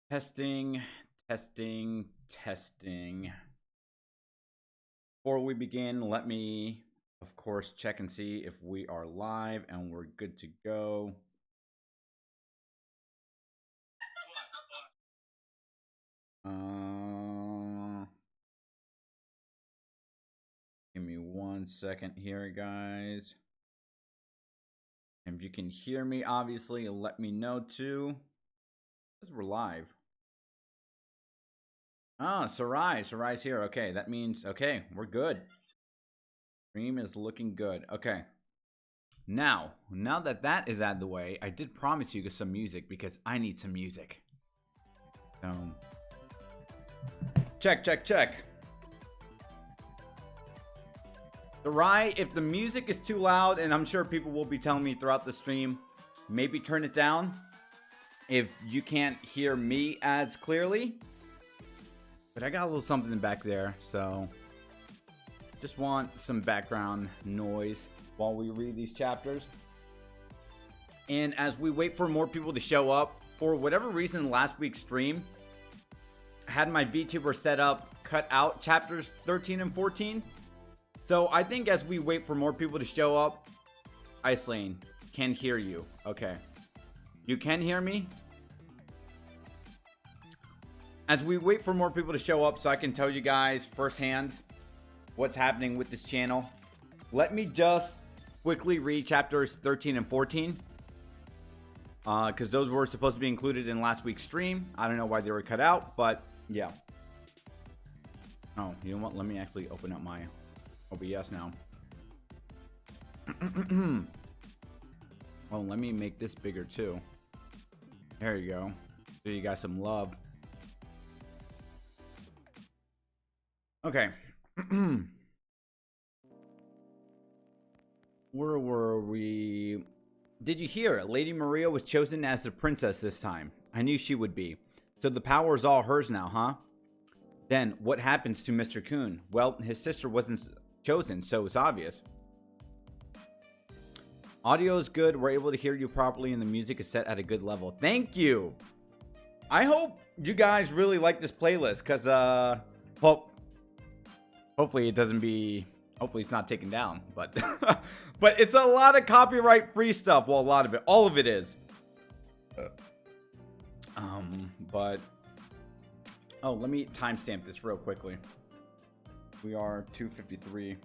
Testing, testing, testing. Before we begin, let me, of course, check and see if we are live and we're good to go. Give me 1 second here, guys. If you can hear me, obviously, let me know too. Because we're live. Ah, Sarai's here. Okay, that means, okay, we're good. Stream is looking good. Okay. Now that is out of the way, I did promise you some music because I need some music. Check. Sarai, if the music is too loud, and I'm sure people will be telling me throughout the stream, maybe turn it down if you can't hear me as clearly. But I got a little something back there, so just want some background noise while we read these chapters. And as we wait for more people to show up, for whatever reason, last week's stream had my VTuber setup cut out chapters 13 and 14. So I think as we wait for more people to show up, Icelane can hear you. Okay. You can hear me? As we wait for more people to show up so I can tell you guys firsthand what's happening with this channel, let me just quickly read chapters 13 and 14. Because those were supposed to be included in last week's stream. I don't know why they were cut out, but yeah. Oh, you know what? Let me actually open up my OBS now. Oh, let me make this bigger too. There you go. So you got some love. Okay. Where were we? Did you hear? Lady Maria was chosen as the princess this time. I knew she would be. So the power is all hers now, huh? Then what happens to Mr. Khun? Well, his sister wasn't chosen, so it's obvious. Audio is good. We're able to hear you properly, and the music is set at a good level. Thank you. I hope you guys really like this playlist, because well, hopefully it doesn't be. Hopefully it's not taken down, but but it's a lot of copyright free stuff. Well, a lot of it, all of it is. But oh, let me timestamp this real quickly. We are 2:53.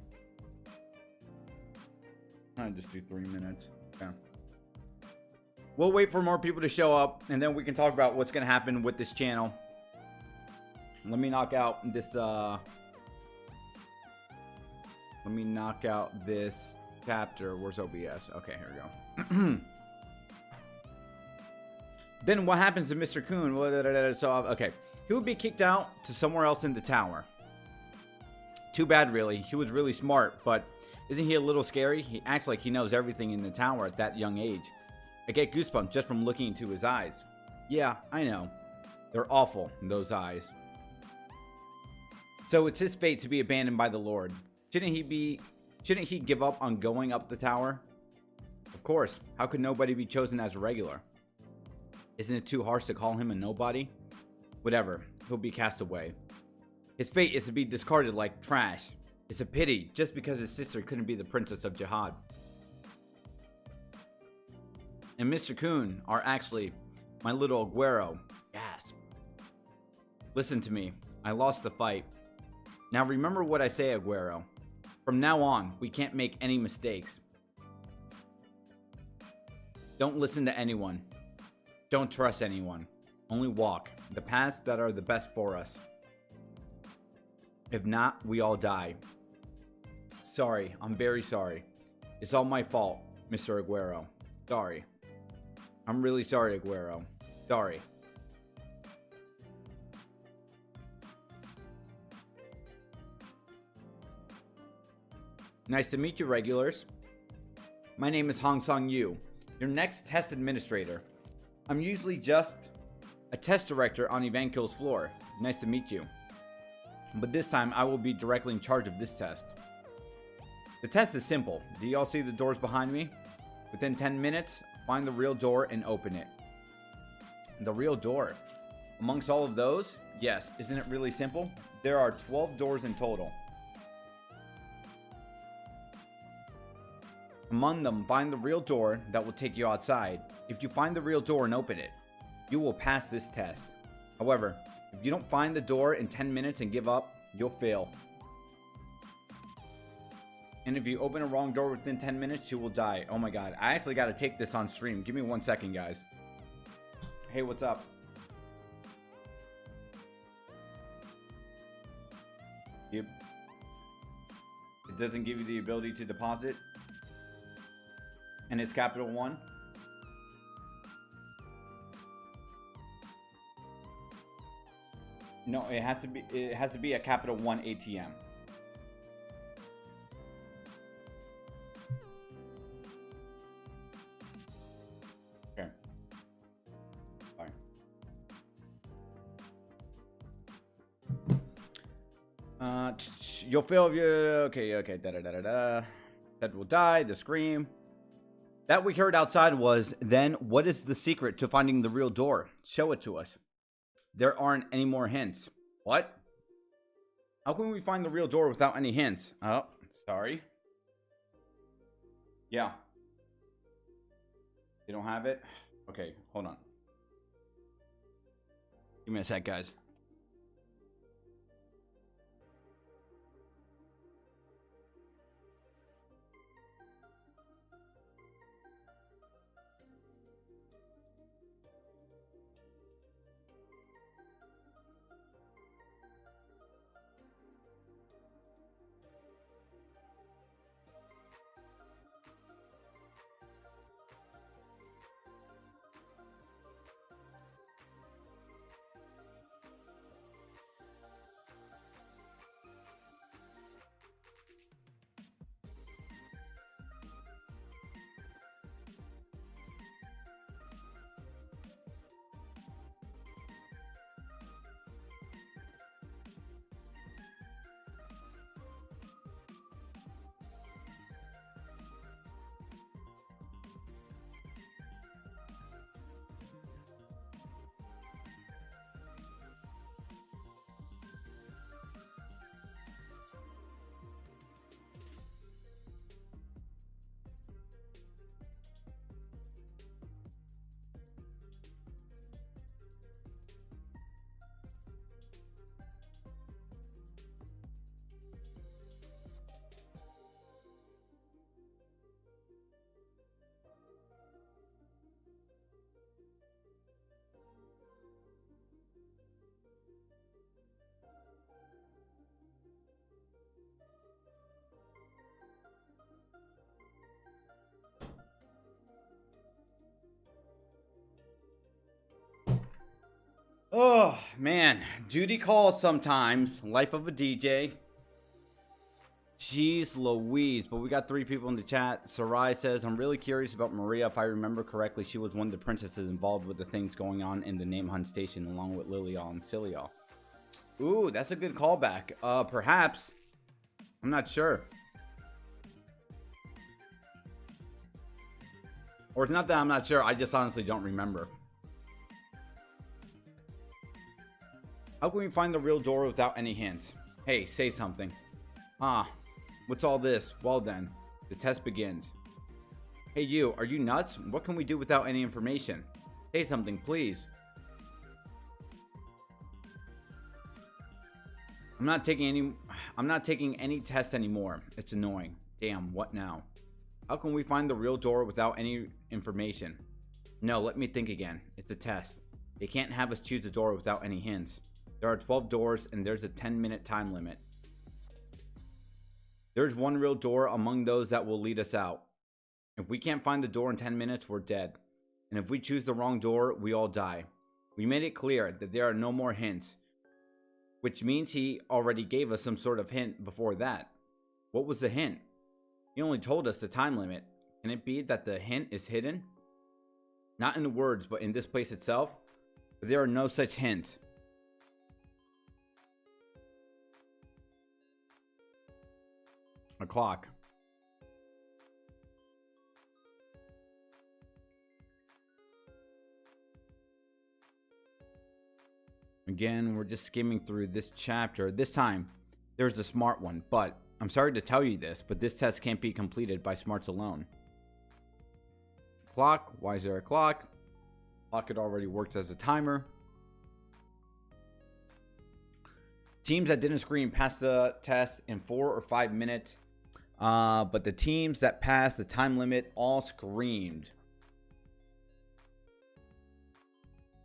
I'll just do 3 minutes. Okay. We'll wait for more people to show up, and then we can talk about what's gonna happen with this channel. Let me knock out this. Let me knock out this chapter. Where's OBS? Okay, here we go. Then what happens to Mr. Khun? So, okay. He would be kicked out to somewhere else in the tower. Too bad, really. He was really smart, but isn't he a little scary? He acts like he knows everything in the tower at that young age. I get goosebumps just from looking into his eyes. Yeah, I know. They're awful, those eyes. So it's his fate to be abandoned by the Lord. Shouldn't he give up on going up the tower? Of course. How could nobody be chosen as a regular? Isn't it too harsh to call him a nobody? Whatever. He'll be cast away. His fate is to be discarded like trash. It's a pity, just because his sister couldn't be the princess of Jihad. And Mr. Khun are actually my little Aguero. Gasp. Listen to me. I lost the fight. Now remember what I say, Aguero. From now on, we can't make any mistakes. Don't listen to anyone. Don't trust anyone. Only walk the paths that are the best for us. If not, we all die. Sorry, I'm very sorry. It's all my fault, Mr. Aguero. Sorry. I'm really sorry, Aguero. Sorry. Nice to meet you, regulars. My name is Hansung Yu, your next test administrator. I'm usually just a test director on Evankil's floor. Nice to meet you. But this time, I will be directly in charge of this test. The test is simple. Do y'all see the doors behind me? Within 10 minutes, find the real door and open it. The real door. Amongst all of those, yes, isn't it really simple? There are 12 doors in total. Among them, find the real door that will take you outside. If you find the real door and open it, you will pass this test. However, if you don't find the door in 10 minutes and give up, you'll fail. And if you open a wrong door within 10 minutes, you will die. Oh my god, I actually got to take this on stream. Give me 1 second, guys. Hey, what's up? Yep. It doesn't give you the ability to deposit. And it's capital 1. No, it has to be a capital 1 ATM. Okay. Fine. You'll fail if you okay, that will die, the scream. That we heard outside was, then what is the secret to finding the real door? Show it to us. There aren't any more hints. What? How can we find the real door without any hints? Oh, sorry. Yeah. You don't have it? Okay, hold on. Give me a sec, guys. Oh, man. Duty calls sometimes. Life of a DJ. Jeez Louise. But we got 3 people in the chat. Sarai says, I'm really curious about Maria. If I remember correctly, she was one of the princesses involved with the things going on in the Name Hunt Station along with Lilial and Cilial. Ooh, that's a good callback. Perhaps. I'm not sure. Or it's not that I'm not sure. I just honestly don't remember. How can we find the real door without any hints? Hey, say something. Ah, what's all this? Well then, the test begins. Hey you, are you nuts? What can we do without any information? Say something, please. I'm not taking any tests anymore. It's annoying. Damn, what now? How can we find the real door without any information? No, let me think again. It's a test. They can't have us choose a door without any hints. There are 12 doors and there's a 10-minute time limit. There's one real door among those that will lead us out. If we can't find the door in 10 minutes, we're dead. And if we choose the wrong door, we all die. We made it clear that there are no more hints, which means he already gave us some sort of hint before that. What was the hint? He only told us the time limit. Can it be that the hint is hidden? Not in the words, but in this place itself? But there are no such hints. A clock. again, we're just skimming through this chapter. This time, there's a smart one, but I'm sorry to tell you this, but this test can't be completed by smarts alone. Clock. Why is there a clock? Clock had already worked as a timer. Teams that didn't screen passed the test in 4 or 5 minutes. But the teams that passed the time limit all screamed.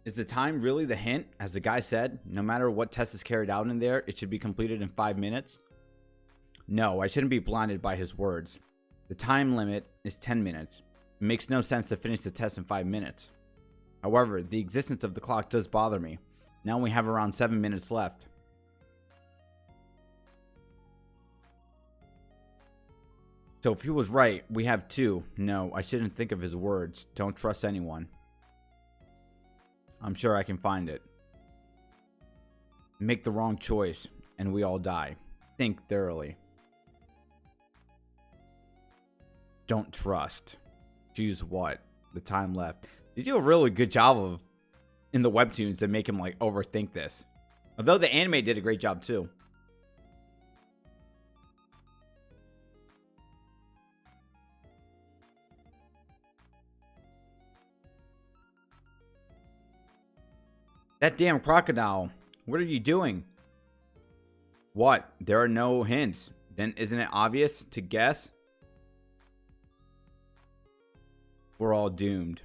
Is the time really the hint? As the guy said, no matter what test is carried out in there, it should be completed in 5 minutes. No, I shouldn't be blinded by his words. The time limit is 10 minutes. It makes no sense to finish the test in 5 minutes. However, the existence of the clock does bother me. Now we have around 7 minutes left. So if he was right, we have 2. No, I shouldn't think of his words. Don't trust anyone. I'm sure I can find it. Make the wrong choice, and we all die. Think thoroughly. Don't trust. Choose what? The time left. They do a really good job of, in the webtoons, to make him like overthink this. Although the anime did a great job too. That damn crocodile. What are you doing? What? There are no hints. Then isn't it obvious to guess? We're all doomed.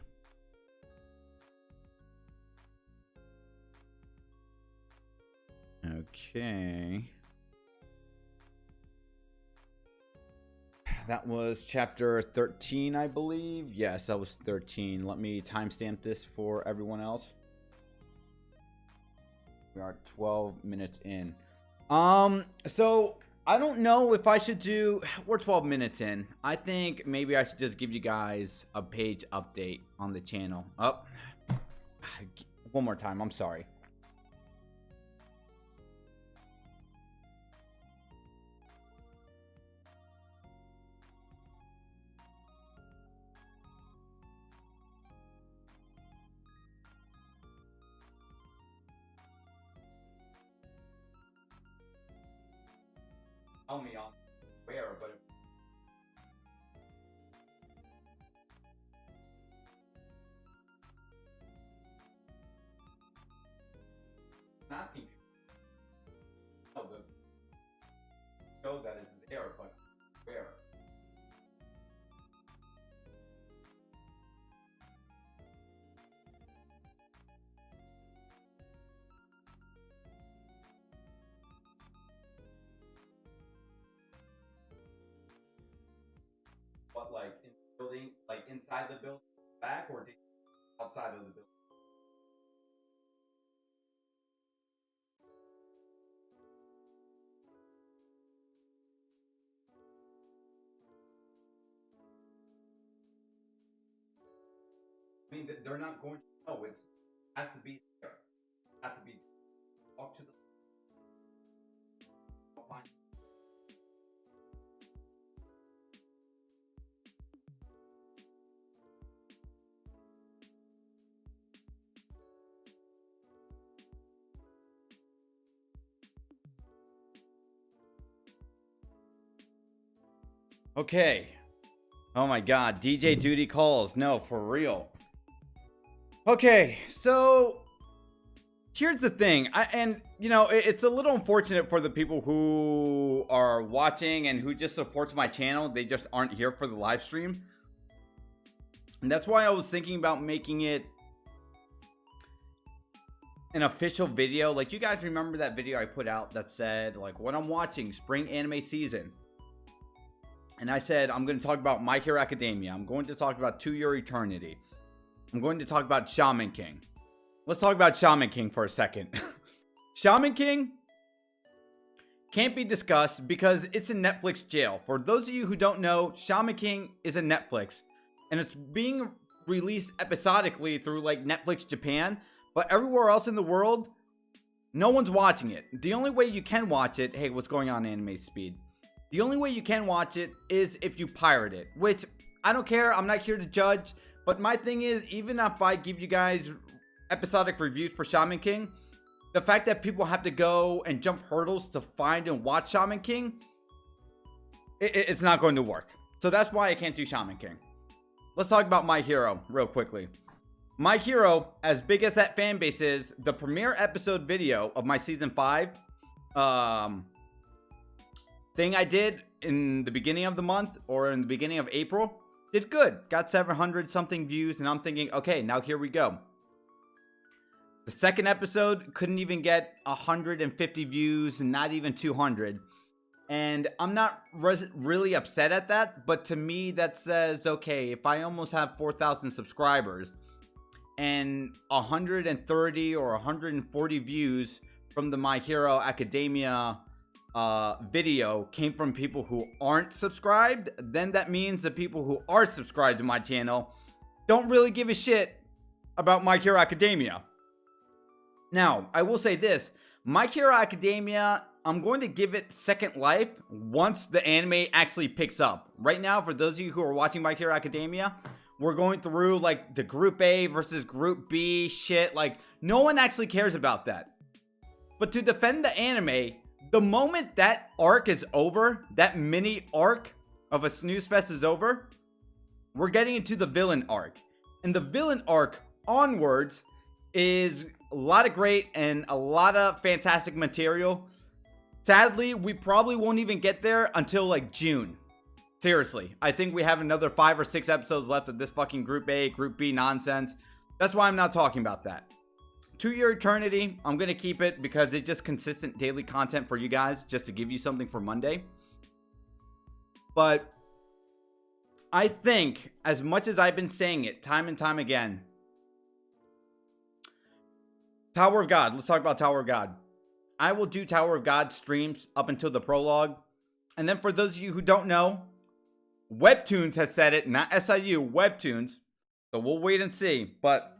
Okay. That was chapter 13, I believe. Yes, that was 13. Let me timestamp this for everyone else. We are 12 minutes in. So I don't know if I should do. We're 12 minutes in. I think maybe I should just give you guys a page update on the channel. One more time. I'm sorry. Tell me on where, but I'm asking you. Oh, the show that it's there, but where? What, like in the building, like inside the building, back, or outside of the building? I mean, they're not going to know. It has to be there. It has to be. Talk to the. Fine. Okay. Oh my god, DJ Duty calls. No, for real. Okay, so here's the thing. It's a little unfortunate for the people who are watching and who just supports my channel. They just aren't here for the live stream. And that's why I was thinking about making it an official video. Like, you guys remember that video I put out that said, like, what I'm watching, spring anime season. And I said, I'm going to talk about My Hero Academia. I'm going to talk about To Your Eternity. I'm going to talk about Shaman King. Let's talk about Shaman King for a second. Shaman King can't be discussed because it's in Netflix jail. For those of you who don't know, Shaman King is in Netflix. And it's being released episodically through like Netflix Japan. But everywhere else in the world, no one's watching it. The only way you can watch it... Hey, what's going on, Anime Speed? The only way you can watch it is if you pirate it. Which, I don't care. I'm not here to judge. But my thing is, even if I give you guys episodic reviews for Shaman King, the fact that people have to go and jump hurdles to find and watch Shaman King, it's not going to work. So that's why I can't do Shaman King. Let's talk about My Hero real quickly. My Hero, as big as that fan base is, the premiere episode video of my season 5 thing I did in the beginning of the month or in the beginning of April did good. Got 700 something views, and I'm thinking, okay, now here we go. The second episode couldn't even get 150 views, and not even 200. And I'm not really upset at that, but to me that says, okay, if I almost have 4,000 subscribers and 130 or 140 views from the My Hero Academia video came from people who aren't subscribed, then that means the people who are subscribed to my channel don't really give a shit about My Hero Academia. Now, I will say this, My Hero Academia, I'm going to give it second life once the anime actually picks up. Right now, for those of you who are watching My Hero Academia, we're going through like the Group A versus Group B shit. Like, no one actually cares about that. But to defend the anime, the moment that arc is over, that mini arc of a snooze fest is over, we're getting into the villain arc. And the villain arc onwards is a lot of great and a lot of fantastic material. Sadly, we probably won't even get there until like June. Seriously, I think we have another 5 or 6 episodes left of this fucking Group A, Group B nonsense. That's why I'm not talking about that. To Your Eternity, I'm going to keep it because it's just consistent daily content for you guys, just to give you something for Monday. But I think, as much as I've been saying it time and time again, Tower of God. Let's talk about Tower of God. I will do Tower of God streams up until the prologue. And then for those of you who don't know, Webtoons has said it, not SIU, Webtoons. So we'll wait and see. But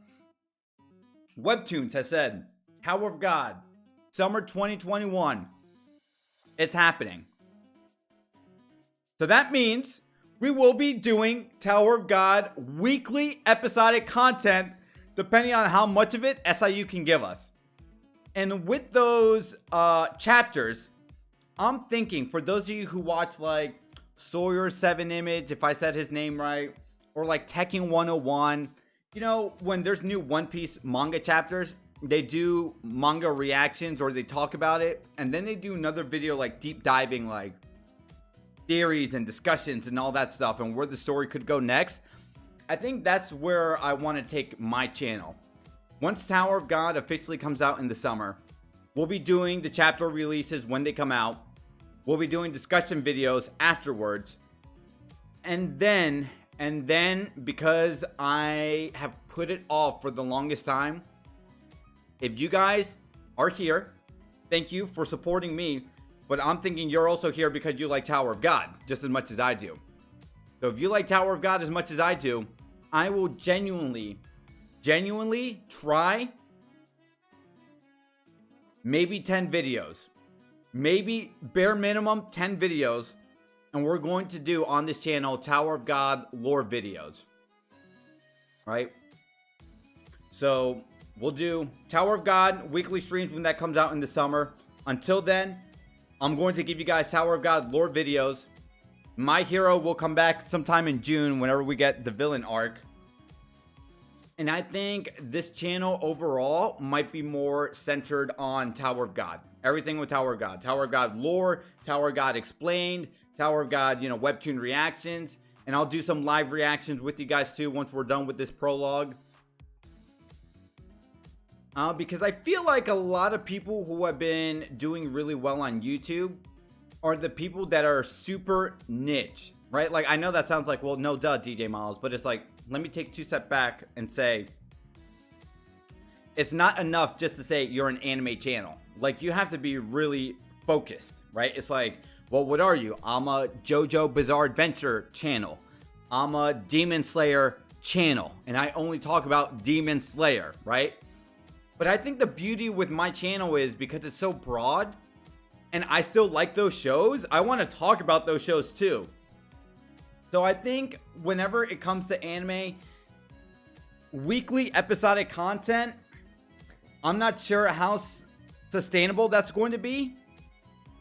Webtoons has said, Tower of God, summer 2021. It's happening. So that means we will be doing Tower of God weekly episodic content, depending on how much of it SIU can give us. And with those chapters, I'm thinking for those of you who watch like Sawyer 7 Image, if I said his name right, or like Tekken 101, you know, when there's new One Piece manga chapters, they do manga reactions or they talk about it, and then they do another video like deep diving like theories and discussions and all that stuff and where the story could go next. I think that's where I want to take my channel. Once Tower of God officially comes out in the summer, we'll be doing the chapter releases when they come out. We'll be doing discussion videos afterwards. And then because I have put it off for the longest time, if you guys are here, thank you for supporting me. But I'm thinking you're also here because you like Tower of God just as much as I do. So if you like Tower of God as much as I do, I will genuinely try maybe 10 videos. Maybe bare minimum 10 videos. And we're going to do on this channel Tower of God lore videos. Right? So we'll do Tower of God weekly streams when that comes out in the summer. Until then, I'm going to give you guys Tower of God lore videos. My Hero will come back sometime in June whenever we get the villain arc. And I think this channel overall might be more centered on Tower of God. Everything with Tower of God. Tower of God lore, Tower of God explained, Tower of God, you know, Webtoon reactions. And I'll do some live reactions with you guys too once we're done with this prologue. Because I feel like a lot of people who have been doing really well on YouTube are the people that are super niche, right? Like, I know that sounds like, well, no duh, DJ Miles, but it's like, let me take 2 steps back and say, it's not enough just to say you're an anime channel. Like, you have to be really focused, right? It's like, well, what are you? I'm a JoJo Bizarre Adventure channel. I'm a Demon Slayer channel, and I only talk about Demon Slayer, right? But I think the beauty with my channel is because it's so broad, and I still like those shows, I want to talk about those shows too. So I think whenever it comes to anime, weekly episodic content, I'm not sure how sustainable that's going to be.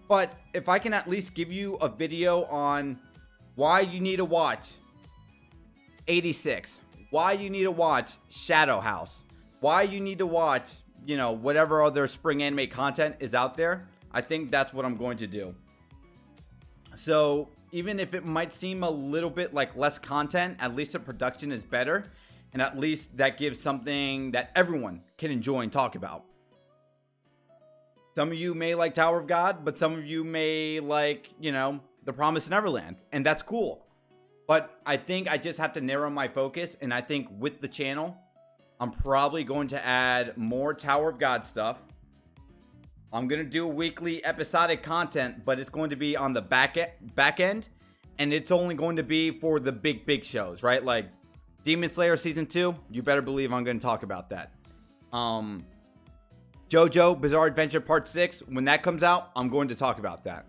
But if I can at least give you a video on why you need to watch 86, why you need to watch Shadow House, why you need to watch, you know, whatever other spring anime content is out there, I think that's what I'm going to do. So even if it might seem a little bit like less content, at least the production is better. And at least that gives something that everyone can enjoy and talk about. Some of you may like Tower of God, but some of you may like, you know, The Promised Neverland. And that's cool. But I think I just have to narrow my focus. And I think with the channel, I'm probably going to add more Tower of God stuff. I'm going to do weekly episodic content, but it's going to be on the back end. And it's only going to be for the big shows, right? Like Demon Slayer Season 2, you better believe I'm going to talk about that. JoJo Bizarre Adventure Part 6, when that comes out, I'm going to talk about that.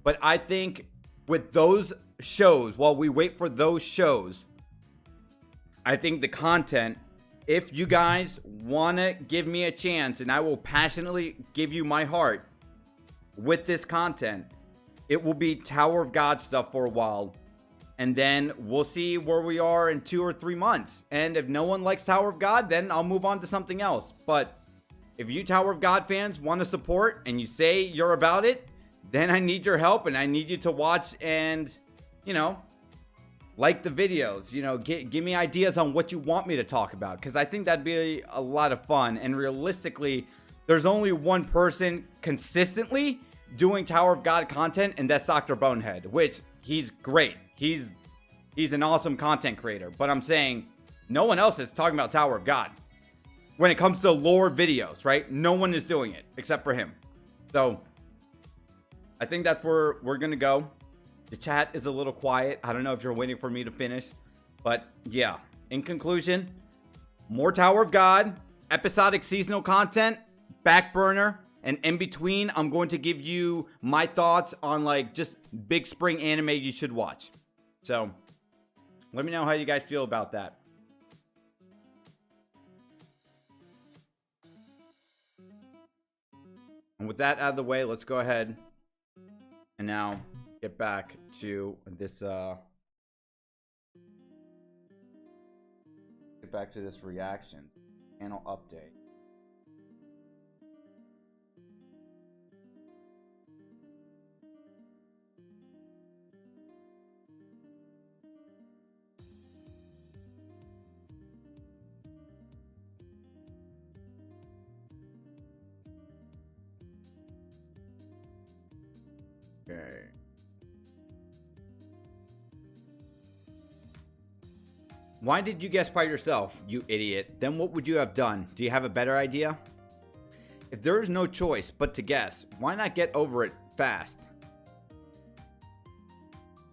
But I think with those shows, while we wait for those shows, I think the content, if you guys want to give me a chance, and I will passionately give you my heart with this content, it will be Tower of God stuff for a while. And then we'll see where we are in 2 or 3 months. And if no one likes Tower of God, then I'll move on to something else. But if you Tower of God fans want to support and you say you're about it, then I need your help and I need you to watch and, you know, like the videos. You know, give me ideas on what you want me to talk about, because I think that'd be a lot of fun. And realistically, there's only one person consistently doing Tower of God content, and that's Dr. Bonehead, which he's great. He's an awesome content creator. But I'm saying no one else is talking about Tower of God when it comes to lore videos, right? No one is doing it except for him. So I think that's where we're going to go. The chat is a little quiet. I don't know if you're waiting for me to finish. But yeah, in conclusion, more Tower of God, episodic seasonal content, back burner. And in between, I'm going to give you my thoughts on like just big spring anime you should watch. So let me know how you guys feel about that. And with that out of the way, let's go ahead and now get back to this reaction channel update. Okay. Why did you guess by yourself, you idiot? Then what would you have done? Do you have a better idea? If there is no choice but to guess, why not get over it fast?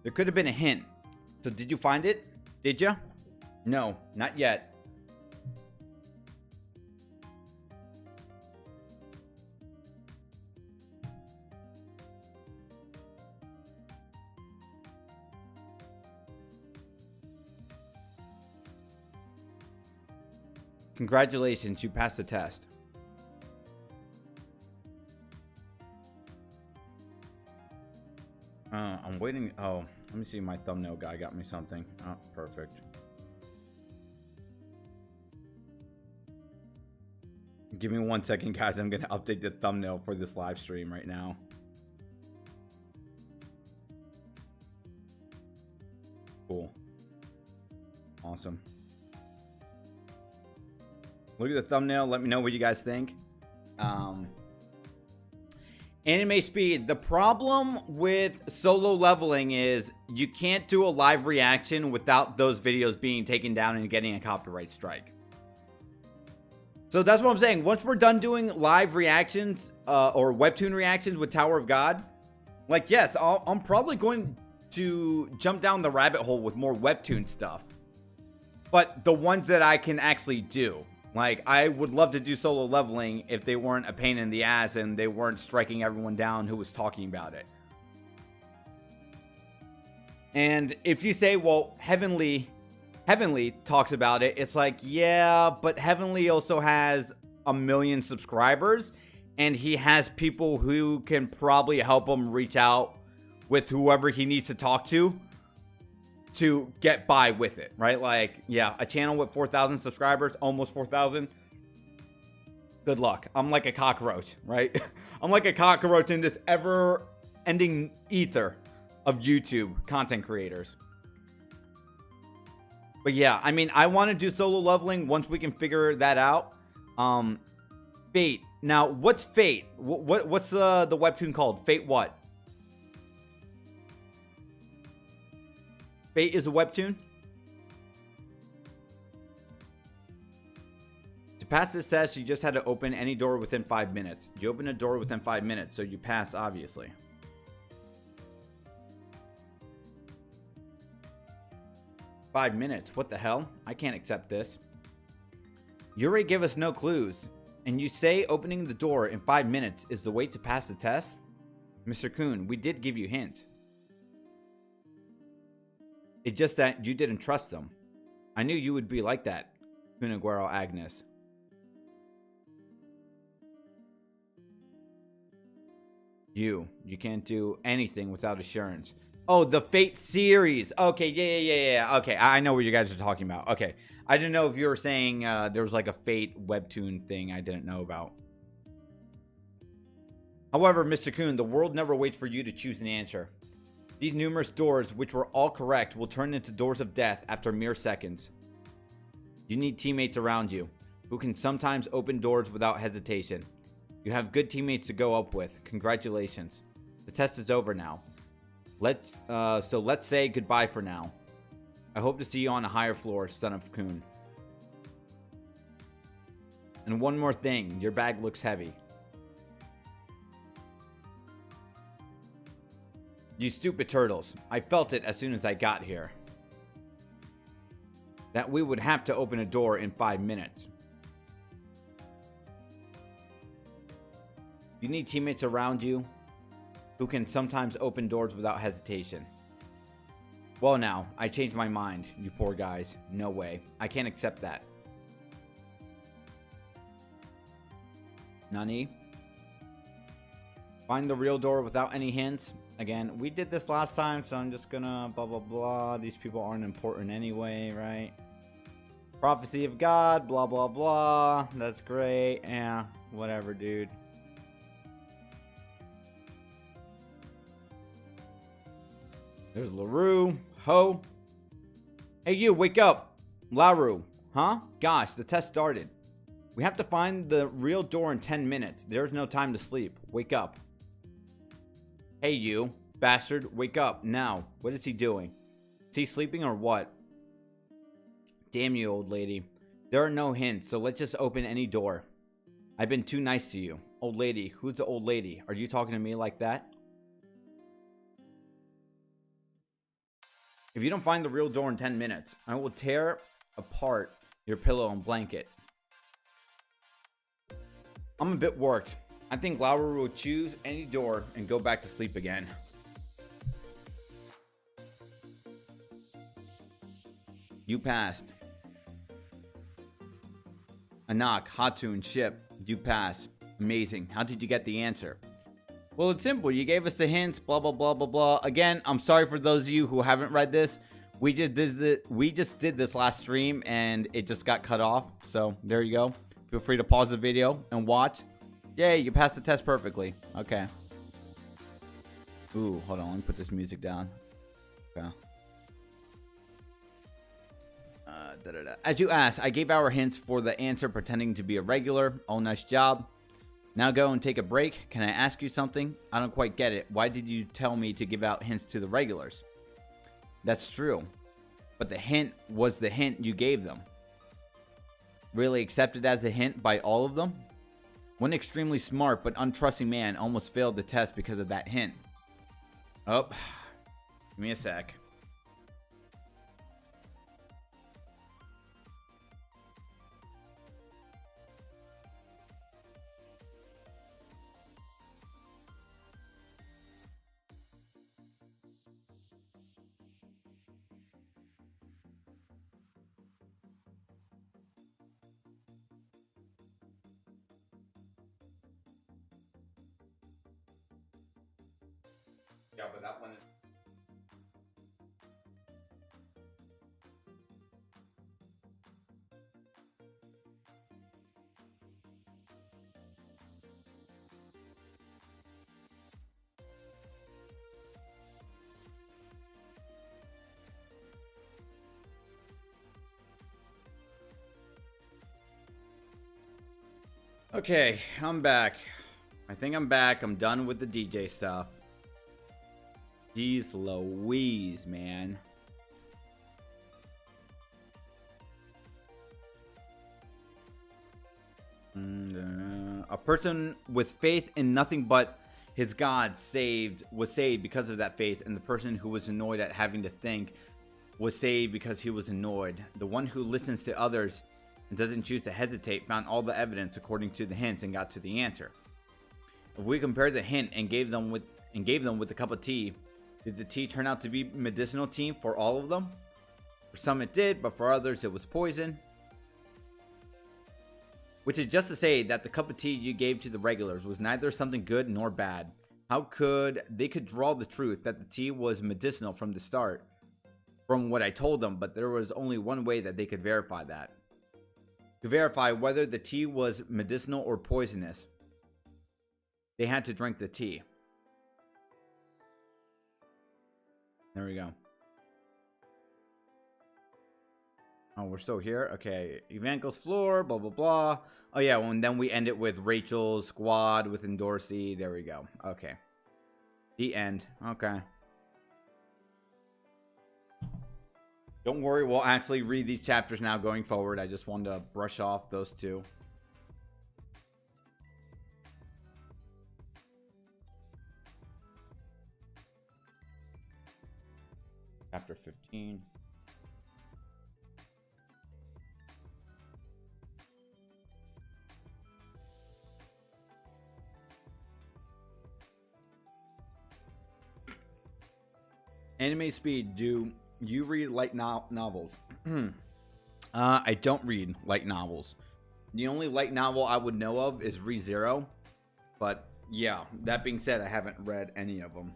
There could have been a hint. So did you find it? Did you? No, not yet. Congratulations, you passed the test. I'm waiting. Oh, let me see. My thumbnail guy got me something. Oh, perfect. Give me 1 second, guys. I'm going to update the thumbnail for this live stream right now. Cool. Awesome. Look at the thumbnail. Let me know what you guys think. Anime speed. The problem with solo leveling is you can't do a live reaction without those videos being taken down and getting a copyright strike. So that's what I'm saying. Once we're done doing live reactions or webtoon reactions with Tower of God, like, yes, I'm probably going to jump down the rabbit hole with more webtoon stuff. But the ones that I can actually do. Like, I would love to do solo leveling if they weren't a pain in the ass and they weren't striking everyone down who was talking about it. And if you say, well, Heavenly talks about it, it's like, yeah, but Heavenly also has 1 million subscribers. and he has people who can probably help him reach out with whoever he needs to talk to get by with it, right? Like, yeah, a channel with 4,000 subscribers, almost 4,000. Good luck. I'm like a cockroach, right? I'm like a cockroach in this ever-ending ether of YouTube content creators. But yeah, I mean, I want to do solo leveling once we can figure that out. Fate. Now, what's Fate? What's the webtoon called? Fate what? Fate is a webtoon? To pass this test, you just had to open any door within 5 minutes. You open a door within 5 minutes, so you pass, obviously. "5 minutes? What the hell? I can't accept this. Yuri gave us no clues, and you say opening the door in 5 minutes is the way to pass the test? Mr. Khun, we did give you hints. It's just that you didn't trust them. I knew you would be like that, Kunaguero Agnes. You can't do anything without assurance." Oh, the Fate series. Okay, yeah. Okay, I know what you guys are talking about. Okay, I didn't know if you were saying there was like a Fate webtoon thing I didn't know about. However, Mr. Khun, the world never waits for you to choose an answer. These numerous doors, which were all correct, will turn into doors of death after mere seconds. You need teammates around you, who can sometimes open doors without hesitation. You have good teammates to go up with. Congratulations. The test is over now. Let's say goodbye for now. I hope to see you on a higher floor, son of Khun. And one more thing, your bag looks heavy. You stupid turtles. I felt it as soon as I got here. That we would have to open a door in 5 minutes. You need teammates around you who can sometimes open doors without hesitation. Well now, I changed my mind, you poor guys. No way. I can't accept that. Nani? Find the real door without any hints? Again, we did this last time, so I'm just gonna blah blah blah. These people aren't important anyway, right? Prophecy of God, blah blah blah. That's great. Yeah, whatever, dude. There's Lero Ro. Hey you, wake up. Lero, huh? Gosh, the test started. We have to find the real door in 10 minutes. There's no time to sleep. Wake up. Hey you, bastard, wake up now. What is he doing? Is he sleeping or what? Damn you, old lady. There are no hints, so let's just open any door. I've been too nice to you. Old lady, who's the old lady? Are you talking to me like that? If you don't find the real door in 10 minutes, I will tear apart your pillow and blanket. I'm a bit worked. I think Lero will choose any door and go back to sleep again. You passed. Anaak, Hatz, ship. You passed. Amazing. How did you get the answer? Well, it's simple. You gave us the hints, blah, blah, blah, blah, blah. Again, I'm sorry for those of you who haven't read this. We just did this last stream and it just got cut off. So there you go. Feel free to pause the video and watch. Yay, you passed the test perfectly. Okay. Ooh, hold on. Let me put this music down. Okay. As you asked, I gave our hints for the answer pretending to be a regular. Oh, nice job. Now go and take a break. Can I ask you something? I don't quite get it. Why did you tell me to give out hints to the regulars? That's true. But the hint was the hint you gave them. Really accepted as a hint by all of them? One extremely smart but untrusting man almost failed the test because of that hint. Oh, give me a sec. Okay, I'm back. I think I'm back. I'm done with the DJ stuff. Jeez Louise, man. A person with faith in nothing but his God was saved because of that faith, and the person who was annoyed at having to think was saved because he was annoyed. The one who listens to others and doesn't choose to hesitate found all the evidence according to the hints and got to the answer. If we compare the hint and gave them with a cup of tea, did the tea turn out to be medicinal tea for all of them? For some it did, but for others it was poison. Which is just to say that the cup of tea you gave to the regulars was neither something good nor bad. How could they draw the truth that the tea was medicinal from the start, from what I told them, but there was only one way that they could verify that. To verify whether the tea was medicinal or poisonous, they had to drink the tea. There we go. Oh, we're still here? Okay. Event goes floor, blah, blah, blah. Oh, yeah. Well, and then we end it with Rachel's squad with Dorsey. There we go. Okay. The end. Okay. Don't worry. We'll actually read these chapters now going forward. I just wanted to brush off those two. Chapter 15. Anime speed. Do you read light novels? I don't read light novels. The only light novel I would know of is ReZero. But yeah, that being said, I haven't read any of them.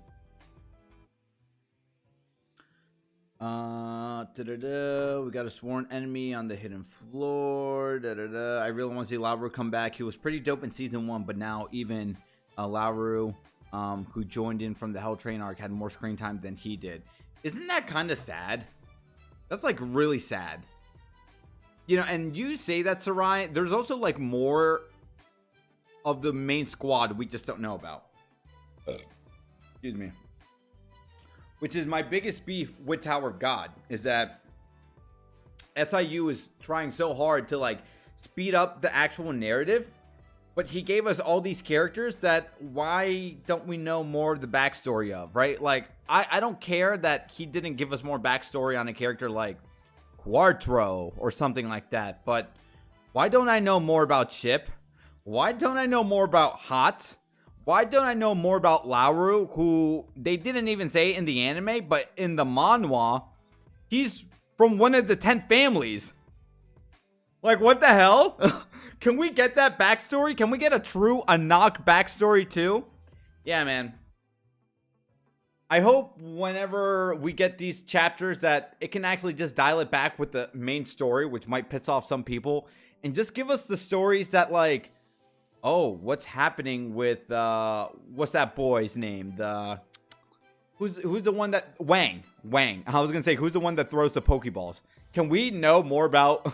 We got a sworn enemy on the hidden floor. I really want to see Lero Ro come back. He was pretty dope in season 1, but now even Lero Ro, who joined in from the Hell Train arc, had more screen time than he did. Isn't that kind of sad? That's like really sad. You know, and you say that, Sarai, there's also like more of the main squad we just don't know about. Excuse me. Which is my biggest beef with Tower of God, is that SIU is trying so hard to like speed up the actual narrative, but he gave us all these characters that why don't we know more of the backstory of, right? Like, I don't care that he didn't give us more backstory on a character like Quartro or something like that, but why don't I know more about Chip? Why don't I know more about Hatz? Why don't I know more about Lero Ro, who they didn't even say in the anime, but in the manhwa, he's from one of the 10 families. Like, what the hell? Can we get that backstory? Can we get a true Anaak backstory too? Yeah, man. I hope whenever we get these chapters that it can actually just dial it back with the main story, which might piss off some people, and just give us the stories that like, oh, what's happening with what's that boy's name? Who's the one that Wang. I was gonna say, who's the one that throws the Pokeballs? Can we know more about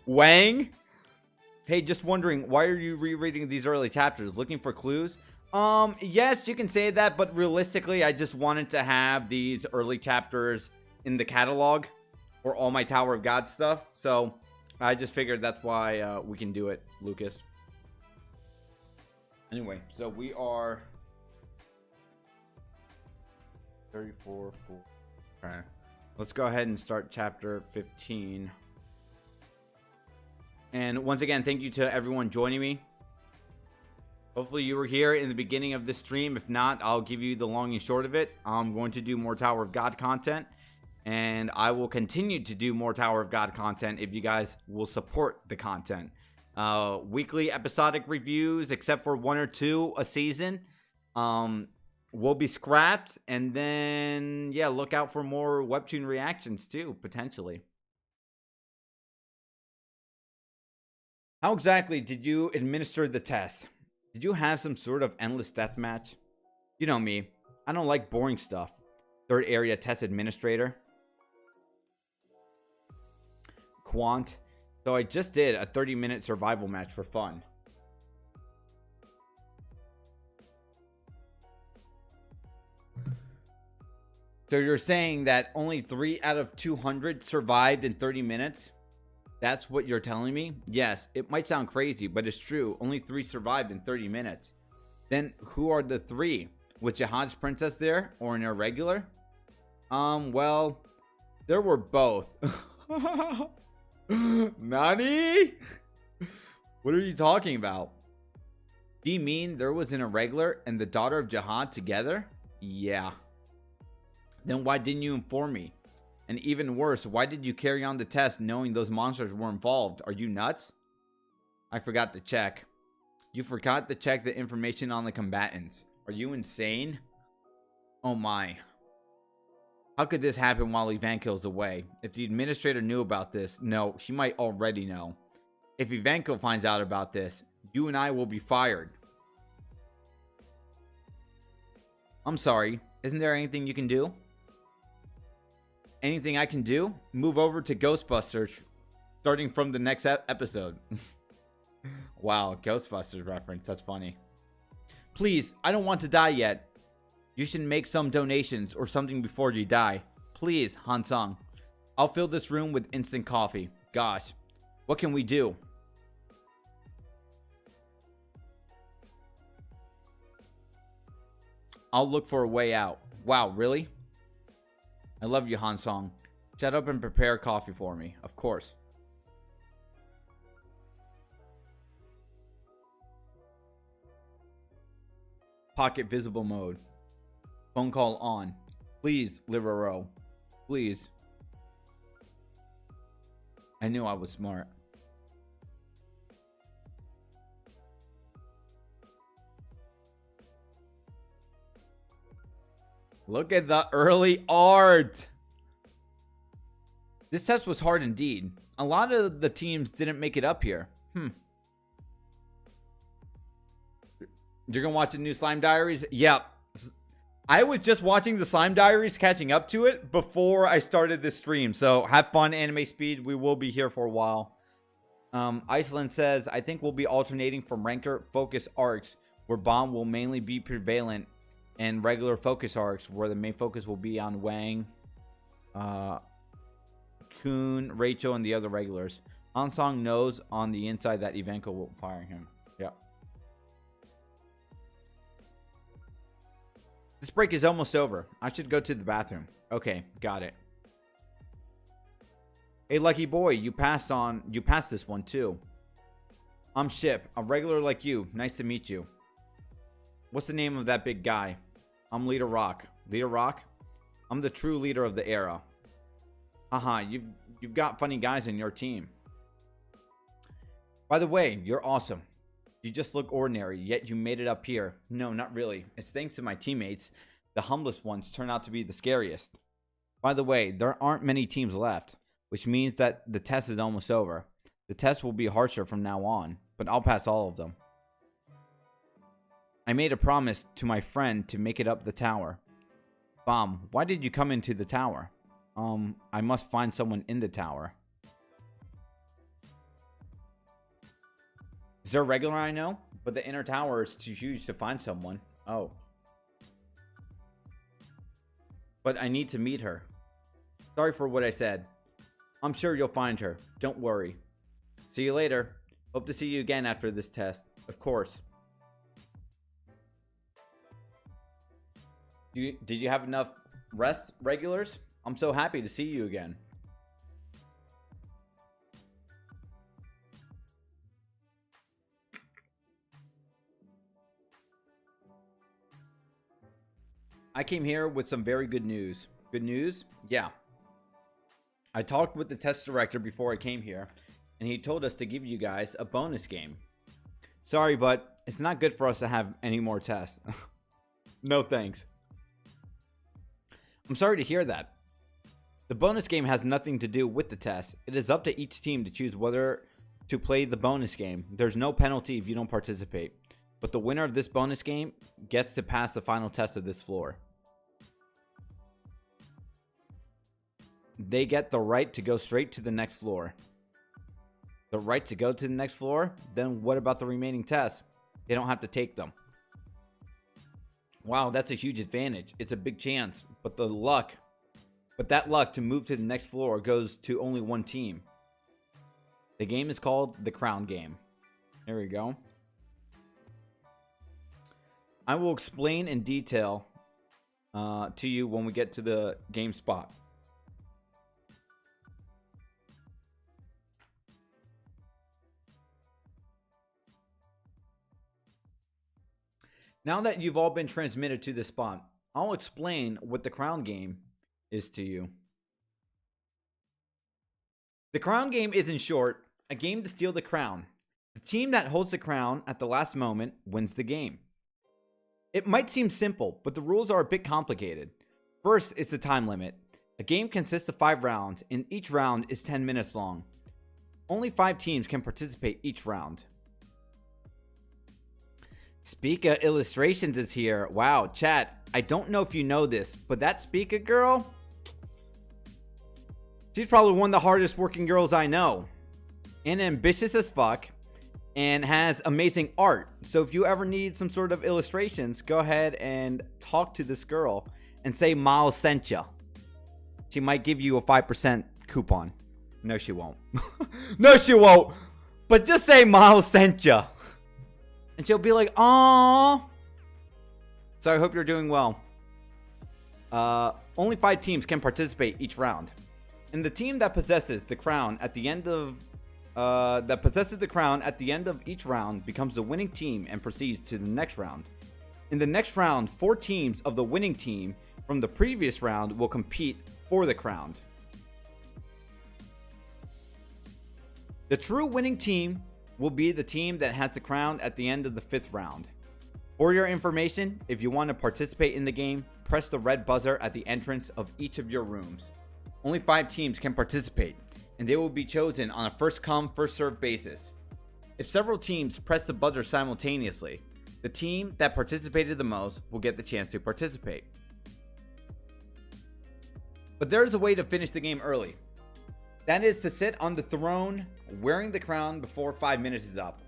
Wang? Hey, just wondering, why are you rereading these early chapters? Looking for clues? Yes, you can say that, but realistically, I just wanted to have these early chapters in the catalog for all my Tower of God stuff. So I just figured that's why we can do it, Lucas. Anyway, so we are 34. Okay. Let's go ahead and start chapter 15. And once again, thank you to everyone joining me. Hopefully you were here in the beginning of this stream. If not, I'll give you the long and short of it. I'm going to do more Tower of God content, and I will continue to do more Tower of God content if you guys will support the content. Weekly episodic reviews, except for 1 or 2 a season, will be scrapped. And then, yeah, look out for more Webtoon reactions too, potentially. How exactly did you administer the test? Did you have some sort of endless death match? You know me. I don't like boring stuff. Third area test administrator. Quant. So I just did a 30-minute survival match for fun. So you're saying that only 3 out of 200 survived in 30 minutes? That's what you're telling me? Yes, it might sound crazy, but it's true. Only 3 survived in 30 minutes. Then who are the 3? Was Jihad's princess there or an irregular? Well, there were both. Nani? What are you talking about? Do you mean there was an irregular and the daughter of Jihad together? Yeah. Then why didn't you inform me? And even worse, why did you carry on the test knowing those monsters were involved? Are you nuts? I forgot to check. You forgot to check the information on the combatants. Are you insane? Oh my. How could this happen while Ivanko's away? If the administrator knew about this, no, she might already know. If Ivanko finds out about this, you and I will be fired. I'm sorry, isn't there anything you can do? Anything I can do? Move over to Ghostbusters starting from the next episode. Wow, Ghostbusters reference. That's funny. Please, I don't want to die yet. You should make some donations or something before you die. Please, Hansung. I'll fill this room with instant coffee. Gosh, what can we do? I'll look for a way out. Wow, really? I love you, Hansung. Shut up and prepare coffee for me. Of course. Pocket visible mode. Phone call on. Please, Lero Ro. Please. I knew I was smart. Look at the early art. This test was hard indeed. A lot of the teams didn't make it up here. You're gonna watch the new Slime Diaries? Yep. I was just watching the Slime Diaries, catching up to it before I started this stream. So have fun, Anime Speed. We will be here for a while. Iceland says, I think we'll be alternating from ranker focus arcs where bomb will mainly be prevalent and regular focus arcs where the main focus will be on Wang, Khun, Rachel, and the other regulars. Hansung knows on the inside that Ivanko will fire him. Yeah. This break is almost over. I should go to the bathroom. Okay, got it. Hey, lucky boy, you passed this one too. I'm Ship, a regular like you. Nice to meet you. What's the name of that big guy? I'm Leader Rock. Leader Rock? I'm the true leader of the era. Haha, you've got funny guys in your team. By the way, you're awesome. You just look ordinary, yet you made it up here. No, not really. It's thanks to my teammates. The humblest ones turn out to be the scariest. By the way, there aren't many teams left, which means that the test is almost over. The test will be harsher from now on, but I'll pass all of them. I made a promise to my friend to make it up the tower. Bomb, why did you come into the tower? I must find someone in the tower. Is there a regular I know? But the inner tower is too huge to find someone. Oh. But I need to meet her. Sorry for what I said. I'm sure you'll find her. Don't worry. See you later. Hope to see you again after this test. Of course. Did you have enough rest, regulars? I'm so happy to see you again. I came here with some very good news. Good news? Yeah. I talked with the test director before I came here, and he told us to give you guys a bonus game. Sorry, but it's not good for us to have any more tests. No thanks. I'm sorry to hear that. The bonus game has nothing to do with the test. It is up to each team to choose whether to play the bonus game. There's no penalty if you don't participate. But the winner of this bonus game gets to pass the final test of this floor. They get the right to go straight to the next floor. The right to go to the next floor? Then what about the remaining tests? They don't have to take them. Wow, that's a huge advantage. It's a big chance, but that luck to move to the next floor goes to only one team. The game is called the Crown Game. There we go. I will explain in detail to you when we get to the game spot. Now that you've all been transmitted to this spot, I'll explain what the Crown Game is to you. The Crown Game is, in short, a game to steal the crown. The team that holds the crown at the last moment wins the game. It might seem simple, but the rules are a bit complicated. First is the time limit. A game consists of 5 rounds, and each round is 10 minutes long. Only 5 teams can participate each round. Speaka Illustrations is here. Wow, chat, I don't know if you know this, but that Speaka girl, she's probably one of the hardest working girls I know. And ambitious as fuck, and has amazing art. So if you ever need some sort of illustrations, go ahead and talk to this girl and say Miles sent ya. She might give you a 5% coupon. No, she won't. No, she won't. But just say Miles sent ya. And she'll be like, "Aww." So I hope you're doing well. Only 5 teams can participate each round. And the team that possesses the crown at the end of each round becomes the winning team and proceeds to the next round. In the next round, 4 teams of the winning team from the previous round will compete for the crown. The true winning team will be the team that has the crown at the end of the 5th round. For your information, if you want to participate in the game, press the red buzzer at the entrance of each of your rooms. Only 5 teams can participate, and they will be chosen on a first-come, first-served basis. If several teams press the buzzer simultaneously, the team that participated the most will get the chance to participate. But there is a way to finish the game early. That is to sit on the throne wearing the crown before 5 minutes is up.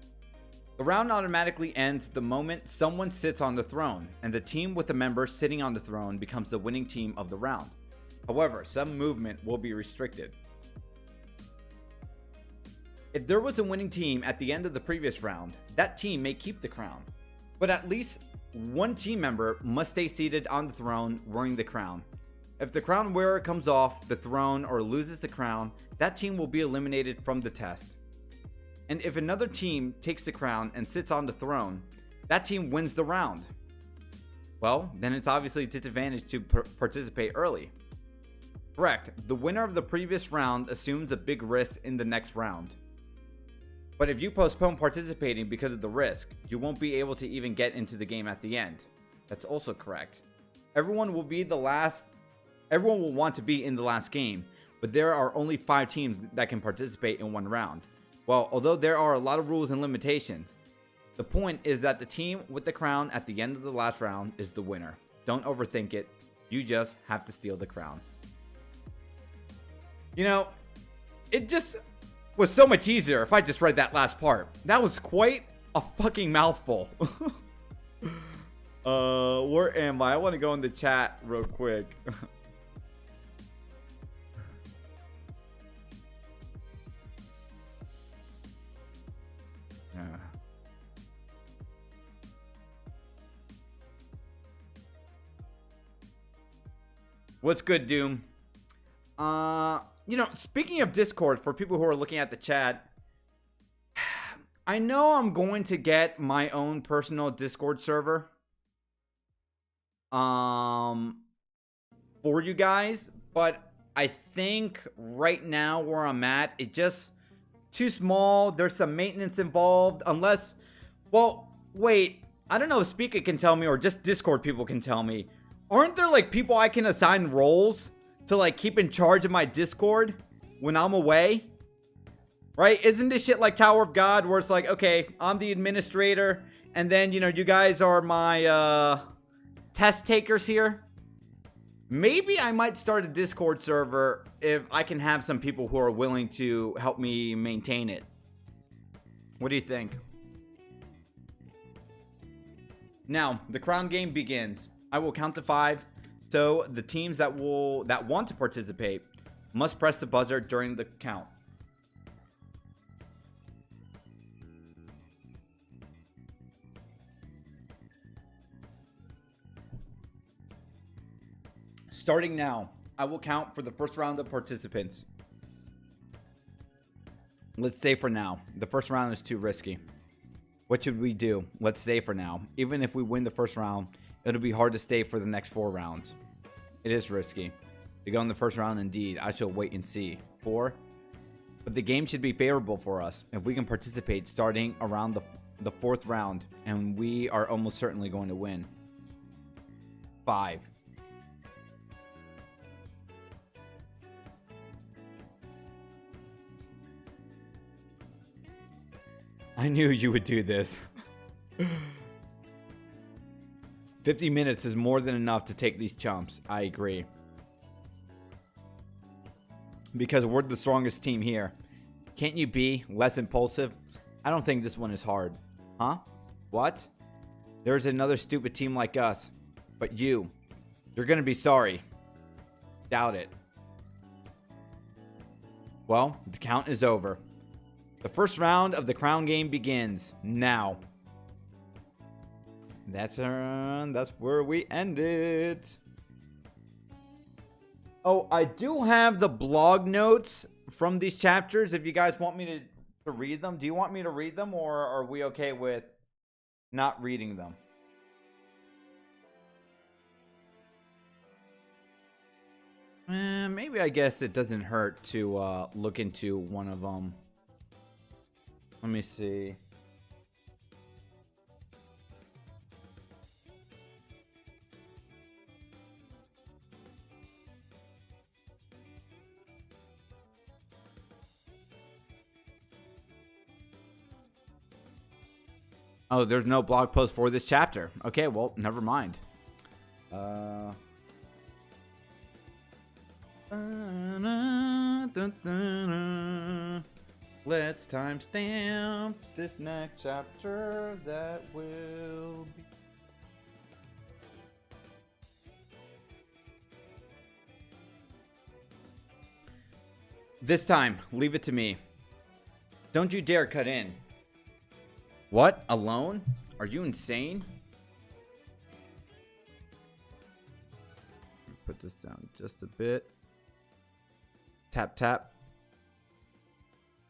The round automatically ends the moment someone sits on the throne, and the team with the member sitting on the throne becomes the winning team of the round. However, some movement will be restricted. If there was a winning team at the end of the previous round, that team may keep the crown. But at least one team member must stay seated on the throne wearing the crown. If the crown wearer comes off the throne or loses the crown, that team will be eliminated from the test. And if another team takes the crown and sits on the throne, that team wins the round. Well, then it's obviously disadvantaged to participate early. Correct, the winner of the previous round assumes a big risk in the next round. But if you postpone participating because of the risk, you won't be able to even get into the game at the end. That's also correct. Everyone will want to be in the last game, but there are only 5 teams that can participate in one round. Well, although there are a lot of rules and limitations, the point is that the team with the crown at the end of the last round is the winner. Don't overthink it. You just have to steal the crown. You know, it just was so much easier if I just read that last part. That was quite a fucking mouthful. Where am I? I want to go in the chat real quick. What's good, Doom? You know, speaking of Discord, for people who are looking at the chat, I know I'm going to get my own personal Discord server for you guys, but I think right now where I'm at, it just too small. There's some maintenance involved, unless, well, wait, I don't know if Speaka can tell me or just Discord people can tell me. Aren't there like people I can assign roles to like keep in charge of my Discord when I'm away? Right? Isn't this shit like Tower of God, where it's like, okay, I'm the administrator, and then, you know, you guys are my test takers here? Maybe I might start a Discord server if I can have some people who are willing to help me maintain it. What do you think? Now, the crown game begins. I will count to 5. So the teams that want to participate must press the buzzer during the count. Starting now, I will count for the first round of participants. Let's stay for now. The first round is too risky. What should we do? Let's stay for now. Even if we win the first round, it'll be hard to stay for the next 4 rounds. It is risky to go in the first round. Indeed, I shall wait and see. 4. But the game should be favorable for us if we can participate starting around the 4th round, and we are almost certainly going to win. 5. I knew you would do this. 50 minutes is more than enough to take these chumps. I agree. Because we're the strongest team here. Can't you be less impulsive? I don't think this one is hard. Huh? What? There's another stupid team like us. But you're gonna be sorry. Doubt it. Well, the count is over. The first round of the crown game begins now. That's where we end it. Oh, I do have the blog notes from these chapters. If you guys want me to read them, do you want me to read them, or are we okay with not reading them? Maybe I guess it doesn't hurt to look into one of them. Let me see. Oh, there's no blog post for this chapter. Okay, well, never mind. Let's timestamp this next chapter. That will be... This time, leave it to me. Don't you dare cut in. What? Alone? Are you insane? Put this down just a bit. Tap, tap.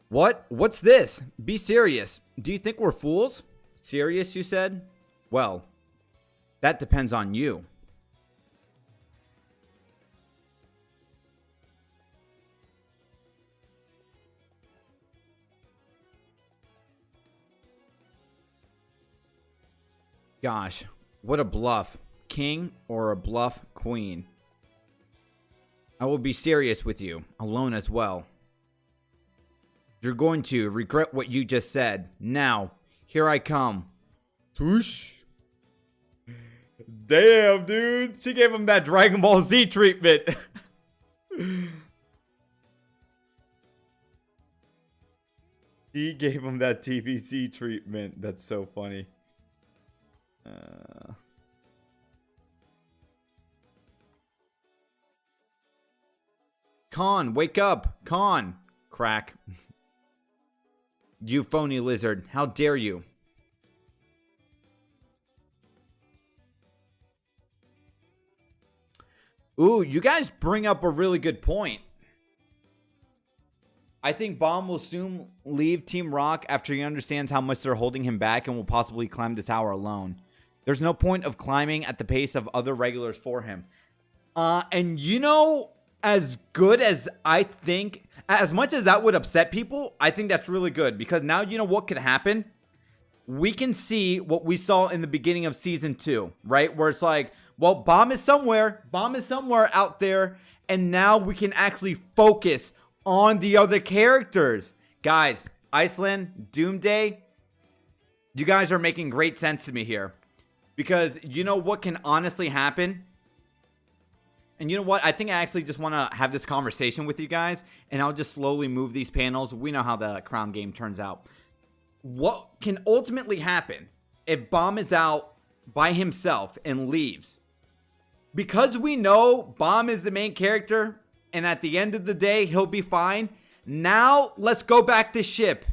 What? What's this? Be serious. Do you think we're fools? Serious, you said? Well, that depends on you. Gosh, what a bluff. King or a bluff queen? I will be serious with you, alone as well. You're going to regret what you just said. Now, here I come. Swoosh. Damn, dude. She gave him that Dragon Ball Z treatment. She gave him that TVC treatment. That's so funny. Khun, wake up. Khun. Crack. You phony lizard. How dare you? Ooh, you guys bring up a really good point. I think Bomb will soon leave Team Rock after he understands how much they're holding him back and will possibly climb the tower alone. There's no point of climbing at the pace of other regulars for him. And you know, as good as I think, as much as that would upset people, I think that's really good. Because now you know what could happen? We can see what we saw in the beginning of Season 2, right? Where it's like, well, Bomb is somewhere out there. And now we can actually focus on the other characters. Guys, Iceland, Doomday, you guys are making great sense to me here. Because you know what can honestly happen? And you know what? I think I actually just want to have this conversation with you guys. And I'll just slowly move these panels. We know how the crown game turns out. What can ultimately happen if Bomb is out by himself and leaves. Because we know Bomb is the main character, and at the end of the day, he'll be fine. Now, let's go back to Ship.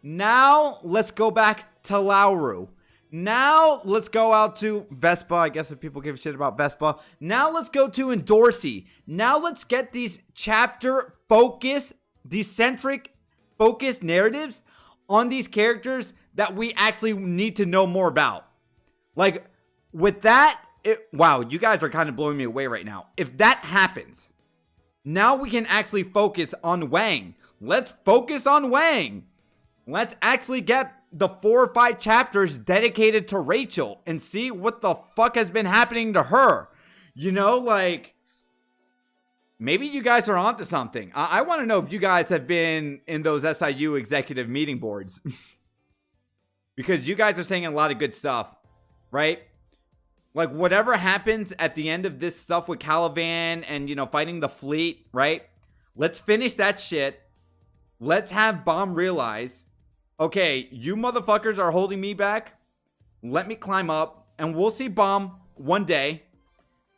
Now, let's go back to Lero. Now, let's go out to Vespa. I guess if people give a shit about Vespa. Now, let's go to Endorsey. Now, let's get these chapter focus, decentric focus narratives on these characters that we actually need to know more about. Like, with that, wow, you guys are kind of blowing me away right now. If that happens, now we can actually focus on Wang. Let's focus on Wang. Let's actually get the 4 or 5 chapters dedicated to Rachel and see what the fuck has been happening to her. You know, like, maybe you guys are onto something. I want to know if you guys have been in those SIU executive meeting boards. Because you guys are saying a lot of good stuff, right? Like, whatever happens at the end of this stuff with Caliban and, you know, fighting the fleet, right? Let's finish that shit. Let's have Bomb realize, okay, you motherfuckers are holding me back. Let me climb up, and we'll see Bomb one day.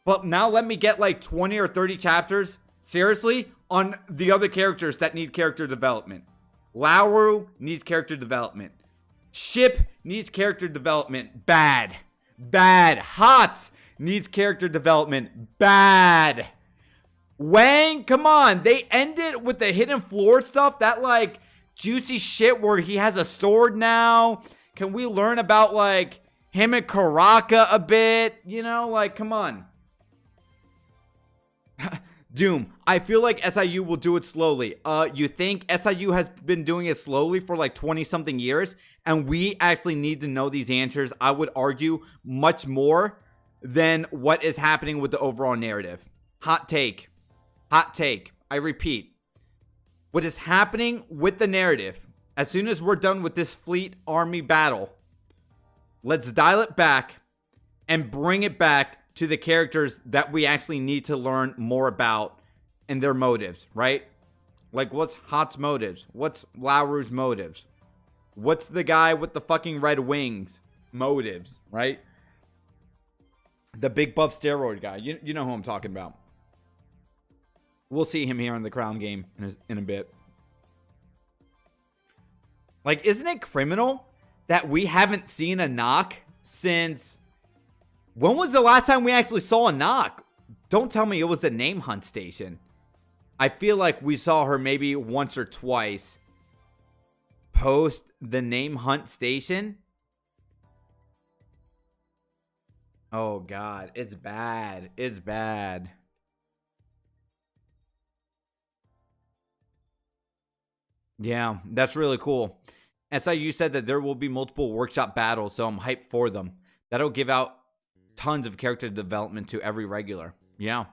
But now let me get like 20 or 30 chapters, seriously, on the other characters that need character development. Lero needs character development. Ship needs character development. Bad. Hatz needs character development. Bad. Wang, come on. They ended with the hidden floor stuff. That like juicy shit where he has a sword now. Can we learn about like him and Karaka a bit? You know, like, come on. Doom, I feel like SIU will do it slowly. You think SIU has been doing it slowly for like 20 something years, and we actually need to know these answers, I would argue, much more than what is happening with the overall narrative. Hot take. I repeat, what is happening with the narrative, as soon as we're done with this fleet army battle, let's dial it back and bring it back to the characters that we actually need to learn more about and their motives, right? Like, what's Hot's motives? What's Lero's motives? What's the guy with the fucking red wings motives, right? The big buff steroid guy. You know who I'm talking about. We'll see him here in the Crown game in a bit. Like, isn't it criminal that we haven't seen Anaak since... When was the last time we actually saw Anaak? Don't tell me it was the name hunt station. I feel like we saw her maybe once or twice post the name hunt station. Oh God, it's bad. It's bad. Yeah, that's really cool. SIU said that there will be multiple workshop battles, so I'm hyped for them. That'll give out tons of character development to every regular. Yeah.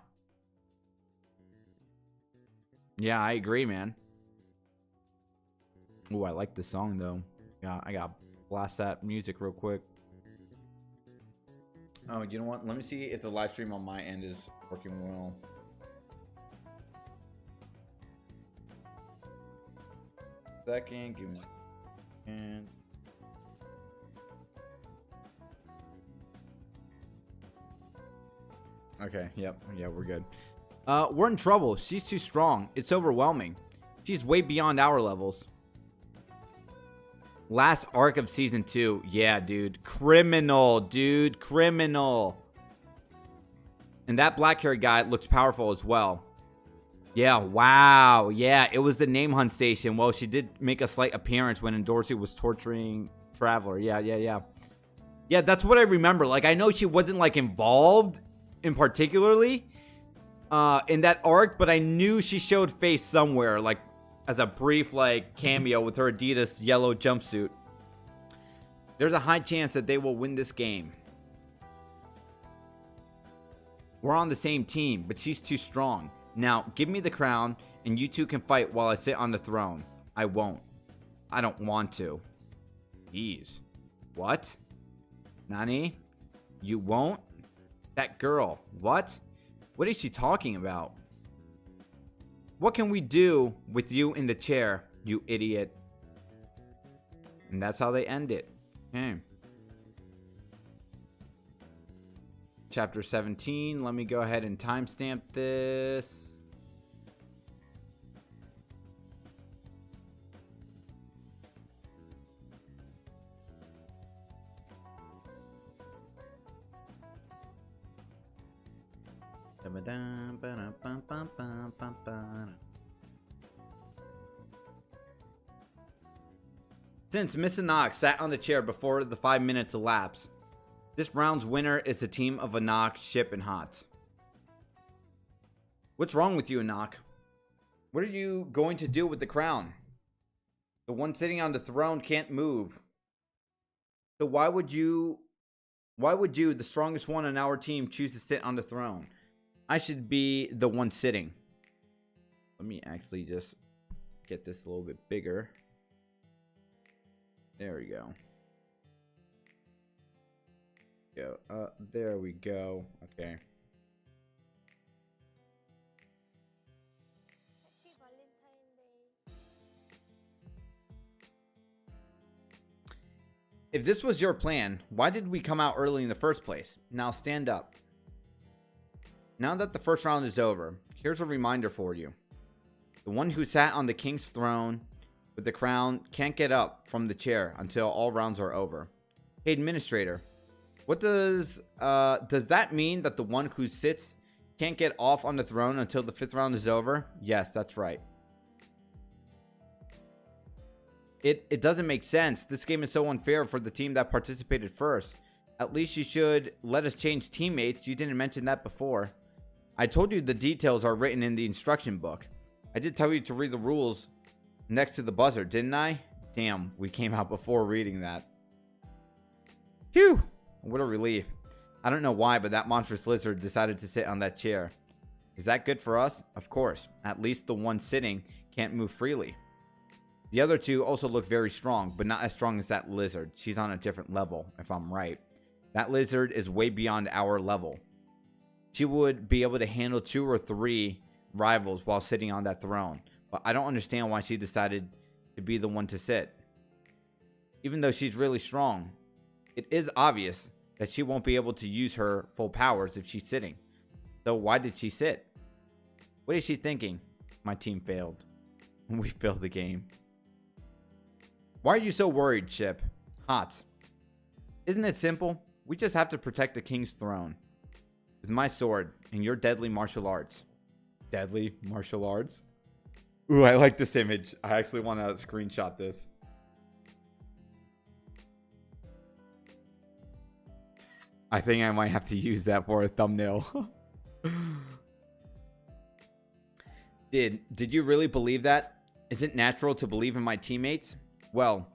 Yeah, I agree, man. Oh, I like this song, though. Yeah, I gotta blast that music real quick. Oh, you know what? Let me see if the live stream on my end is working well. Second, give me a second. Okay, yep, yeah, we're good. We're in trouble. She's too strong. It's overwhelming. She's way beyond our levels. Last arc of season 2. Yeah, dude. Criminal, dude. Criminal. And that black-haired guy looks powerful as well. Yeah, wow. Yeah, it was the name hunt station. Well, she did make a slight appearance when Endorsey was torturing Traveler. Yeah. Yeah, that's what I remember. Like, I know she wasn't, like, involved in particularly in that arc, but I knew she showed face somewhere, like as a brief like cameo with her Adidas yellow jumpsuit. There's a high chance that they will win this game. We're on the same team, but she's too strong. Now give me the crown and you two can fight while I sit on the throne. I won't. I don't want to. Jeez. What? Nani? You won't? That girl. What? What is she talking about? What can we do with you in the chair, you idiot? And that's how they end it. Okay. chapter 17. Let me go ahead and timestamp this. Since Miss Anaak sat on the chair before the 5 minutes elapsed, this round's winner is the team of Anaak, Ship, and Hatz. What's wrong with you, Anaak? What are you going to do with the crown? The one sitting on the throne can't move. So why would you, the strongest one on our team, choose to sit on the throne? I should be the one sitting. Let me actually just get this a little bit bigger. There we go. There we go. Okay. If this was your plan, why did we come out early in the first place? Now stand up. Now that the first round is over, here's a reminder for you. The one who sat on the king's throne with the crown can't get up from the chair until all rounds are over. Hey, administrator, what does that mean that the one who sits can't get off on the throne until the 5th round is over? Yes, that's right. It doesn't make sense. This game is so unfair for the team that participated first. At least you should let us change teammates. You didn't mention that before. I told you the details are written in the instruction book. I did tell you to read the rules next to the buzzer, didn't I? Damn, we came out before reading that. Phew, what a relief. I don't know why, but that monstrous lizard decided to sit on that chair. Is that good for us? Of course. At least the one sitting can't move freely. The other two also look very strong, but not as strong as that lizard. She's on a different level, if I'm right. That lizard is way beyond our level. She would be able to handle 2 or 3 rivals while sitting on that throne. But I don't understand why she decided to be the one to sit. Even though she's really strong, it is obvious that she won't be able to use her full powers if she's sitting. So why did she sit? What is she thinking? My team failed. We failed the game. Why are you so worried, Ship? Hatz. Isn't it simple? We just have to protect the king's throne. With my sword and your deadly martial arts. Deadly martial arts? Ooh, I like this image. I actually want to screenshot this. I think I might have to use that for a thumbnail. Did you really believe that? Is it natural to believe in my teammates? Well,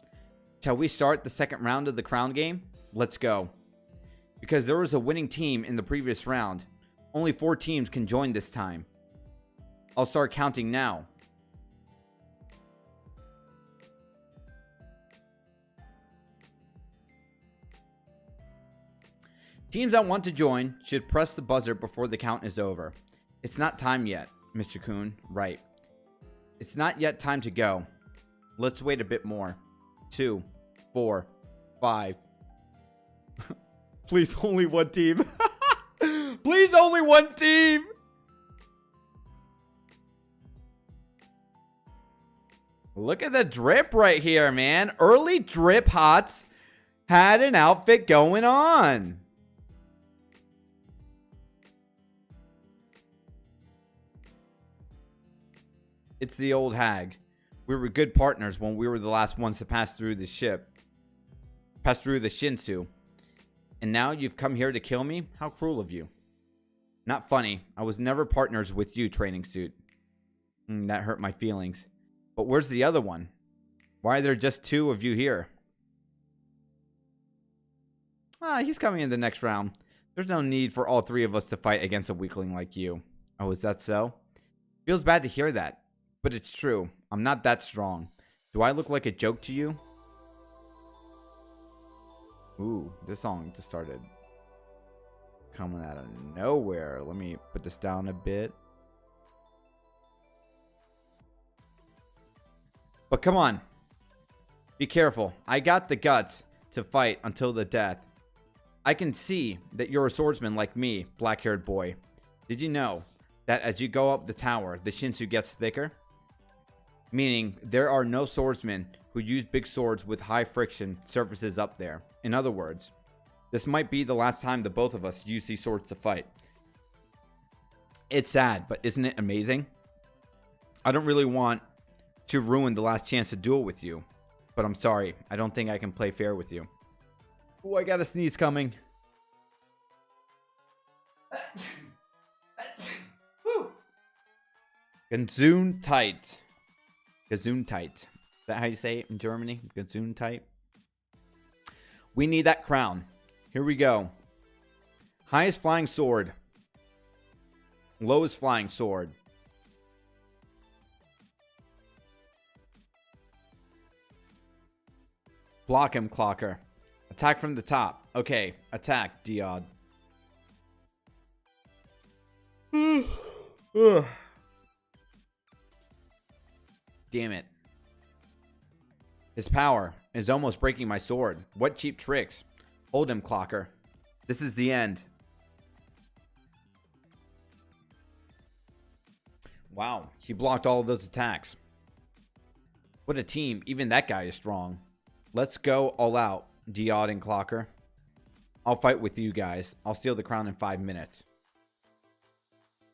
shall we start the second round of the crown game? Let's go. Because there was a winning team in the previous round. Only 4 teams can join this time. I'll start counting now. Teams that want to join should press the buzzer before the count is over. It's not time yet, Mr. Khun. Right. It's not yet time to go. Let's wait a bit more. 2, 4, 5. Please, only one team. Please, only one team. Look at the drip right here, man. Early drip Hatz had an outfit going on. It's the old hag. We were good partners when we were the last ones to pass through the Shinso. And now you've come here to kill me? How cruel of you. Not funny. I was never partners with you, training suit. That hurt my feelings. But where's the other one? Why are there just 2 of you here? He's coming in the next round. There's no need for all 3 of us to fight against a weakling like you. Oh, is that so? Feels bad to hear that. But it's true. I'm not that strong. Do I look like a joke to you? Ooh, this song just started coming out of nowhere. Let me put this down a bit. But come on. Be careful. I got the guts to fight until the death. I can see that you're a swordsman like me, black-haired boy. Did you know that as you go up the tower, the Shinsu gets thicker? Meaning, there are no swordsmen who use big swords with high friction surfaces up there. In other words, this might be the last time the both of us use these swords to fight. It's sad, but isn't it amazing? I don't really want to ruin the last chance to duel with you, but I'm sorry. I don't think I can play fair with you. Oh, I got a sneeze coming. Gesundheit. Gesundheit. Is that how you say it in Germany? Gesundheit. We need that crown. Here we go. Highest flying sword. Lowest flying sword. Block him, Clocker. Attack from the top. Okay, attack, Diod. Damn it. His power is almost breaking my sword. What cheap tricks. Hold him, Clocker. This is the end. Wow, he blocked all of those attacks. What a team. Even that guy is strong. Let's go all out, Diod and Clocker. I'll fight with you guys. I'll steal the crown in 5 minutes.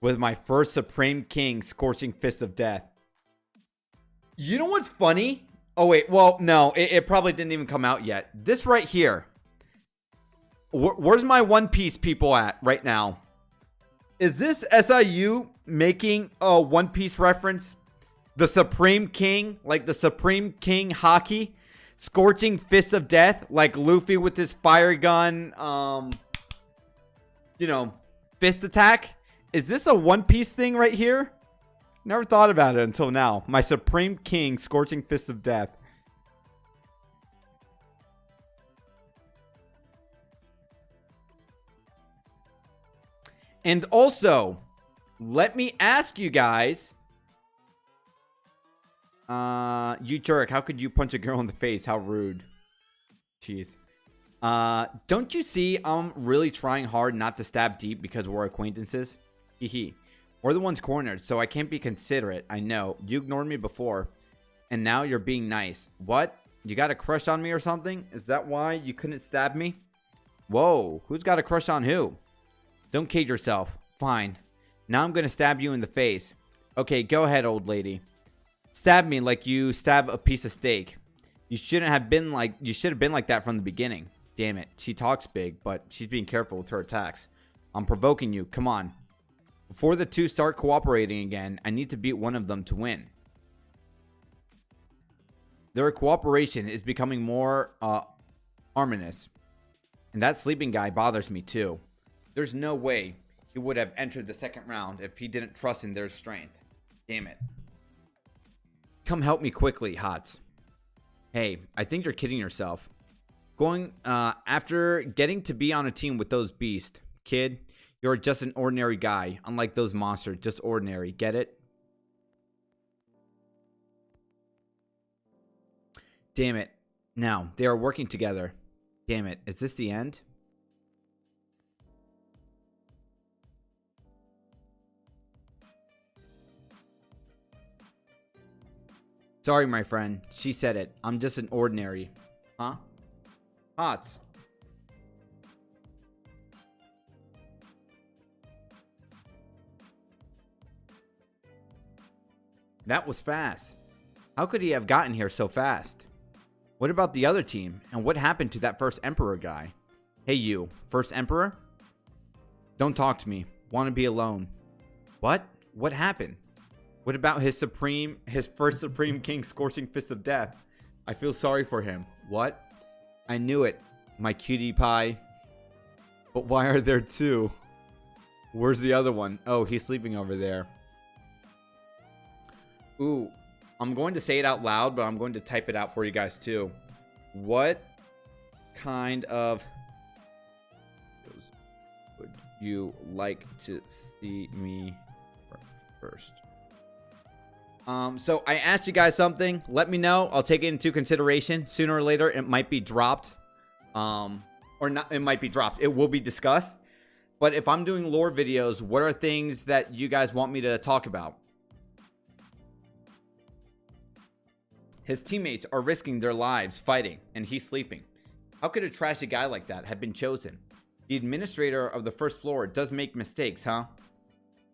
With my first Supreme King scorching fist of death. You know what's funny? Oh, wait. Well, no. It probably didn't even come out yet. This right here. Where's my One Piece people at right now? Is this SIU making a One Piece reference? The Supreme King? Like the Supreme King Haki? Scorching fist of death? Like Luffy with his fire gun, fist attack? Is this a One Piece thing right here? Never thought about it until now. My Supreme King scorching fist of death. And also, let me ask you guys. You jerk, how could you punch a girl in the face? How rude. Jeez. Don't you see I'm really trying hard not to stab deep because we're acquaintances? Hehe. We're the ones cornered, so I can't be considerate. I know. You ignored me before, and now you're being nice. What? You got a crush on me or something? Is that why you couldn't stab me? Whoa, who's got a crush on who? Don't kid yourself. Fine. Now I'm gonna stab you in the face. Okay, go ahead, old lady. Stab me like you stab a piece of steak. You should have been like that from the beginning. Damn it. She talks big, but she's being careful with her attacks. I'm provoking you. Come on. Before the two start cooperating again, I need to beat one of them to win. Their cooperation is becoming more ominous. And that sleeping guy bothers me too. There's no way he would have entered the second round if he didn't trust in their strength. Damn it. Come help me quickly, Hatz. Hey, I think you're kidding yourself. Going after getting to be on a team with those beasts. Kid, you're just an ordinary guy. Unlike those monsters, just ordinary. Get it? Damn it. Now, they are working together. Damn it. Is this the end? Sorry, my friend. She said it. I'm just an ordinary. Huh? Hatz. That was fast. How could he have gotten here so fast? What about the other team? And what happened to that first emperor guy? Hey you, first emperor? Don't talk to me. Want to be alone. What? What happened? What about his first Supreme King scorching fist of death? I feel sorry for him. What? I knew it, my cutie pie. But why are there two? Where's the other one? Oh, he's sleeping over there. Ooh, I'm going to say it out loud, but I'm going to type it out for you guys too. What kind of would you like to see me first? So I asked you guys something. Let me know. I'll take it into consideration. Sooner or later, it might be dropped. or not, it might be dropped. It will be discussed. But if I'm doing lore videos, what are things that you guys want me to talk about? His teammates are risking their lives fighting, and he's sleeping. How could a trashy guy like that have been chosen? The administrator of the first floor does make mistakes, huh?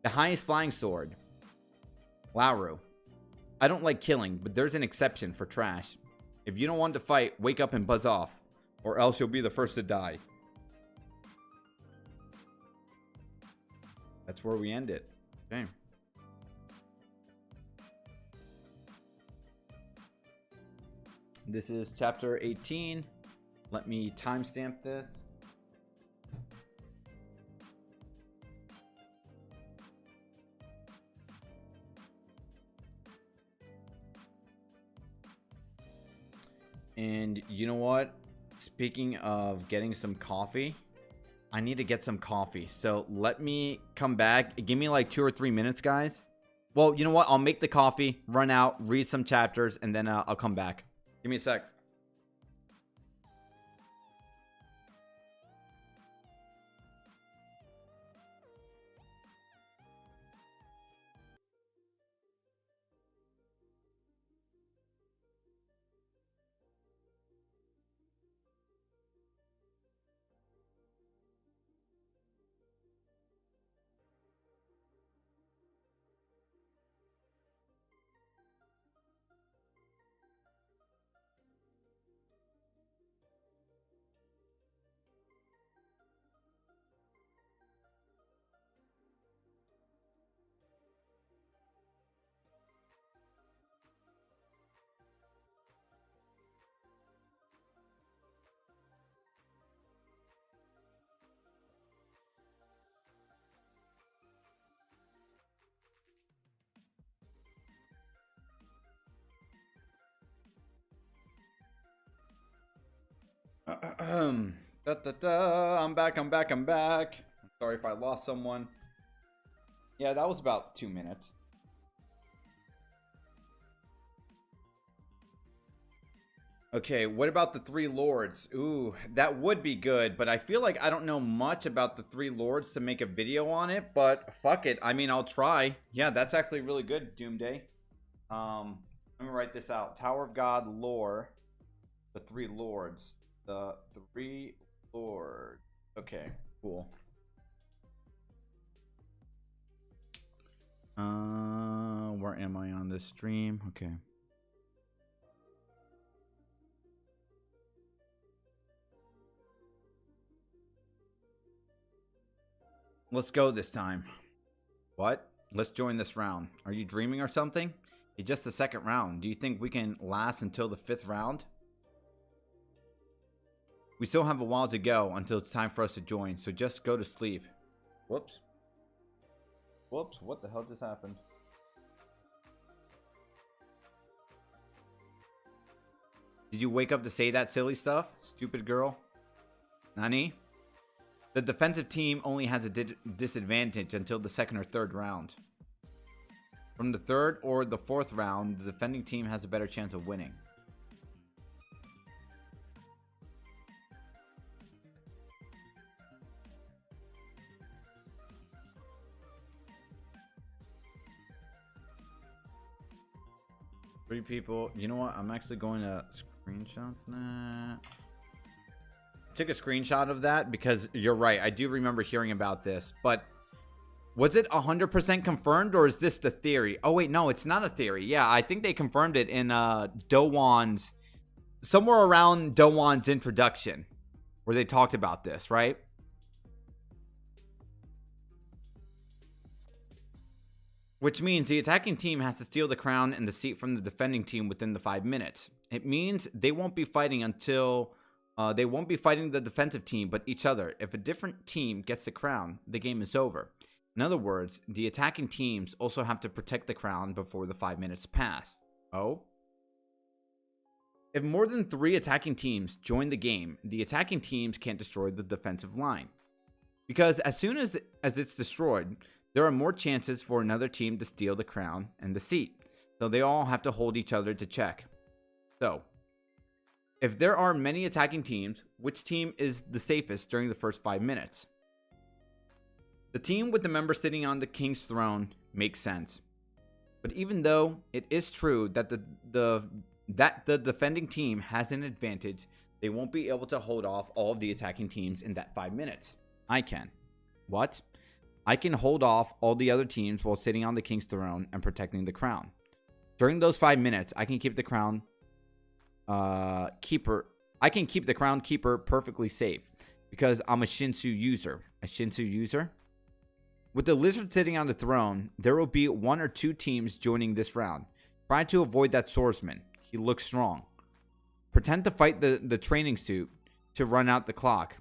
The highest flying sword. Lero. I don't like killing, but there's an exception for trash. If you don't want to fight, wake up and buzz off, or else you'll be the first to die. That's where we end it. Okay. This is chapter 18. Let me timestamp this. And you know what? Speaking of getting some coffee, I need to get some coffee. So let me come back. Give me like 2 or 3 minutes, guys. Well, you know what? I'll make the coffee, run out, read some chapters, and then I'll come back. Give me a sec. I'm back. I'm sorry if I lost someone. Yeah, that was about 2 minutes. Okay, what about the 3 lords? Ooh, that would be good, but I feel like I don't know much about the 3 lords to make a video on it, but fuck it. I mean, I'll try. Yeah, that's actually really good, Doomday. Let me write this out. Tower of God lore. The 3 lords. The 3 lords. Okay, cool. Where am I on this stream? Okay. Let's go this time. What? Let's join this round. Are you dreaming or something? It's just the 2nd round. Do you think we can last until the 5th round? We still have a while to go until it's time for us to join, so just go to sleep. Whoops. Whoops, what the hell just happened? Did you wake up to say that silly stuff? Stupid girl. Nani? The defensive team only has a disadvantage until the 2nd or 3rd round. From the 3rd or the 4th round, the defending team has a better chance of winning. Three people. You know what? I'm actually going to screenshot that. Took a screenshot of that because you're right. I do remember hearing about this, but was it 100% confirmed or is this the theory? Oh wait, no, it's not a theory. Yeah, I think they confirmed it in Dowan's, somewhere around Dowan's introduction where they talked about this, right? Which means the attacking team has to steal the crown and the seat from the defending team within the 5 minutes. It means they won't be fighting until they won't be fighting the defensive team, but each other. If a different team gets the crown, the game is over. In other words, the attacking teams also have to protect the crown before the 5 minutes pass. Oh? If more than 3 attacking teams join the game, the attacking teams can't destroy the defensive line. Because as soon as it's destroyed, there are more chances for another team to steal the crown and the seat. So they all have to hold each other to check. So, If there are many attacking teams, which team is the safest during the first 5 minutes? The team with the member sitting on the king's throne makes sense. But even though it is true that the defending team has an advantage, they won't be able to hold off all of the attacking teams in that 5 minutes. I can. What? I can hold off all the other teams while sitting on the king's throne and protecting the crown. During those 5 minutes, I can keep the crown keeper. I can keep the crown keeper perfectly safe because I'm a Shinso user. A Shinso user? With the lizard sitting on the throne, there will be 1 or 2 teams joining this round. Try to avoid that swordsman. He looks strong. Pretend to fight the training suit to run out the clock.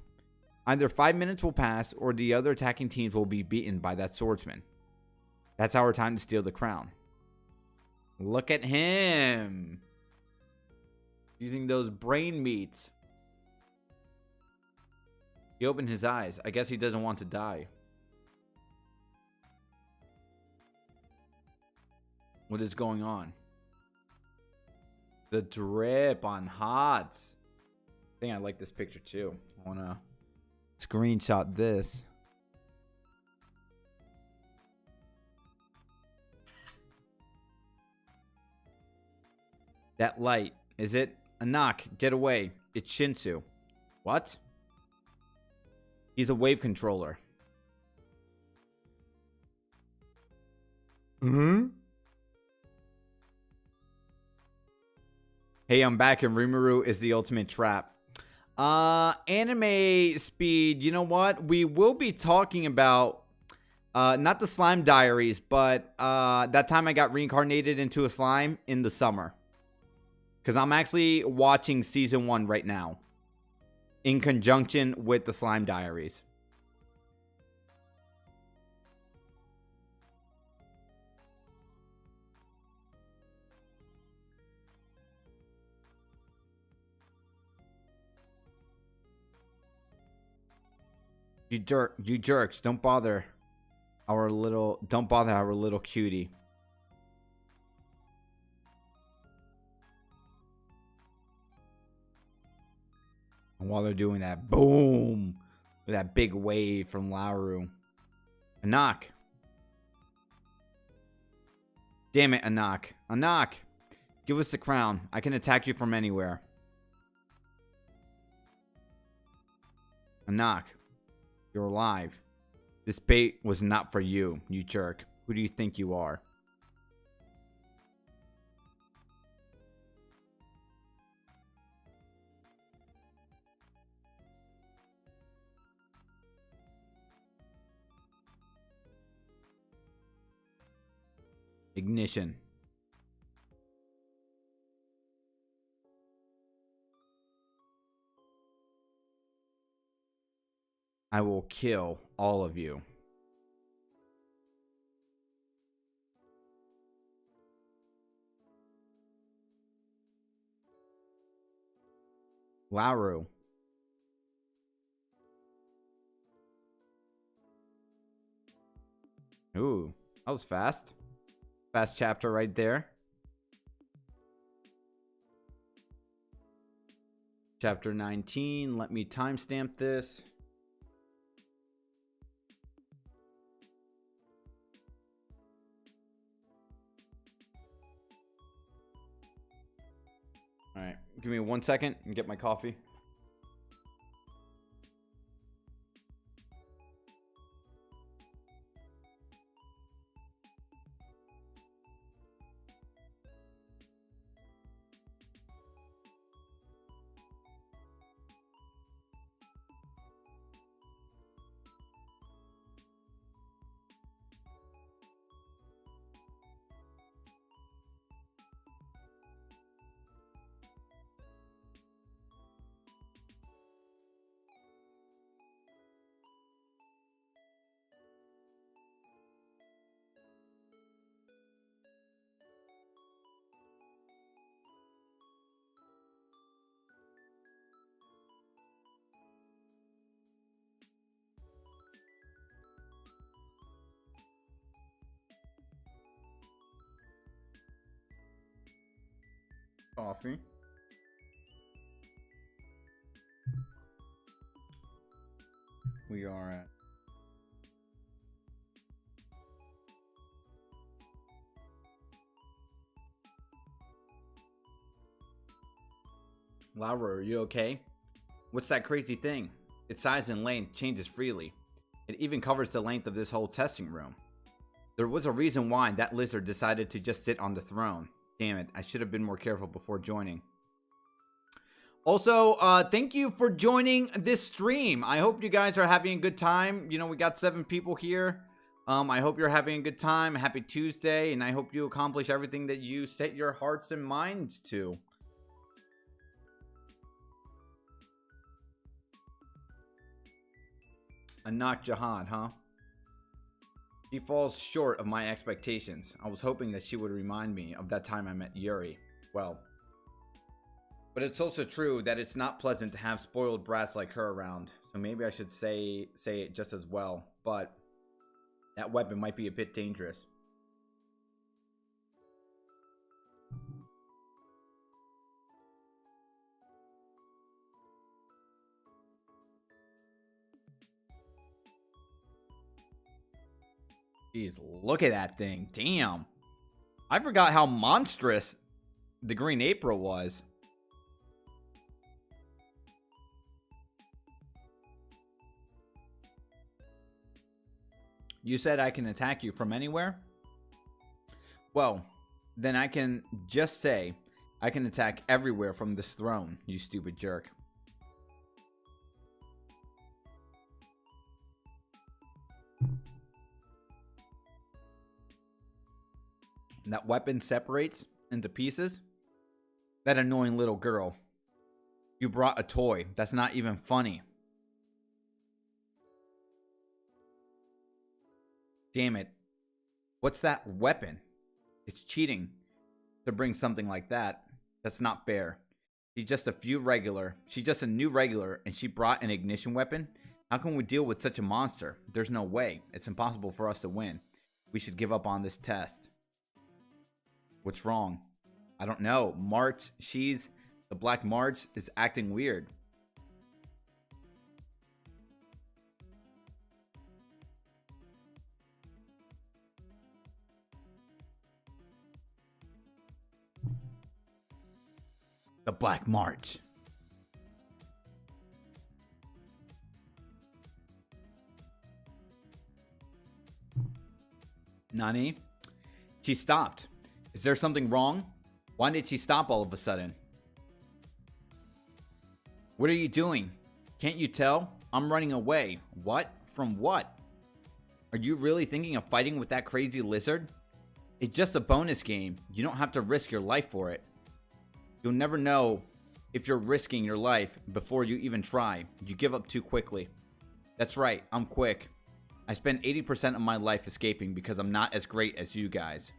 Either 5 minutes will pass or the other attacking teams will be beaten by that swordsman. That's our time to steal the crown. Look at him. Using those brain meats. He opened his eyes. I guess he doesn't want to die. What is going on? The drip on Hatz. I think I like this picture too. I want to screenshot this. That light. Is it? Anaak, get away. It's Shinso. What? He's a wave controller. Hey, I'm back and Rimuru is the ultimate trap. Anime speed, you know what? We will be talking about not the slime diaries, but that time I got reincarnated into a slime in the summer. Because I'm actually watching season 1 right now. In conjunction with the slime diaries. You jerks, don't bother our little cutie. And while they're doing that, boom, with that big wave from Lero. Anaak. Damn it, Anaak. Anaak, give us the crown. I can attack you from anywhere. Anaak. You're alive. This bait was not for you, you jerk. Who do you think you are? Ignition. I will kill all of you. Lero. Ooh, that was fast. Fast chapter right there. Chapter 19. Let me timestamp this. All right, give me 1 second and get my coffee. Coffee. We are at... Lero, are you okay? What's that crazy thing? Its size and length changes freely. It even covers the length of this whole testing room. There was a reason why that lizard decided to just sit on the throne. Damn it, I should have been more careful before joining. Also, thank you for joining this stream. I hope you guys are having a good time. You know, we got 7 people here. I hope you're having a good time. Happy Tuesday, and I hope you accomplish everything that you set your hearts and minds to. Anaak Jihad, huh? She falls short of my expectations. I was hoping that she would remind me of that time I met Yuri. Well, but it's also true that it's not pleasant to have spoiled brats like her around. So maybe I should say it just as well. But that weapon might be a bit dangerous. Jeez, look at that thing. Damn. I forgot how monstrous the Green April was. You said I can attack you from anywhere? Well, then I can just say I can attack everywhere from this throne, you stupid jerk. That weapon separates into pieces? That annoying little girl. You brought a toy. That's not even funny. Damn it. What's that weapon? It's cheating to bring something like that. That's not fair. She's just a new regular, and she brought an ignition weapon? How can we deal with such a monster? There's no way. It's impossible for us to win. We should give up on this test. What's wrong? I don't know. The Black March is acting weird. The Black March. Nani? She stopped. Is there something wrong? Why did she stop all of a sudden? What are you doing? Can't you tell? I'm running away. What? From what? Are you really thinking of fighting with that crazy lizard? It's just a bonus game. You don't have to risk your life for it. You'll never know if you're risking your life before you even try. You give up too quickly. That's right, I'm quick. I spend 80% of my life escaping because I'm not as great as you guys.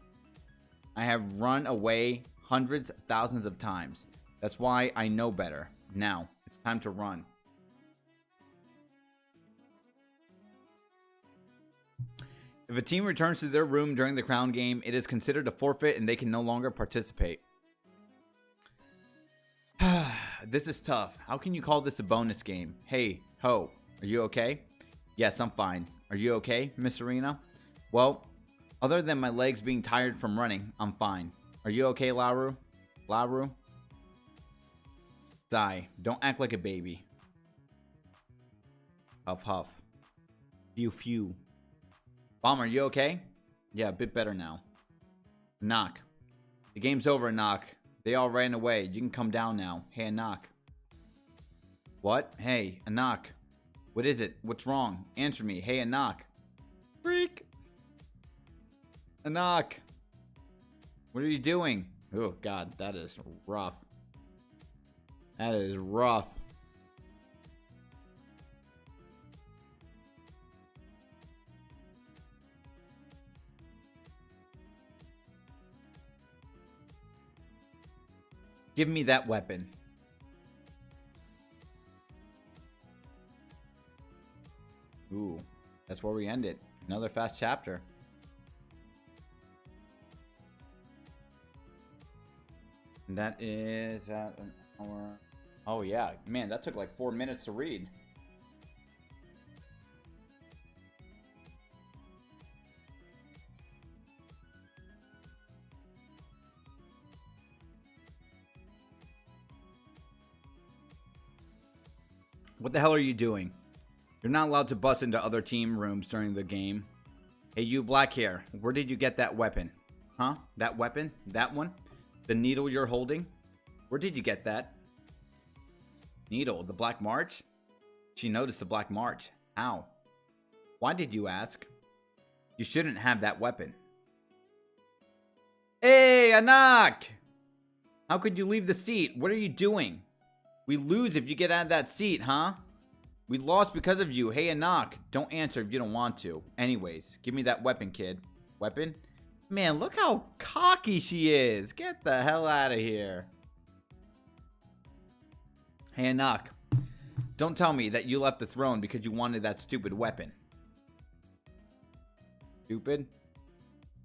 I have run away hundreds, thousands of times. That's why I know better. Now, it's time to run. If a team returns to their room during the crown game, it is considered a forfeit and they can no longer participate. This is tough. How can you call this a bonus game? Hey, Ho, are you okay? Yes, I'm fine. Are you okay, Miss Serena? Well, other than my legs being tired from running, I'm fine. Are you okay, Lero? Lero? Sigh. Don't act like a baby. Huff, huff. Phew, phew. Bomb, are you okay? Yeah, a bit better now. Knock. The game's over, Knock. They all ran away. You can come down now. Hey, Anaak. What? Hey, Anaak. What is it? What's wrong? Answer me. Hey, Anaak. Freak. Anaak. What are you doing? Oh, God. That is rough. That is rough. Give me that weapon. Ooh, that's where we end it. Another fast chapter. And that is at an hour. Oh yeah, man, that took like 4 minutes to read. What the hell are you doing? You're not allowed to bust into other team rooms during the game. Hey, you black hair. Where did you get that weapon? Huh? That weapon? That one? The needle you're holding? Where did you get that? Needle? The Black March? She noticed the Black March. How? Why did you ask? You shouldn't have that weapon. Hey, Anaak! How could you leave the seat? What are you doing? We lose if you get out of that seat, huh? We lost because of you. Hey, Anaak, don't answer if you don't want to. Anyways, give me that weapon, kid. Weapon? Man, look how cocky she is. Get the hell out of here. Hey, Anaak, don't tell me that you left the throne because you wanted that stupid weapon. Stupid?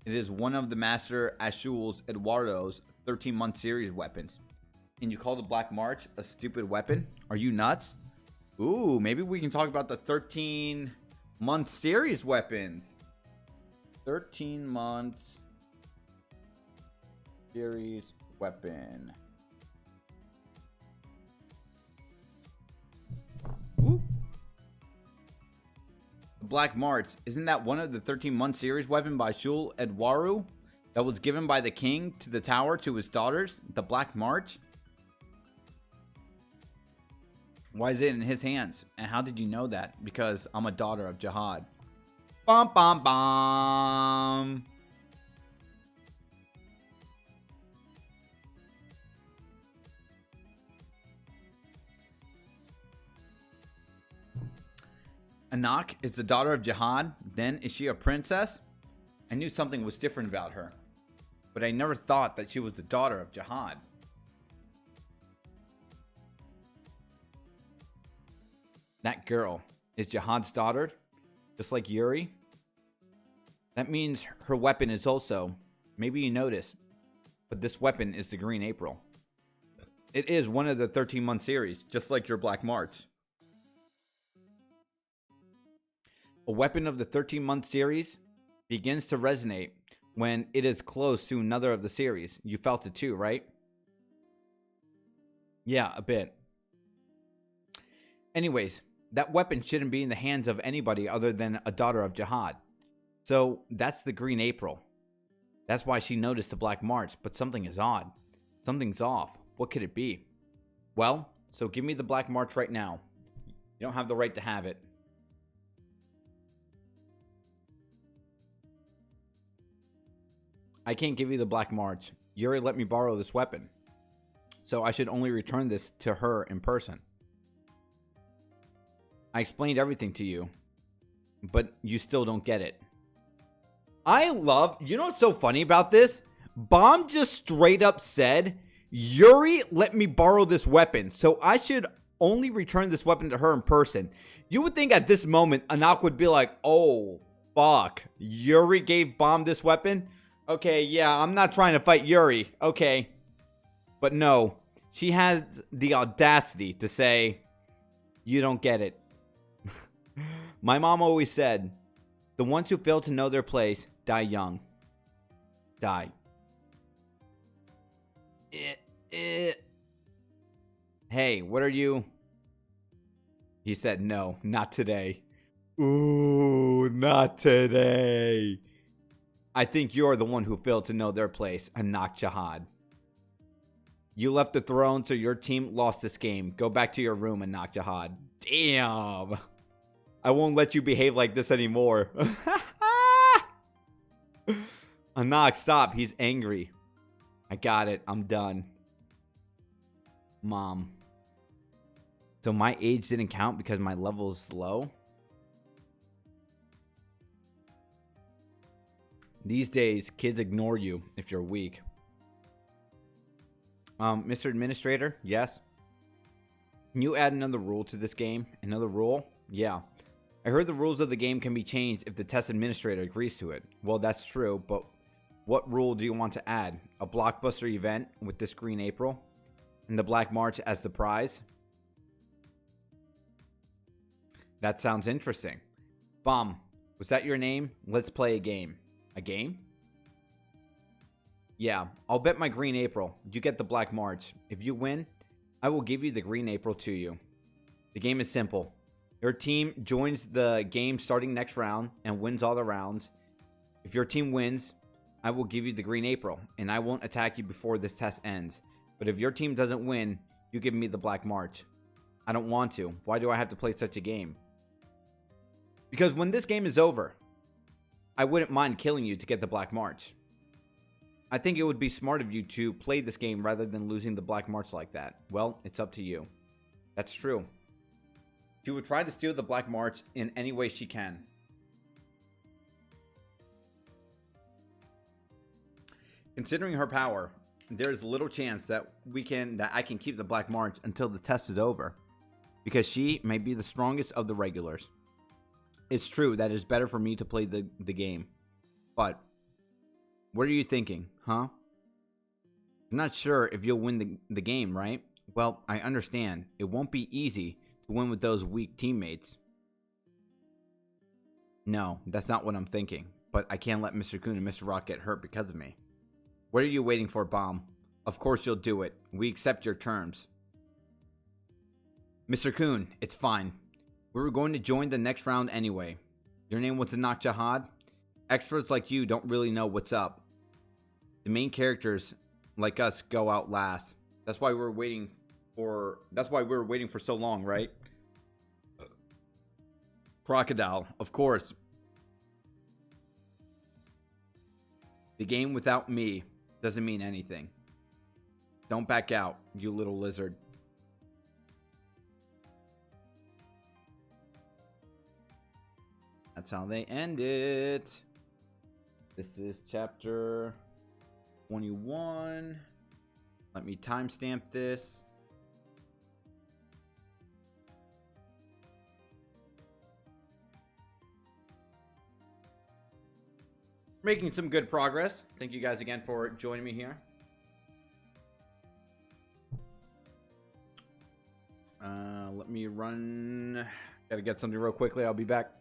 It is one of the Master Ashul's Eduardo's 13-month series weapons. And you call the Black March a stupid weapon? Are you nuts? Ooh, maybe we can talk about the 13-month series weapons. 13 months series weapon. Ooh. The Black March, isn't that one of the 13-month series weapon by Shul Edwaru that was given by the king to the tower to his daughters? The Black March? Why is it in his hands? And how did you know that? Because I'm a daughter of Jihad. Bum bum bum. Anaak is the daughter of Jihad. Then is she a princess? I knew something was different about her, but I never thought that she was the daughter of Jihad. That girl is Jihad's daughter, just like Yuri. That means her weapon is also, maybe you notice, but this weapon is the Green April. It is one of the 13-month series, just like your Black March. A weapon of the 13-month series begins to resonate when it is close to another of the series. You felt it too, right? Yeah, a bit. Anyways, that weapon shouldn't be in the hands of anybody other than a daughter of Jihad. So that's the Green April. That's why she noticed the Black March, but something is odd. Something's off. What could it be? Well, so give me the Black March right now. You don't have the right to have it. I can't give you the Black March. Yuri let me borrow this weapon. So I should only return this to her in person. I explained everything to you, but you still don't get it. I love, you know what's so funny about this? Bomb just straight up said, Yuri let me borrow this weapon, so I should only return this weapon to her in person. You would think at this moment, Anaak would be like, oh, fuck. Yuri gave Bomb this weapon? Okay, yeah, I'm not trying to fight Yuri. Okay. But no, she has the audacity to say, you don't get it. My mom always said, the ones who fail to know their place die young. Die. Hey, what are you? He said, no, not today. Ooh, not today. I think you're the one who failed to know their place, Anaak Jihad. You left the throne, so your team lost this game. Go back to your room, Anaak Jihad. Damn. I won't let you behave like this anymore. Anaak, stop. He's angry. I got it. I'm done. Mom. So my age didn't count because my level is low? These days, kids ignore you if you're weak. Mr. Administrator, yes? Can you add another rule to this game? Another rule? Yeah. I heard the rules of the game can be changed if the test administrator agrees to it. Well, that's true, but what rule do you want to add? A blockbuster event with this Green April? And the Black March as the prize? That sounds interesting. Bomb, was that your name? Let's play a game. A game? Yeah, I'll bet my Green April. You get the Black March. If you win, I will give you the Green April to you. The game is simple. Your team joins the game starting next round and wins all the rounds. If your team wins, I will give you the green April, and I won't attack you before this test ends. But if your team doesn't win, you give me the Black March. I don't want to. Why do I have to play such a game? Because when this game is over, I wouldn't mind killing you to get the Black March. I think it would be smart of you to play this game rather than losing the Black March like that. Well, it's up to you. That's true. She would try to steal the Black March in any way she can. Considering her power, there's little chance that I can keep the Black March until the test is over, because she may be the strongest of the regulars. It's true that it's better for me to play the game, but what are you thinking, huh? I'm not sure if you'll win the game, right? Well, I understand. It won't be easy to win with those weak teammates. No, that's not what I'm thinking, but I can't let Mr. Khun and Mr. Rock get hurt because of me. What are you waiting for, Bomb? Of course you'll do it. We accept your terms. Mr. Khun, it's fine. We were going to join the next round anyway. Your name was Anaak Jahad? Extras like you don't really know what's up. The main characters like us go out last. That's why we were waiting for so long, right? Crocodile, of course. The game without me doesn't mean anything. Don't back out, you little lizard. That's how they end it. This is chapter 21. Let me timestamp this. Making some good progress. Thank you guys again for joining me here. Let me run. Gotta get something real quickly. I'll be back.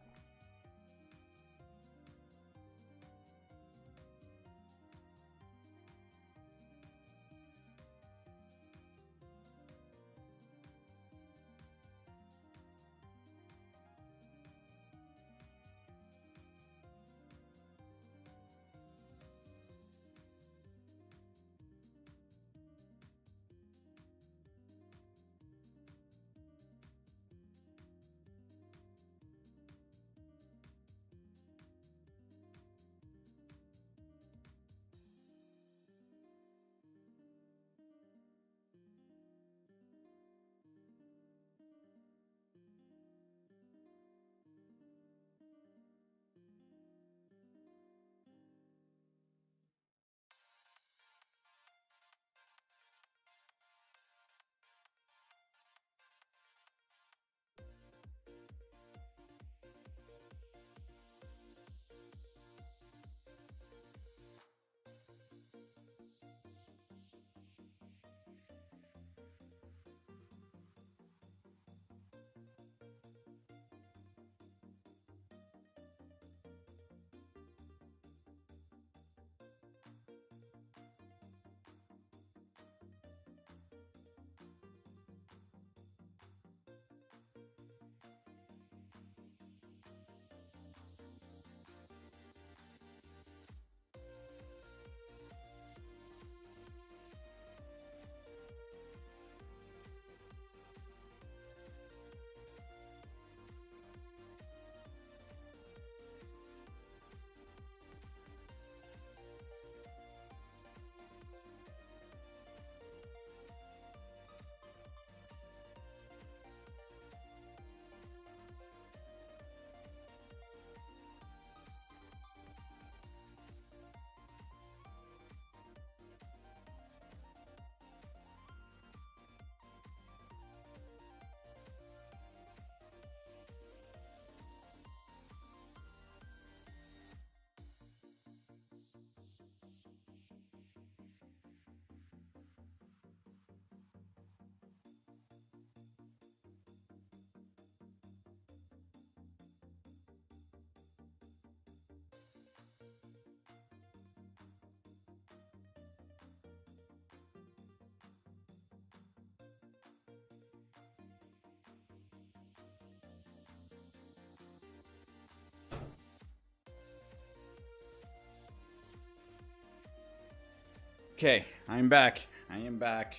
Okay, I'm back. I am back.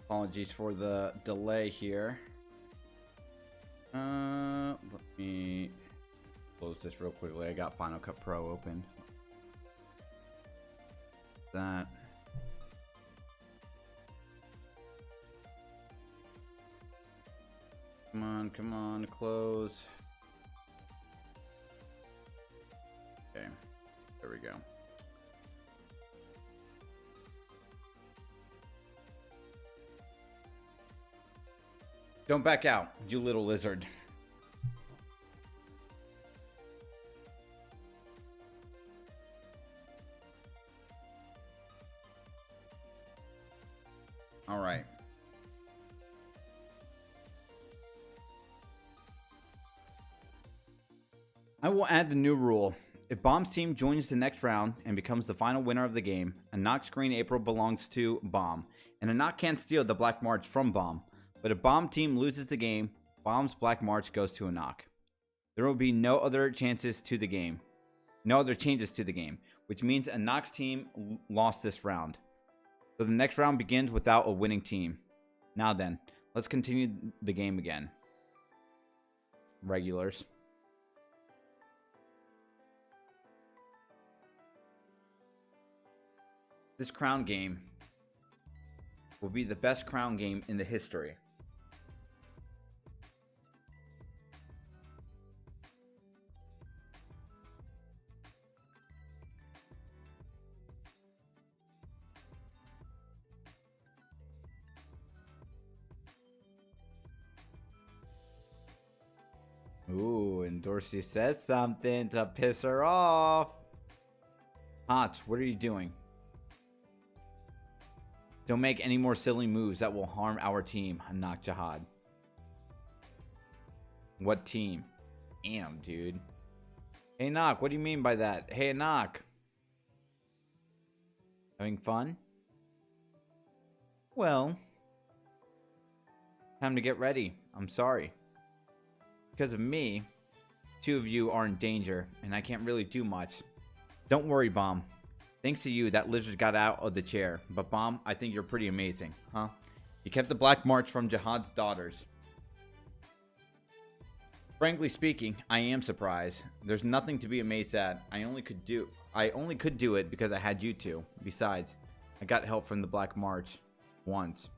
Apologies for the delay here. Let me close this real quickly. I got Final Cut Pro open. That. Come on, close. Okay, there we go. Don't back out, you little lizard. All right. I will add the new rule. If Bomb's team joins the next round and becomes the final winner of the game, Anaak's Green April belongs to Bomb, and Anaak can't steal the Black March from Bomb. But if Bomb team loses the game, Bomb's Black March goes to Anaak. There will be no other chances to the game. No other changes to the game, which means Anaak's team lost this round. So the next round begins without a winning team. Now then, let's continue the game again. Regulars. This crown game will be the best crown game in the history. Ooh, and Dorsey says something to piss her off. Hatz, what are you doing? Don't make any more silly moves that will harm our team, Anaak Jihad. What team? Damn, dude. Hey, Anaak, what do you mean by that? Hey, Anaak. Having fun? Well, time to get ready. I'm sorry. Because of me, two of you are in danger, and I can't really do much. Don't worry, Bomb. Thanks to you, that lizard got out of the chair. But Bomb, I think you're pretty amazing, huh? You kept the Black March from Jihad's daughters. Frankly speaking, I am surprised. There's nothing to be amazed at. I only could do it because I had you two. Besides, I got help from the Black March once.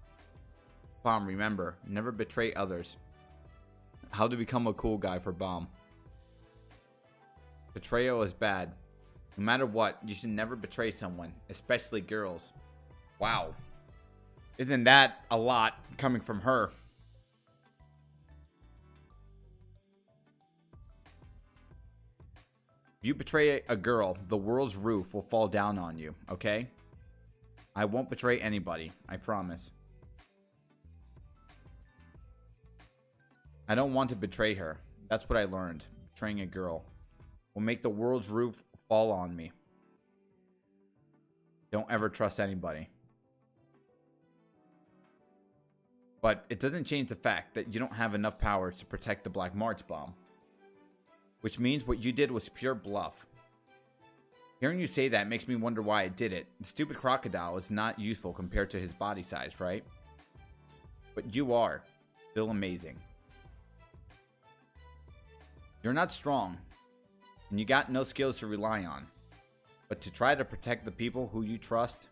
Bomb, remember, never betray others. How to become a cool guy for Bomb. Betrayal is bad. No matter what, you should never betray someone, especially girls. Wow. Isn't that a lot coming from her? If you betray a girl, the world's roof will fall down on you, okay? I won't betray anybody, I promise. I don't want to betray her. That's what I learned. Betraying a girl will make the world's roof fall on me. Don't ever trust anybody. But it doesn't change the fact that you don't have enough power to protect the Black March, Bomb. Which means what you did was pure bluff. Hearing you say that makes me wonder why I did it. The stupid crocodile is not useful compared to his body size, right? But you are. Still amazing. You're not strong, and you got no skills to rely on. But to try to protect the people who you trust,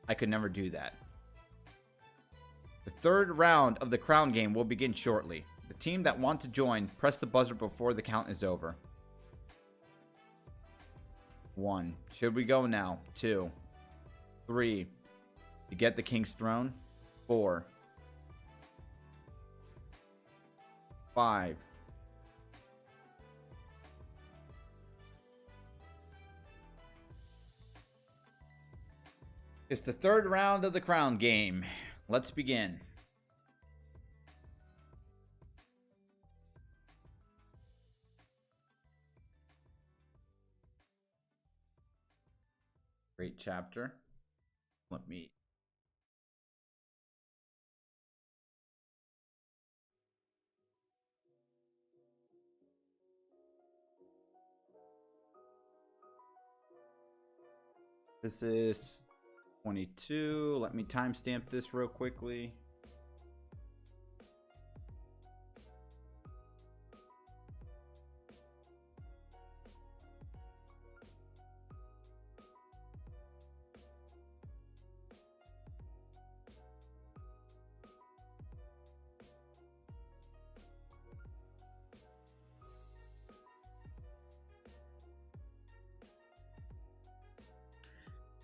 I could never do that. The third round of the crown game will begin shortly. The team that want to join, press the buzzer before the count is over. 1. Should we go now? 2. 3. To get the king's throne? 4. 5. It's the third round of the crown game. Let's begin. Great chapter. Let me... This is 22. Let me timestamp this real quickly.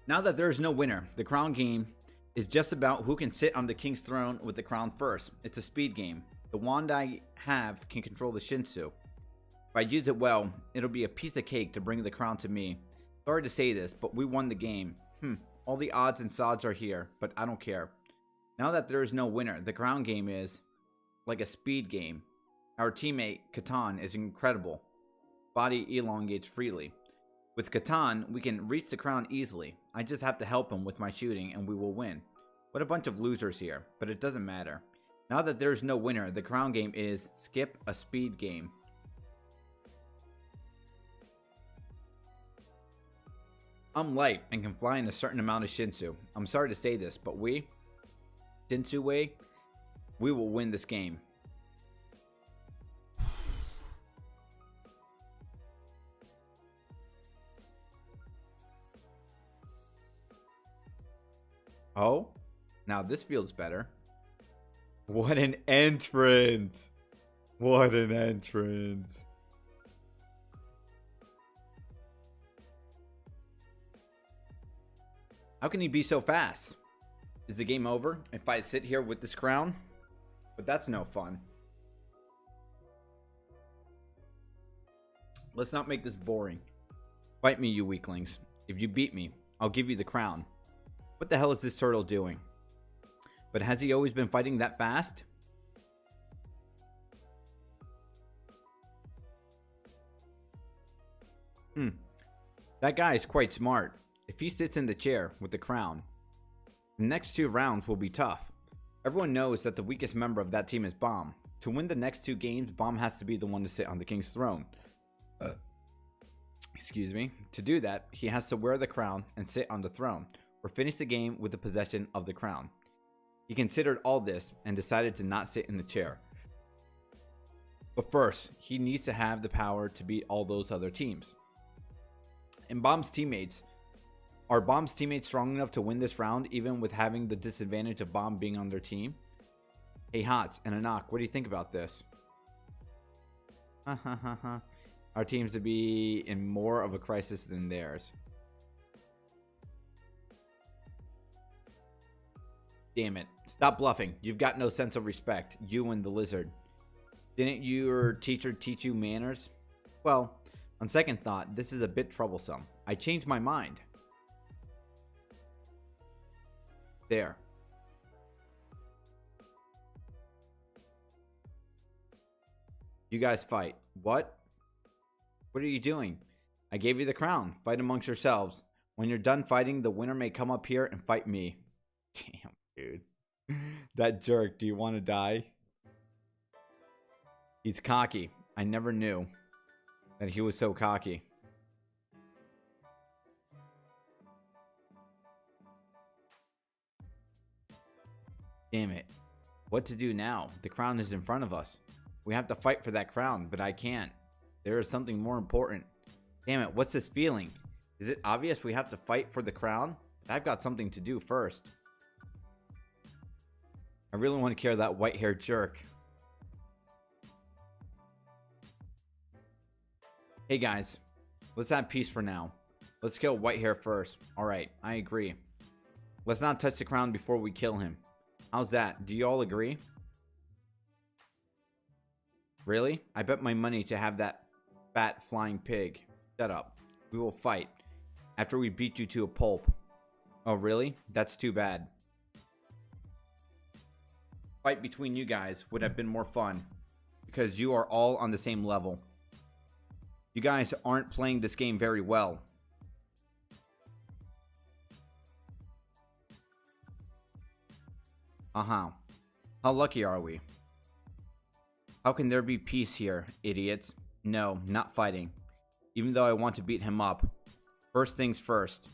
Now that there is no winner, the crown game is just about who can sit on the king's throne with the crown first. It's a speed game. The wand I have can control the Shinso. If I use it well, it'll be a piece of cake to bring the crown to me. Sorry to say this, but we won the game. All the odds and sods are here, but I don't care. Now that there is no winner, the crown game is like a speed game. Our teammate, Khun, is incredible. Body elongates freely. With Khun, we can reach the crown easily. I just have to help him with my shooting and we will win. What a bunch of losers here, but it doesn't matter. Now that there's no winner, the crown game is skip a speed game. I'm light and can fly in a certain amount of Shinso. I'm sorry to say this, but we will win this game. Oh, now this feels better. What an entrance! What an entrance! How can he be so fast? Is the game over if I sit here with this crown? But that's no fun. Let's not make this boring. Fight me, you weaklings. If you beat me, I'll give you the crown. What the hell is this turtle doing? But has he always been fighting that fast? That guy is quite smart. If he sits in the chair with the crown, the next 2 rounds will be tough. Everyone knows that the weakest member of that team is Bomb. To win the next 2 games, Bomb has to be the one to sit on the king's throne. Excuse me. To do that, he has to wear the crown and sit on the throne, or finish the game with the possession of the crown. He considered all this and decided to not sit in the chair. But first, he needs to have the power to beat all those other teams. And are Bomb's teammates strong enough to win this round, even with having the disadvantage of Bomb being on their team? Hey Hatz and Anaak, what do you think about this? Our teams to be in more of a crisis than theirs. Damn it. Stop bluffing. You've got no sense of respect. You and the lizard. Didn't your teacher teach you manners? Well, on second thought, this is a bit troublesome. I changed my mind. There. You guys fight. What? What are you doing? I gave you the crown. Fight amongst yourselves. When you're done fighting, the winner may come up here and fight me. Damn, dude. That jerk. Do you want to die? He's cocky. I never knew that he was so cocky. Damn it. What to do now? The crown is in front of us. We have to fight for that crown, but I can't. There is something more important. Damn it, what's this feeling? Is it obvious we have to fight for the crown? I've got something to do first. I really want to kill that white-haired jerk. Hey guys, let's have peace for now. Let's kill Whitehair first. Alright, I agree. Let's not touch the crown before we kill him. How's that? Do you all agree? Really? I bet my money to have that fat flying pig. Shut up. We will fight after we beat you to a pulp. Oh really? That's too bad. Fight between you guys would have been more fun because you are all on the same level. You guys aren't playing this game very well. How lucky are we? How can there be peace here, idiots? No, not fighting. Even though I want to beat him up. First things first.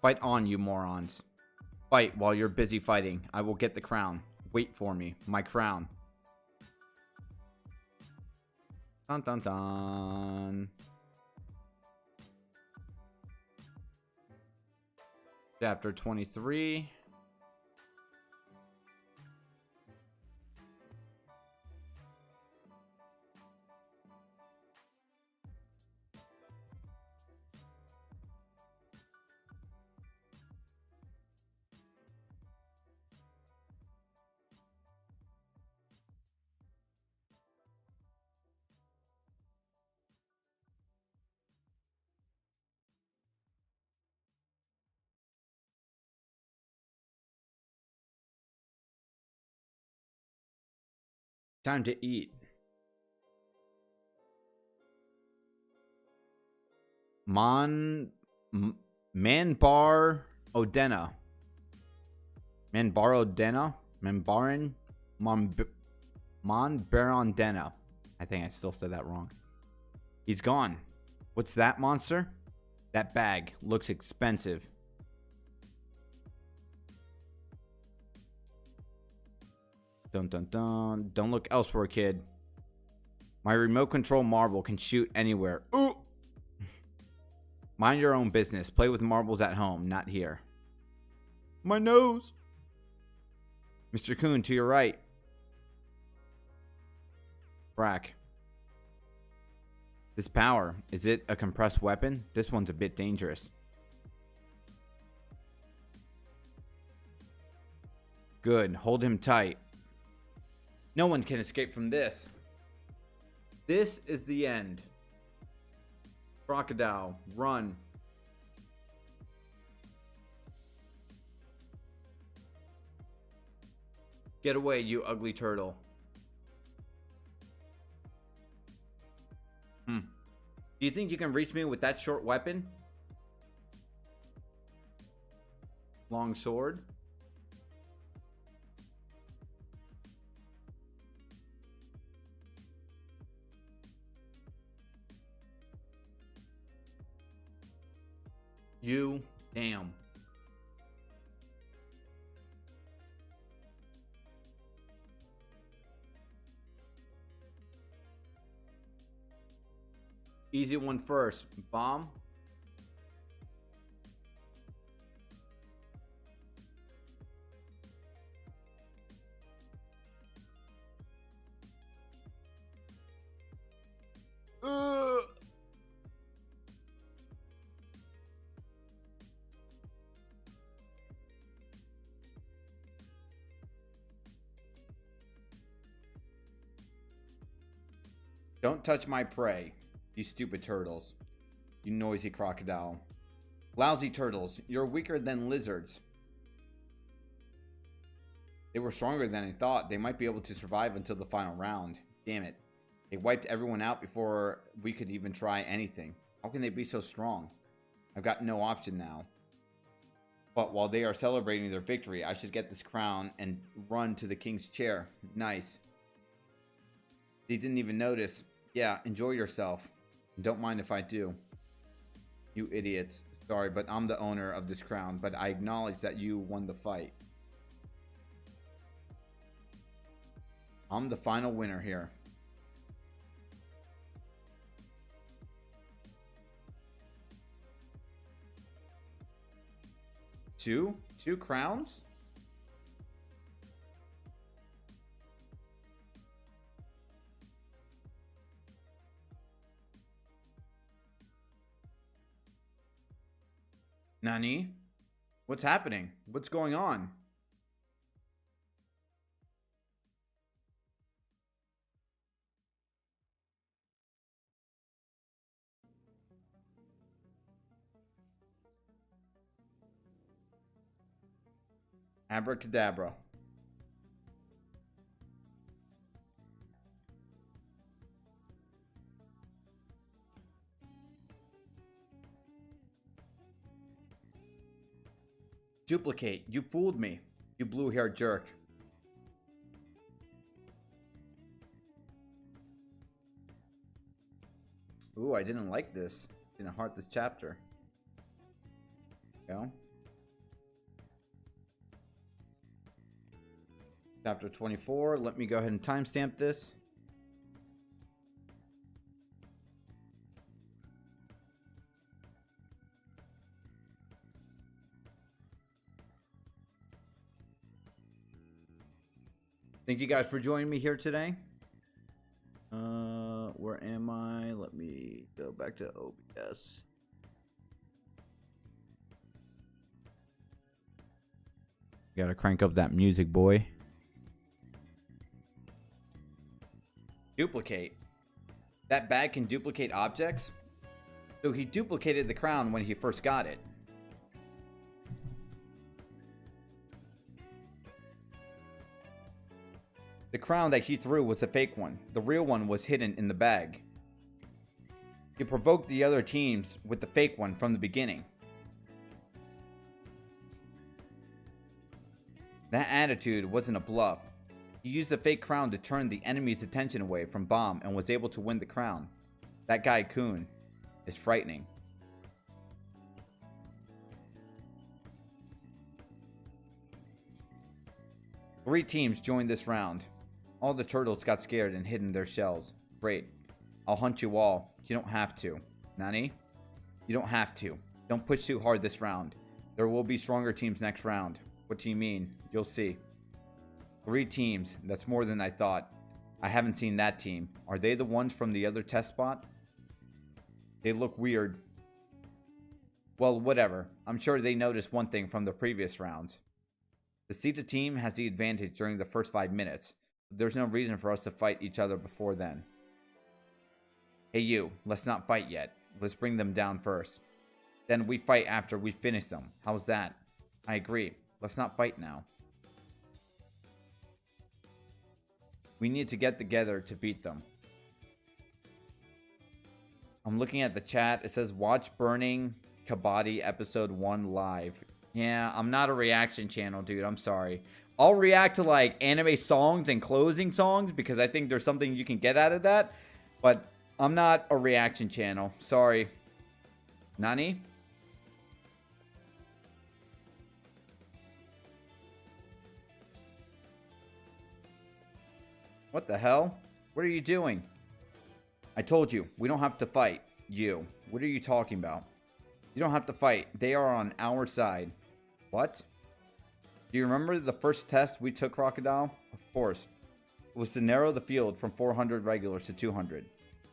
Fight on, you morons. Fight while you're busy fighting. I will get the crown. Wait for me. My crown. Dun dun dun. Chapter 23. Time to eat. Manbar Odena. Manbar Odena? Manbaran? Monbarondena. I think I still said that wrong. He's gone. What's that, monster? That bag looks expensive. Dun dun dun. Don't look elsewhere, kid. My remote control marble can shoot anywhere. Ooh! Mind your own business. Play with marbles at home, not here. My nose. Mr. Khun, to your right. Brack. This power, is it a compressed weapon? This one's a bit dangerous. Good. Hold him tight. No one can escape from this. This is the end. Crocodile, run. Get away, you ugly turtle. Do you think you can reach me with that short weapon? Long sword? You damn. Easy one first. Bomb. Don't touch my prey, you stupid turtles. You noisy crocodile. Lousy turtles, you're weaker than lizards. They were stronger than I thought. They might be able to survive until the final round. Damn it. They wiped everyone out before we could even try anything. How can they be so strong? I've got no option now. But while they are celebrating their victory, I should get this crown and run to the king's chair. Nice. They didn't even notice. Yeah, enjoy yourself. Don't mind if I do. You idiots. Sorry, but I'm the owner of this crown, but I acknowledge that you won the fight. I'm the final winner here. Two crowns? Nani? What's happening? What's going on? Abracadabra. Duplicate. You fooled me. You blue-haired jerk. Ooh, I didn't like this. Didn't heart this chapter. You know? Chapter 24. Let me go ahead and timestamp this. Thank you guys for joining me here today. Where am I? Let me go back to OBS. Gotta crank up that music, boy. Duplicate. That bag can duplicate objects? So he duplicated the crown when he first got it. The crown that he threw was a fake one. The real one was hidden in the bag. He provoked the other teams with the fake one from the beginning. That attitude wasn't a bluff. He used the fake crown to turn the enemy's attention away from Bomb and was able to win the crown. That guy Khun is frightening. Three teams joined this round. All the turtles got scared and hid in their shells. Great. I'll hunt you all. You don't have to. Nani? You don't have to. Don't push too hard this round. There will be stronger teams next round. What do you mean? You'll see. 3 teams. That's more than I thought. I haven't seen that team. Are they the ones from the other test spot? They look weird. Well, whatever. I'm sure they noticed one thing from the previous rounds. The seeded team has the advantage during the first 5 minutes. There's no reason for us to fight each other before then. Hey you, let's not fight yet. Let's bring them down first. Then we fight after we finish them. How's that? I agree. Let's not fight now. We need to get together to beat them. I'm looking at the chat. It says watch Burning Kabaddi episode 1 live. Yeah, I'm not a reaction channel, dude. I'm sorry. I'll react to like anime songs and closing songs because I think there's something you can get out of that. But I'm not a reaction channel. Sorry. Nani? What the hell? What are you doing? I told you, we don't have to fight. You. What are you talking about? You don't have to fight. They are on our side. What? Do you remember the first test we took, Crocodile? Of course. It was to narrow the field from 400 regulars to 200.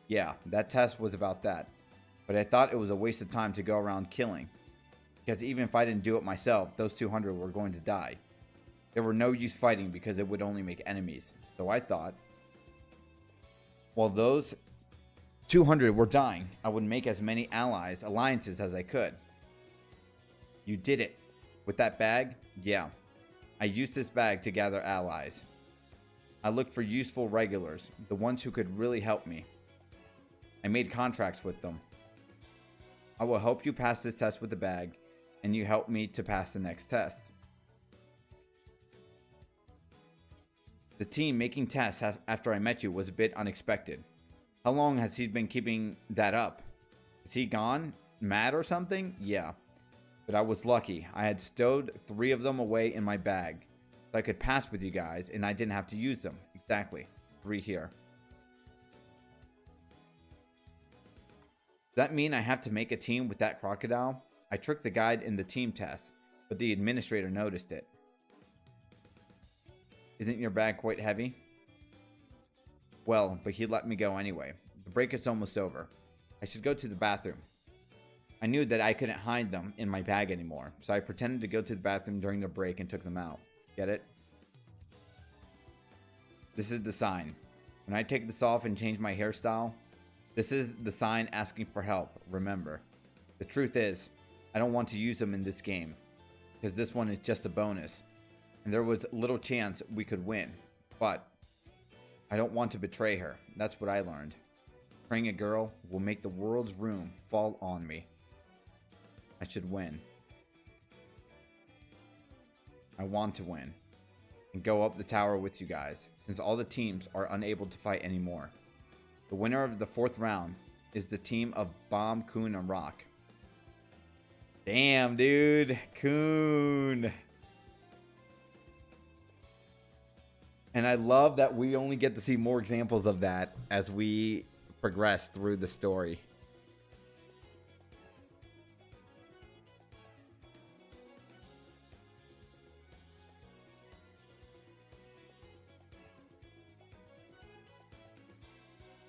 Yeah, that test was about that. But I thought it was a waste of time to go around killing. Because even if I didn't do it myself, those 200 were going to die. There were no use fighting because it would only make enemies. So I thought, while those 200 were dying, I would make as many alliances as I could. You did it. With that bag? Yeah. I used this bag to gather allies. I looked for useful regulars, the ones who could really help me. I made contracts with them. I will help you pass this test with the bag, and you help me to pass the next test. The team making tests after I met you was a bit unexpected. How long has he been keeping that up? Is he gone? Mad or something? Yeah. But I was lucky. I had stowed 3 of them away in my bag. So I could pass with you guys, and I didn't have to use them. Exactly. 3 here. Does that mean I have to make a team with that crocodile? I tricked the guide in the team test, but the administrator noticed it. Isn't your bag quite heavy? Well, but he let me go anyway. The break is almost over. I should go to the bathroom. I knew that I couldn't hide them in my bag anymore, so I pretended to go to the bathroom during the break and took them out. Get it? This is the sign. When I take this off and change my hairstyle, this is the sign asking for help, remember. The truth is, I don't want to use them in this game, because this one is just a bonus, and there was little chance we could win, but I don't want to betray her. That's what I learned. Betraying a girl will make the world's room fall on me. I should win. I want to win. And go up the tower with you guys, since all the teams are unable to fight anymore. The winner of the 4th round is the team of Bomb, Khun, and Rock. Damn, dude. Khun. And I love that we only get to see more examples of that as we progress through the story.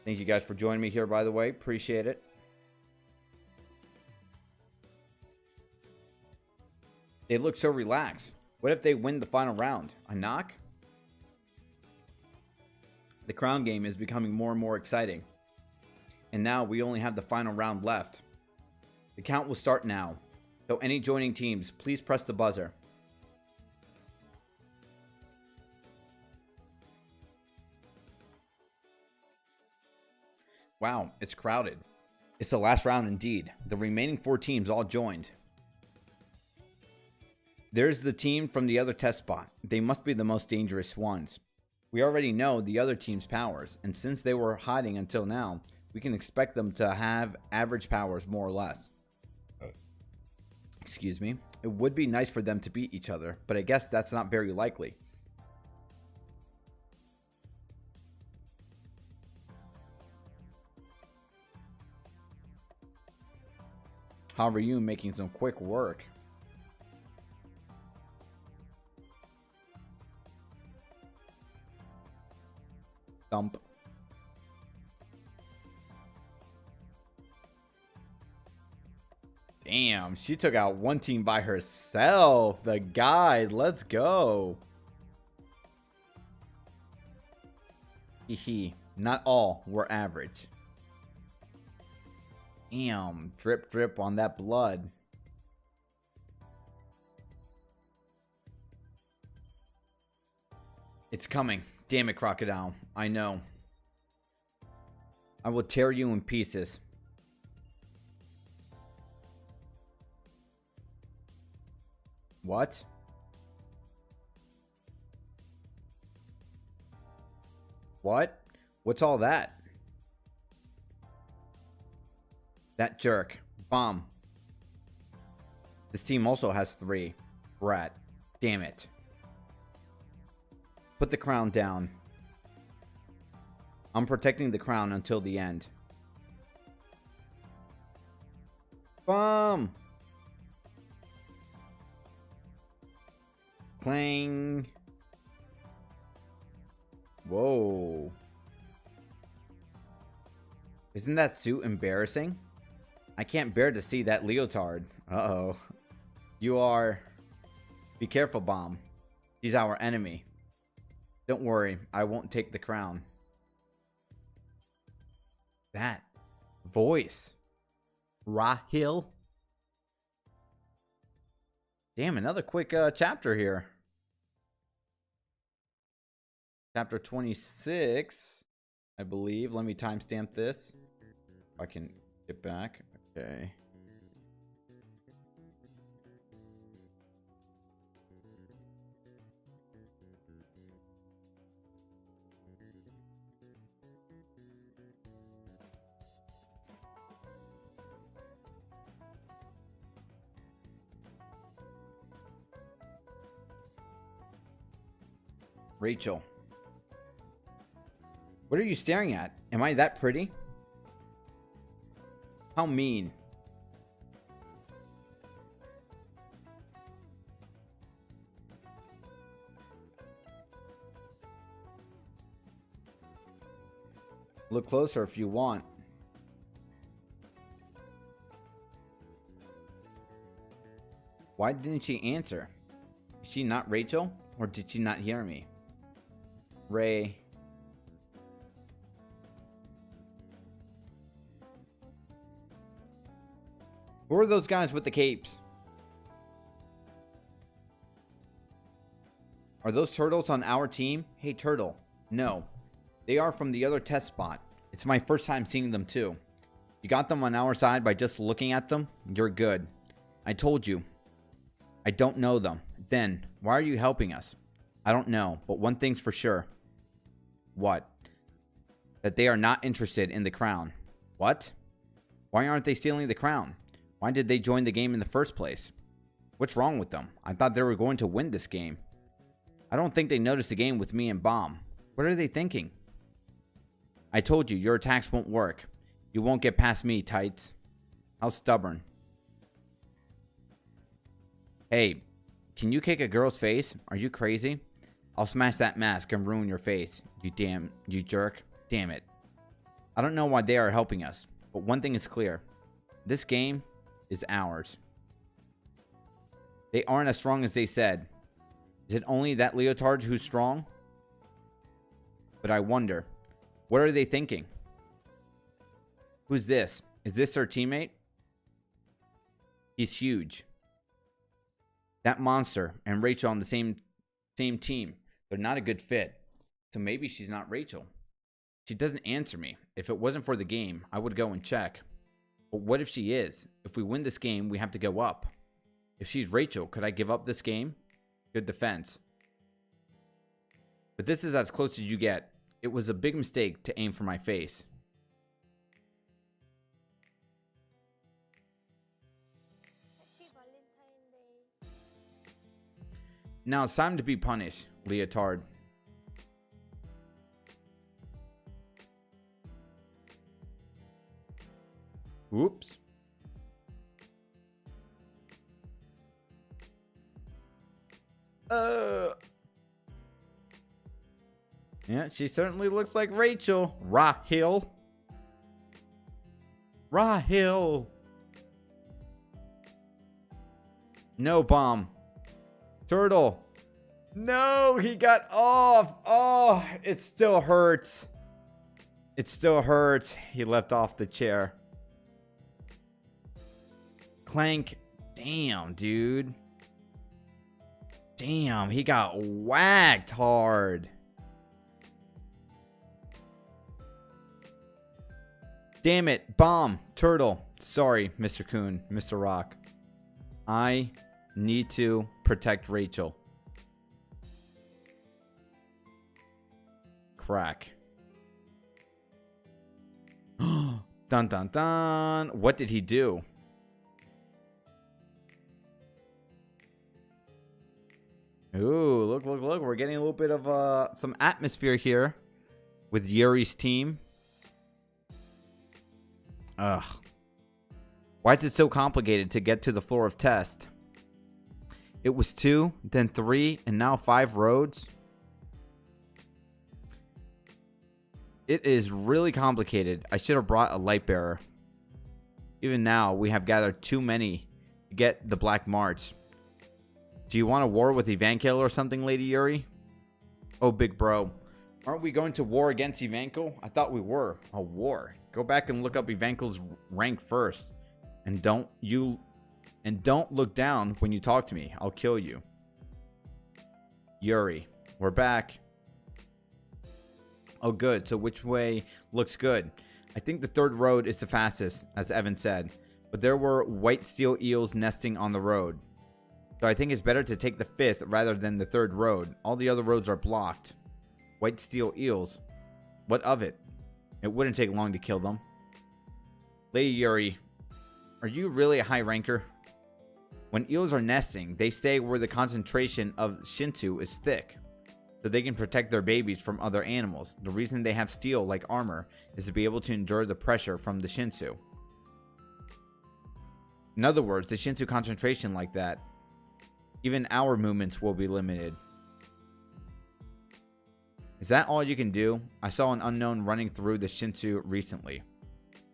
Thank you guys for joining me here, by the way. Appreciate it. They look so relaxed. What if they win the final round? Anaak? The crown game is becoming more and more exciting. And now we only have the final round left. The count will start now. So any joining teams, please press the buzzer. Wow, it's crowded. It's the last round indeed. The remaining 4 teams all joined. There's the team from the other test spot. They must be the most dangerous ones. We already know the other team's powers, and since they were hiding until now, we can expect them to have average powers more or less. Excuse me. It would be nice for them to beat each other, but I guess that's not very likely. Hwaryun making some quick work. Thump. Damn, she took out one team by herself. The guide, let's go. Hehe, not all were average. Damn, drip drip on that blood. It's coming. Damn it, crocodile. I know. I will tear you in pieces. What? What? What's all that? That jerk. Bomb. This team also has 3. Brat. Damn it. Put the crown down. I'm protecting the crown until the end. Bomb! Clang. Whoa. Isn't that suit embarrassing? I can't bear to see that leotard. Uh-oh. You are... Be careful, Bomb. She's our enemy. Don't worry, I won't take the crown. That voice. Rahil. Damn, another quick chapter here. Chapter 26, I believe. Let me timestamp this. If I can get back. Okay. Rachel. What are you staring at? Am I that pretty? How mean. Look closer if you want. Why didn't she answer? Is she not Rachel? Or did she not hear me? Ray. Who are those guys with the capes? Are those turtles on our team? Hey, turtle. No. They are from the other test spot. It's my first time seeing them too. You got them on our side by just looking at them? You're good. I told you. I don't know them. Then, why are you helping us? I don't know, but one thing's for sure. What? That they are not interested in the crown. What? Why aren't they stealing the crown? Why did they join the game in the first place? What's wrong with them? I thought they were going to win this game. I don't think they noticed the game with me and Bomb. What are they thinking? I told you, your attacks won't work. You won't get past me, Tights. How stubborn. Hey, can you kick a girl's face? Are you crazy? I'll smash that mask and ruin your face. You jerk. Damn it. I don't know why they are helping us, but one thing is clear. This game is ours. They aren't as strong as they said. Is it only that leotard who's strong? But I wonder, what are they thinking? Who's this? Is this their teammate? He's huge. That monster and Rachel on the same team. They're not a good fit. So maybe she's not Rachel. She doesn't answer me. If it wasn't for the game, I would go and check. But what if she is? If we win this game, we have to go up. If she's Rachel, could I give up this game? Good defense. But this is as close as you get. It was a big mistake to aim for my face. Now it's time to be punished, leotard. Whoops. Yeah, she certainly looks like Rachel. Rahil. No, Bomb. Turtle. No, he got off. Oh, it still hurts. He left off the chair. Clank. Damn, dude. Damn, he got whacked hard. Damn it, Bomb, Turtle. Sorry, Mr. Khun, Mr. Rock. I need to protect Rachel. Crack. Dun dun dun. What did he do? Ooh, look. We're getting a little bit of some atmosphere here with Yuri's team. Ugh. Why is it so complicated to get to the floor of test? It was 2, then 3, and now 5 roads. It is really complicated. I should have brought a light bearer. Even now, we have gathered too many to get the Black March. Do you want a war with Evankel or something, Lady Yuri? Oh, big bro. Aren't we going to war against Evankel? I thought we were. A war. Go back and look up Evankel's rank first. And don't look down when you talk to me. I'll kill you. Yuri. We're back. Oh, good. So which way looks good? I think the third road is the fastest, as Evan said. But there were white steel eels nesting on the road. So I think it's better to take the 5th rather than the 3rd road. All the other roads are blocked. White steel eels. What of it? It wouldn't take long to kill them. Lady Yuri, are you really a high ranker? When eels are nesting, they stay where the concentration of Shinso is thick, so they can protect their babies from other animals. The reason they have steel like armor is to be able to endure the pressure from the Shinso. In other words, the Shinso concentration like that, even our movements will be limited. Is that all you can do? I saw an unknown running through the Shinso recently.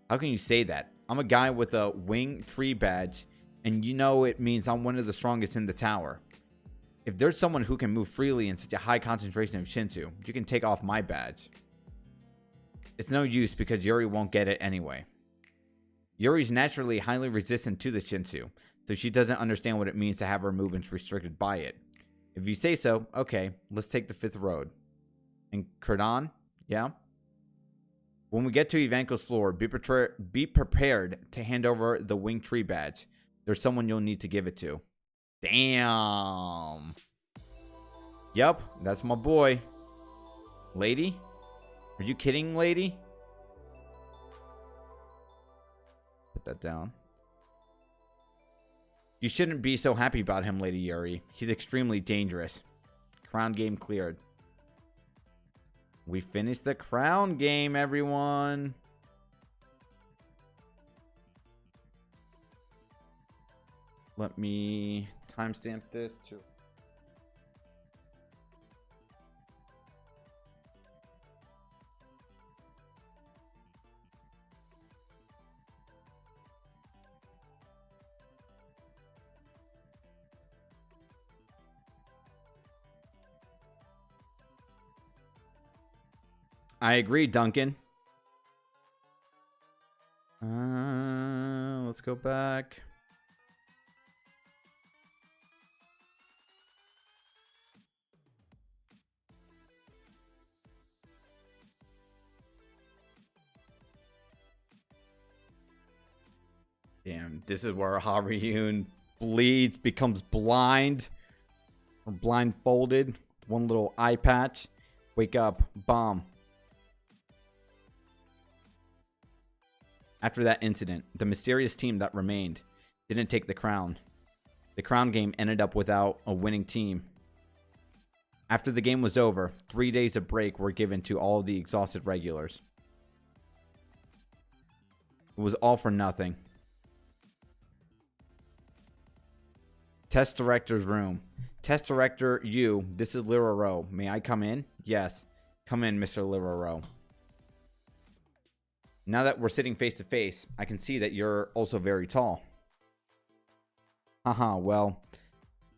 How can you say that? I'm a guy with a wing tree badge, and you know it means I'm one of the strongest in the tower. If there's someone who can move freely in such a high concentration of Shinso, you can take off my badge. It's no use because Yuri won't get it anyway. Yuri's naturally highly resistant to the Shinso, so she doesn't understand what it means to have her movements restricted by it. If you say so, okay, let's take the 5th road. And Kurdan, yeah? When we get to Evankel's floor, be prepared to hand over the wing tree badge. There's someone you'll need to give it to. Damn. Yup, that's my boy. Lady? Are you kidding, lady? Put that down. You shouldn't be so happy about him, Lady Yuri. He's extremely dangerous. Crown game cleared. We finished the crown game, everyone. Let me timestamp this too. I agree, Duncan. Let's go back. Damn, this is where Hwaryun bleeds, becomes blind, or blindfolded. One little eye patch. Wake up, bomb. After that incident, the mysterious team that remained didn't take the crown. The crown game ended up without a winning team. After the game was over, 3 days of break were given to all of the exhausted regulars. It was all for nothing. Test Director's room. Test Director Yu, this is Lero Ro. May I come in? Yes. Come in, Mr. Lero Ro. Now that we're sitting face to face, I can see that you're also very tall. Haha, well,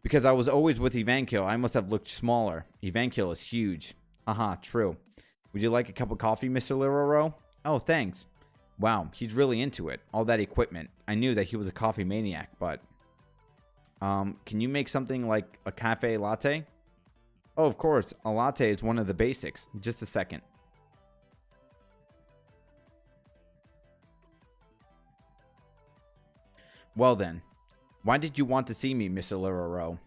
because I was always with Evankil, I must have looked smaller. Evankil is huge. Haha, true. Would you like a cup of coffee, Mr. Lero Ro? Oh, thanks. Wow, he's really into it. All that equipment. I knew that he was a coffee maniac, but... can you make something like a cafe latte? Oh, of course. A latte is one of the basics. Just a second. Well then, why did you want to see me, Mr. Lero Ro?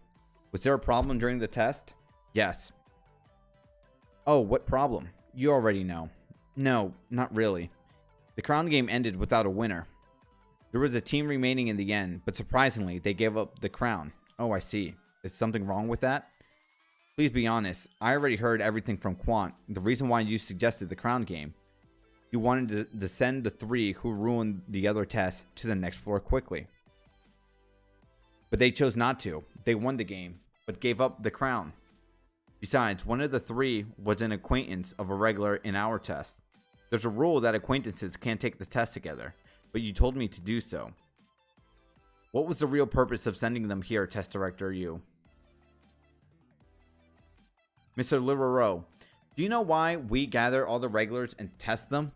Was there a problem during the test? Yes. Oh, what problem? You already know. No, not really. The crown game ended without a winner. There was a team remaining in the end, but surprisingly, they gave up the crown. Oh, I see. Is something wrong with that? Please be honest. I already heard everything from Quant. The reason why you suggested the crown game. You wanted to send the 3 who ruined the other test to the next floor quickly. But they chose not to. They won the game, but gave up the crown. Besides, one of the 3 was an acquaintance of a regular in our test. There's a rule that acquaintances can't take the test together, but you told me to do so. What was the real purpose of sending them here, Test Director Yu? Mr. Lero Ro, do you know why we gather all the regulars and test them?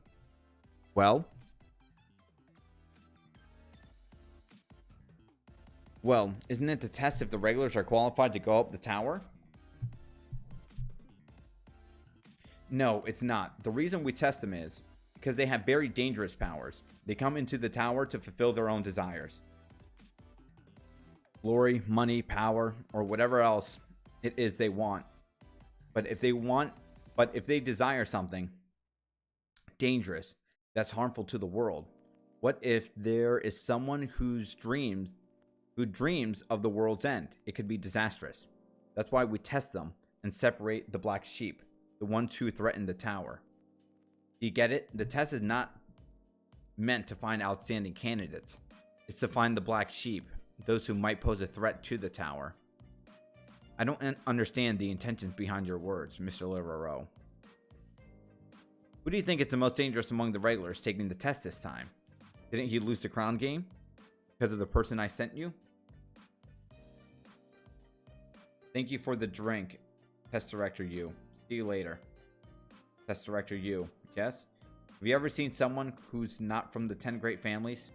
Well, isn't it to test if the regulars are qualified to go up the tower? No, it's not. The reason we test them is because they have very dangerous powers. They come into the tower to fulfill their own desires. Glory, money, power, or whatever else it is they want. But if they desire something dangerous that's harmful to the world, what if there is someone who dreams of the world's end? It could be disastrous. That's why we test them and separate the black sheep, the ones who threaten the tower. Do you get it? The test is not meant to find outstanding candidates. It's to find the black sheep, those who might pose a threat to the tower. I don't understand the intentions behind your words, Mr. Lero Ro. Who do you think is the most dangerous among the regulars taking the test this time? Didn't he lose the crown game because of the person I sent you? Thank you for the drink, Test Director Yu. See you later. Test Director Yu. Yes? Have you ever seen someone who's not from the 10 great families?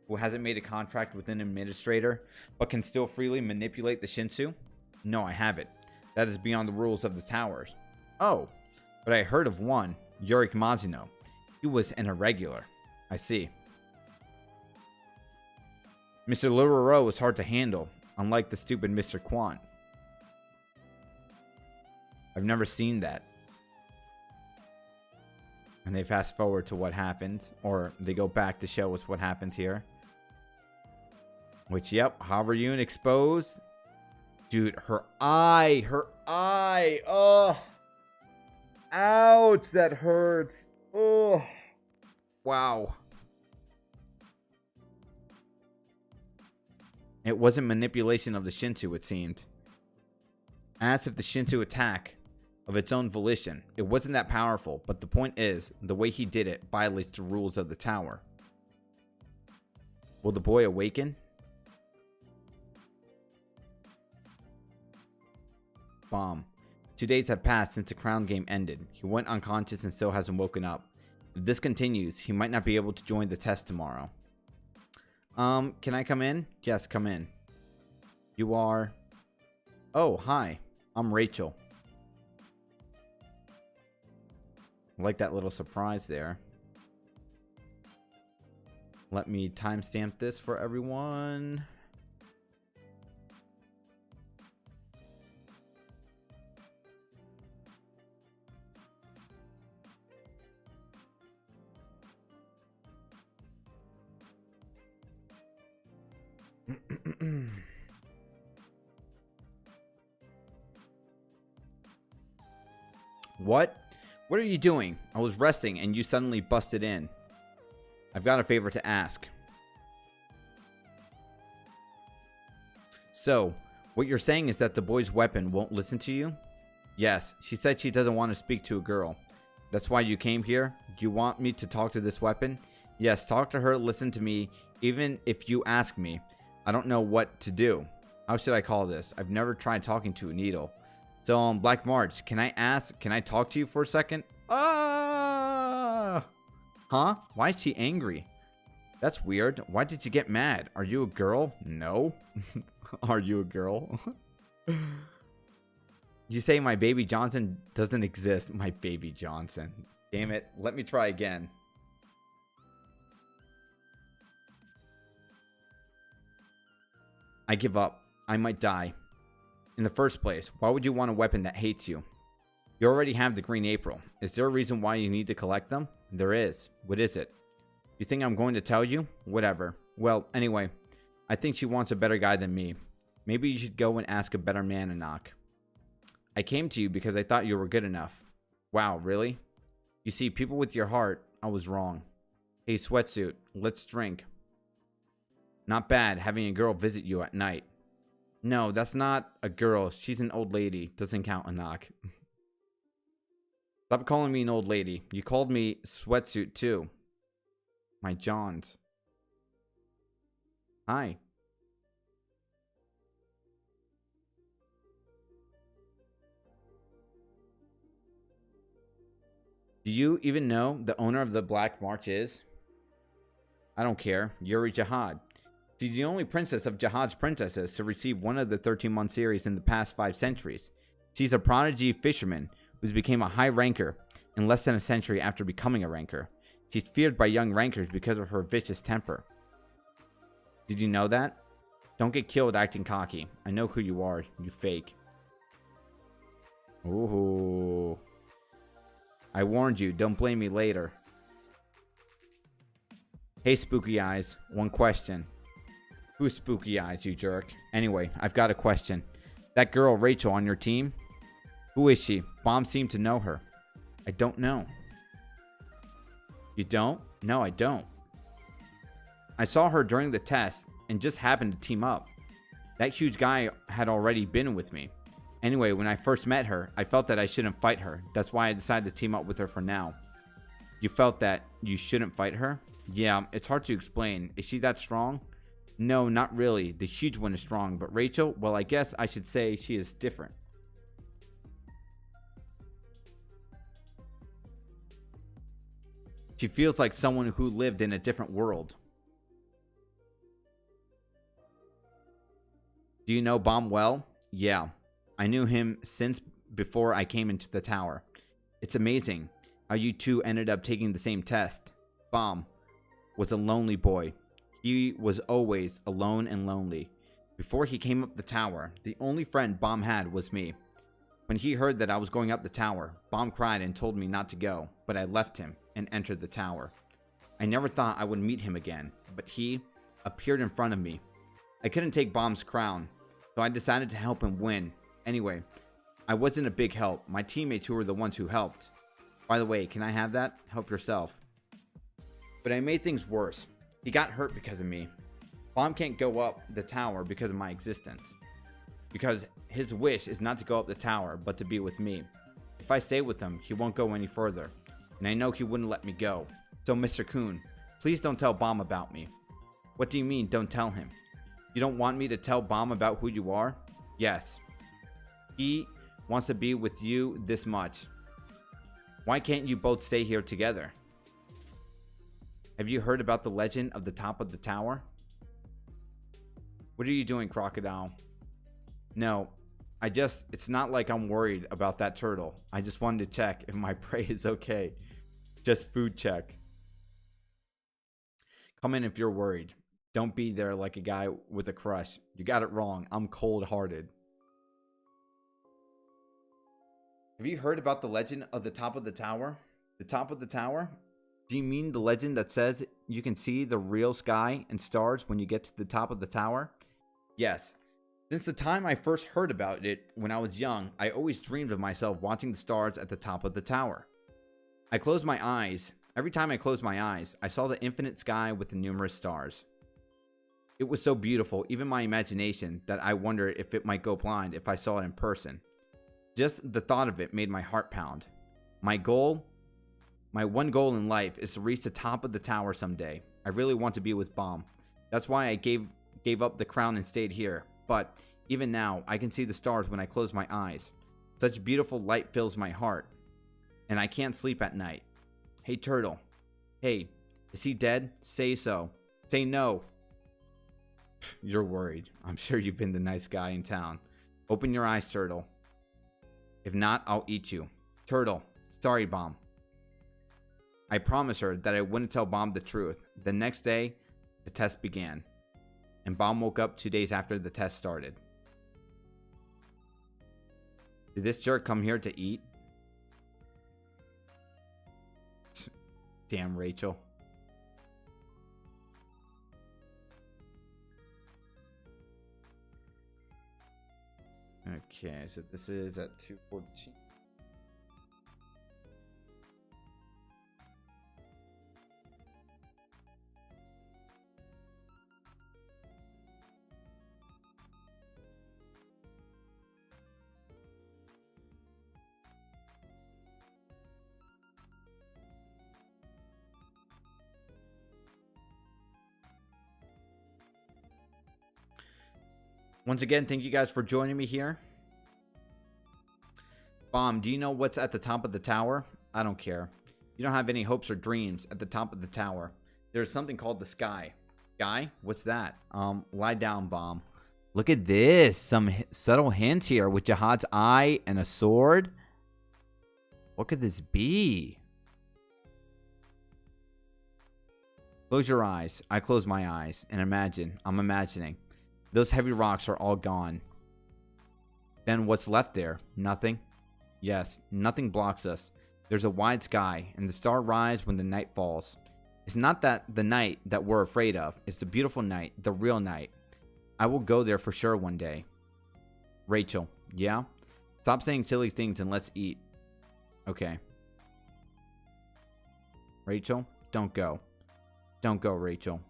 Who hasn't made a contract with an administrator, but can still freely manipulate the Shinsu? No, I haven't. That is beyond the rules of the towers. Oh, but I heard of one, Yurik Mazino. He was an irregular. I see. Mr. Lero Ro is hard to handle, unlike the stupid Mr. Quant. I've never seen that. And they fast forward to what happened, or they go back to show us what happened here. Which, yep, Hwaryun exposed Dude, her eye. Oh. Ouch, that hurts. Oh. Wow. It wasn't manipulation of the Shinso, it seemed. As if the Shinso attack of its own volition. It wasn't that powerful, but the point is, the way he did it violates the rules of the tower. Will the boy awaken? Bomb. 2 days have passed since the crown game ended. He went unconscious and still hasn't woken up. If this continues, he might not be able to join the test tomorrow. Can I come in? Yes, come in. You are... Oh, hi. I'm Rachel. I like that little surprise there. Let me timestamp this for everyone. What? What are you doing? I was resting and you suddenly busted in. I've got a favor to ask. So, what you're saying is that the boy's weapon won't listen to you? Yes, she said she doesn't want to speak to a girl. That's why you came here? Do you want me to talk to this weapon? Yes, talk to her, listen to me, even if you ask me. I don't know what to do. How should I call this? I've never tried talking to a needle. So, Black March, can I talk to you for a second? Ah! Huh? Why is she angry? That's weird. Why did you get mad? Are you a girl? No. Are you a girl? You say my baby Johnson doesn't exist. My baby Johnson. Damn it. Let me try again. I give up. I might die. In the first place, why would you want a weapon that hates you? You already have the Green April. Is there a reason why you need to collect them? There is. What is it? You think I'm going to tell you? Whatever. Well, anyway, I think she wants a better guy than me. Maybe you should go and ask a better man, Anaak. I came to you because I thought you were good enough. Wow, really? You see, people with your heart, I was wrong. Hey, Sweatsuit, let's drink. Not bad having a girl visit you at night. No, that's not a girl. She's an old lady. Doesn't count, Anaak. Stop calling me an old lady. You called me Sweatsuit too. My Johns. Hi. Do you even know the owner of the Black March is? I don't care. Yuri Jihad. She's the only princess of Jihad's princesses to receive one of the 13-month series in the past 5 centuries. She's a prodigy fisherman who's became a high ranker in less than a century after becoming a ranker. She's feared by young rankers because of her vicious temper. Did you know that? Don't get killed acting cocky. I know who you are, you fake. Ooh. I warned you, don't blame me later. Hey, Spooky Eyes, one question. Who's Spooky Eyes, you jerk? Anyway, I've got a question. That girl, Rachel, on your team? Who is she? Bomb seemed to know her. I don't know. You don't? No, I don't. I saw her during the test and just happened to team up. That huge guy had already been with me. Anyway, when I first met her, I felt that I shouldn't fight her. That's why I decided to team up with her for now. You felt that you shouldn't fight her? Yeah, it's hard to explain. Is she that strong? No, not really. The huge one is strong, but Rachel, well, I guess I should say she is different. She feels like someone who lived in a different world. Do you know Bomb well? Yeah. I knew him since before I came into the tower. It's amazing how you two ended up taking the same test. Bomb was a lonely boy. He was always alone and lonely. Before he came up the tower, the only friend Bomb had was me. When he heard that I was going up the tower, Bomb cried and told me not to go, but I left him and entered the tower. I never thought I would meet him again, but he appeared in front of me. I couldn't take Bomb's crown. So I decided to help him win. Anyway, I wasn't a big help. My teammates who were the ones who helped. By the way, can I have that? Help yourself. But I made things worse. He got hurt because of me. Bomb can't go up the tower because of my existence. Because his wish is not to go up the tower, but to be with me. If I stay with him, he won't go any further. And I know he wouldn't let me go. So Mr. Khun, please don't tell Bomb about me. What do you mean, don't tell him? You don't want me to tell Bomb about who you are? Yes. He wants to be with you this much. Why can't you both stay here together? Have you heard about the legend of the top of the tower? What are you doing, Crocodile? No, it's not like I'm worried about that turtle. I just wanted to check if my prey is okay. Just food check. Come in if you're worried. Don't be there like a guy with a crush. You got it wrong. I'm cold-hearted. Have you heard about the legend of the top of the tower? The top of the tower? Do you mean the legend that says you can see the real sky and stars when you get to the top of the tower? Yes. Since the time I first heard about it when I was young, I always dreamed of myself watching the stars at the top of the tower. I closed my eyes. Every time I closed my eyes, I saw the infinite sky with the numerous stars. It was so beautiful, even my imagination, that I wonder if it might go blind if I saw it in person. Just the thought of it made my heart pound. My one goal in life is to reach the top of the tower someday. I really want to be with Bomb. That's why I gave up the crown and stayed here. But even now, I can see the stars when I close my eyes. Such beautiful light fills my heart. And I can't sleep at night. Hey, Turtle. Hey, is he dead? Say so. Say no. You're worried. I'm sure you've been the nice guy in town. Open your eyes, Turtle. If not, I'll eat you. Turtle. Sorry, Bomb. I promised her that I wouldn't tell Bomb the truth. The next day, the test began. And Bomb woke up 2 days after the test started. Did this jerk come here to eat? Damn, Rachel. Okay, so this is at 2:14. Once again, thank you guys for joining me here. Bomb, do you know what's at the top of the tower? I don't care. You don't have any hopes or dreams at the top of the tower. There's something called the sky. Sky? What's that? Lie down, Bomb. Look at this. Some subtle hints here with Jihad's eye and a sword. What could this be? Close your eyes. I close my eyes and imagine. I'm imagining. Those heavy rocks are all gone. Then what's left there? Nothing? Yes, nothing blocks us. There's a wide sky, and the stars rise when the night falls. It's not that the night that we're afraid of. It's the beautiful night, the real night. I will go there for sure one day. Rachel, yeah? Stop saying silly things and let's eat. Okay. Rachel, don't go. Don't go, Rachel.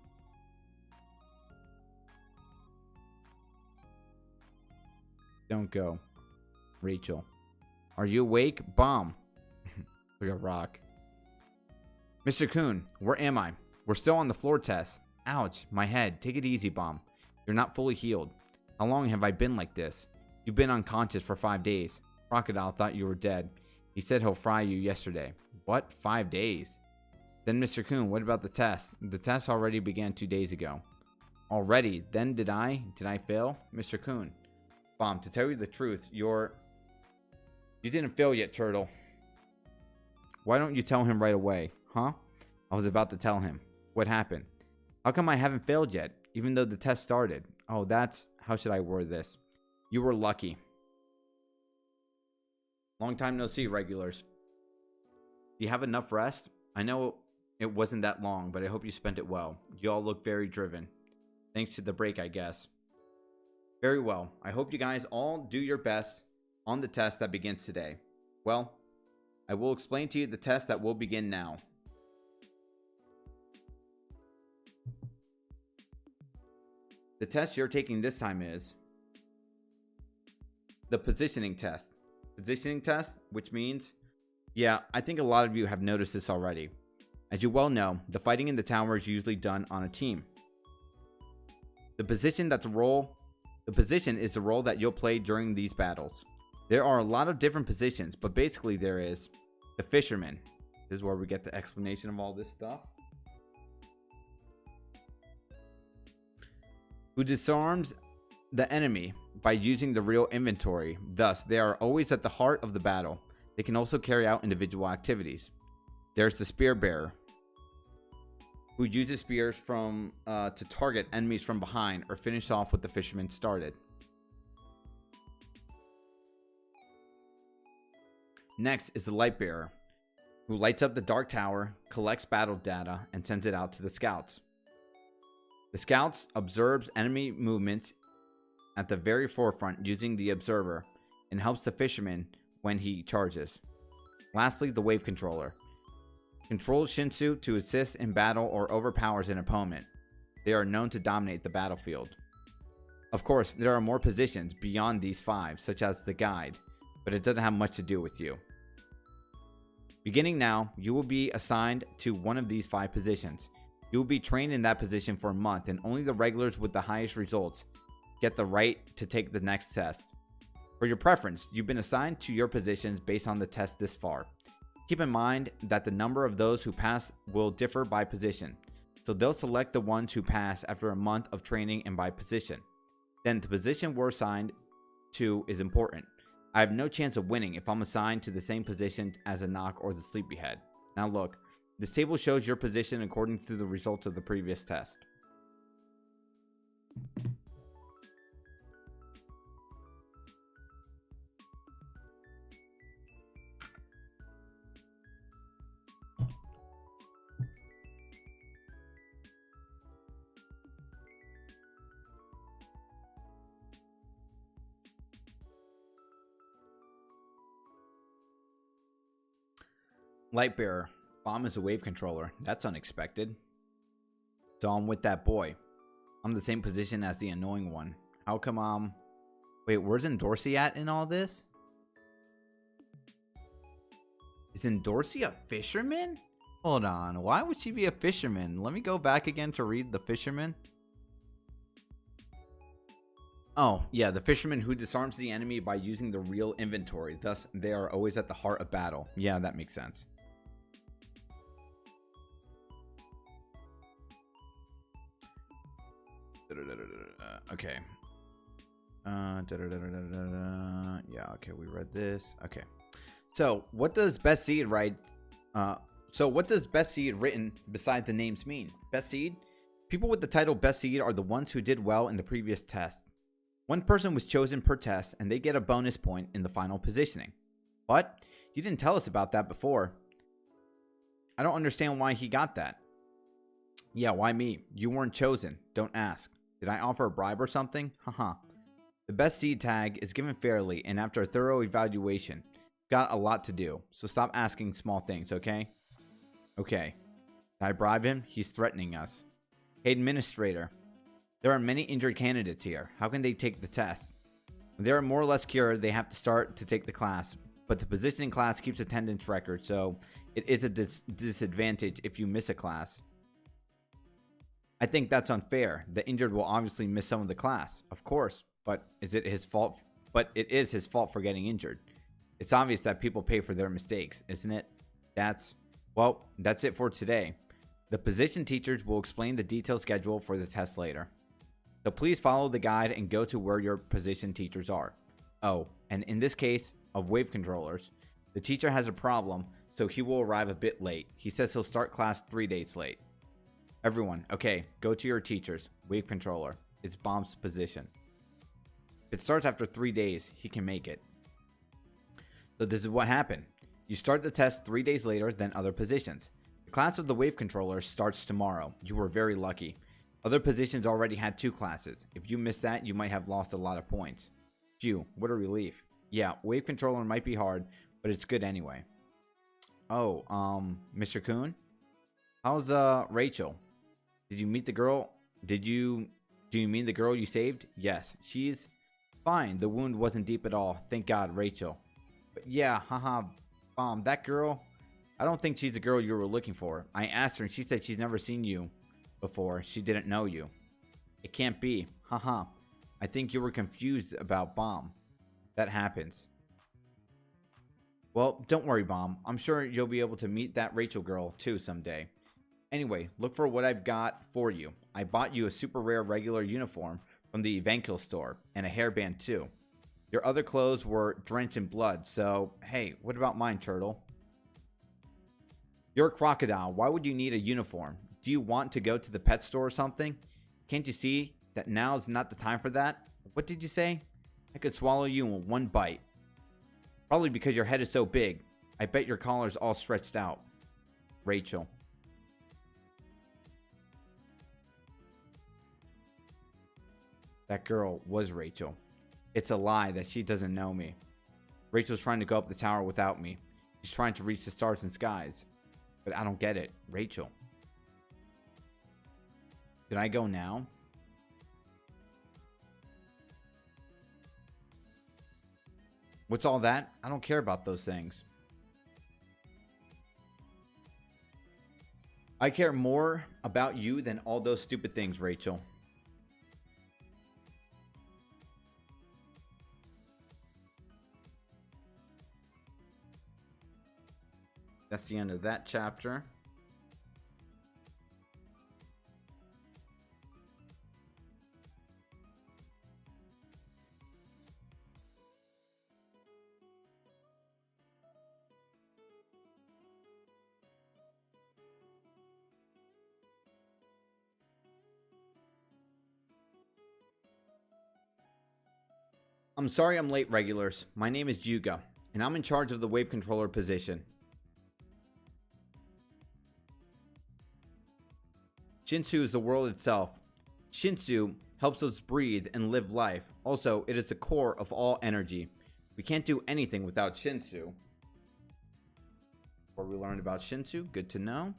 Don't go. Rachel. Are you awake? Bomb. Look at rock. Mr. Khun, where am I? We're still on the floor test. Ouch, my head. Take it easy, Bomb. You're not fully healed. How long have I been like this? You've been unconscious for 5 days. Crocodile thought you were dead. He said he'll fry you yesterday. What? 5 days? Then Mr. Khun, what about the test? The test already began 2 days ago. Already? Then did I fail? Mr. Khun. Bomb, to tell you the truth, you didn't fail yet, Turtle. Why don't you tell him right away? Huh? I was about to tell him. What happened? How come I haven't failed yet, even though the test started? Oh, how should I word this? You were lucky. Long time no see, regulars. Do you have enough rest? I know it wasn't that long, but I hope you spent it well. You all look very driven. Thanks to the break, I guess. Very well. I hope you guys all do your best on the test that begins today. Well, I will explain to you the test that will begin now. The test you're taking this time is the positioning test. Positioning test, which means, yeah, I think a lot of you have noticed this already. As you well know, the fighting in the tower is usually done on a team. The position is the role that you'll play during these battles. There are a lot of different positions, but basically there is the fisherman. This is where we get the explanation of all this stuff. Who disarms the enemy by using the real inventory. Thus, they are always at the heart of the battle. They can also carry out individual activities. There's the spear bearer, who uses spears to target enemies from behind or finish off what the fisherman started. Next is the light bearer, who lights up the dark tower, collects battle data, and sends it out to the scouts. The scouts observes enemy movements at the very forefront using the observer and helps the fisherman when he charges. Lastly, the wave controller controls Shinso to assist in battle or overpowers an opponent. They are known to dominate the battlefield. Of course, there are more positions beyond these 5, such as the guide, but it doesn't have much to do with you. Beginning now, you will be assigned to one of these 5 positions. You will be trained in that position for a month, and only the regulars with the highest results get the right to take the next test. For your preference, you've been assigned to your positions based on the test this far. Keep in mind that the number of those who pass will differ by position, so they'll select the ones who pass after a month of training and by position. Then the position we're assigned to is important. I have no chance of winning if I'm assigned to the same position as Anaak or the Sleepyhead. Now look, this table shows your position according to the results of the previous test. Lightbearer. Bomb is a wave controller. That's unexpected. So I'm with that boy. I'm the same position as the annoying one. How come wait, where's Endorsi at in all this? Is Endorsi a fisherman? Hold on. Why would she be a fisherman? Let me go back again to read the fisherman. Oh, yeah, the fisherman who disarms the enemy by using the real inventory. Thus, they are always at the heart of battle. Yeah, that makes sense. Okay. Yeah, okay, we read this. Okay. So, what does best seed written beside the names mean? Best seed? People with the title best seed are the ones who did well in the previous test. One person was chosen per test and they get a bonus point in the final positioning. What? You didn't tell us about that before. I don't understand why he got that. Yeah, why me? You weren't chosen. Don't ask. Did I offer a bribe or something? Haha. The best seed tag is given fairly and after a thorough evaluation. Got a lot to do, so stop asking small things, okay? Okay. Did I bribe him? He's threatening us. Hey, administrator. There are many injured candidates here. How can they take the test? When they are more or less cured, they have to start to take the class. But the positioning class keeps attendance record, so it is a disadvantage if you miss a class. I think that's unfair. The injured will obviously miss some of the class, of course, but is it his fault? But it is his fault for getting injured. It's obvious that people pay for their mistakes, isn't it? That's it for today. The position teachers will explain the detailed schedule for the test later. So please follow the guide and go to where your position teachers are. Oh, and in this case of wave controllers, the teacher has a problem, so he will arrive a bit late. He says he'll start class 3 days late. Everyone, okay, go to your teachers. Wave controller. It's Bomb's position. If it starts after 3 days, he can make it. So this is what happened. You start the test 3 days later than other positions. The class of the wave controller starts tomorrow. You were very lucky. Other positions already had 2 classes. If you missed that, you might have lost a lot of points. Phew, what a relief. Yeah, wave controller might be hard, but it's good anyway. Oh, Mr. Khun? How's Rachel? Did you meet the girl? Do you mean the girl you saved? Yes, she's fine. The wound wasn't deep at all. Thank God, Rachel. But yeah, haha, that girl, I don't think she's the girl you were looking for. I asked her and she said she's never seen you before. She didn't know you. It can't be. Haha. I think you were confused about Bomb. That happens. Well, don't worry, Bomb. I'm sure you'll be able to meet that Rachel girl too someday. Anyway, look for what I've got for you. I bought you a super rare regular uniform from the Evenkill store, and a hairband too. Your other clothes were drenched in blood, so hey, what about mine, Turtle? You're a crocodile. Why would you need a uniform? Do you want to go to the pet store or something? Can't you see that now's not the time for that? What did you say? I could swallow you in one bite. Probably because your head is so big. I bet your collar's all stretched out. Rachel. That girl was Rachel. It's a lie that she doesn't know me. Rachel's trying to go up the tower without me. She's trying to reach the stars and skies. But I don't get it. Rachel. Did I go now? What's all that? I don't care about those things. I care more about you than all those stupid things, Rachel. That's the end of that chapter. I'm sorry I'm late, regulars. My name is Yuga, and I'm in charge of the wave controller position. Shinso is the world itself. Shinso helps us breathe and live life. Also, it is the core of all energy. We can't do anything without Shinso. What we learned about Shinso, good to know.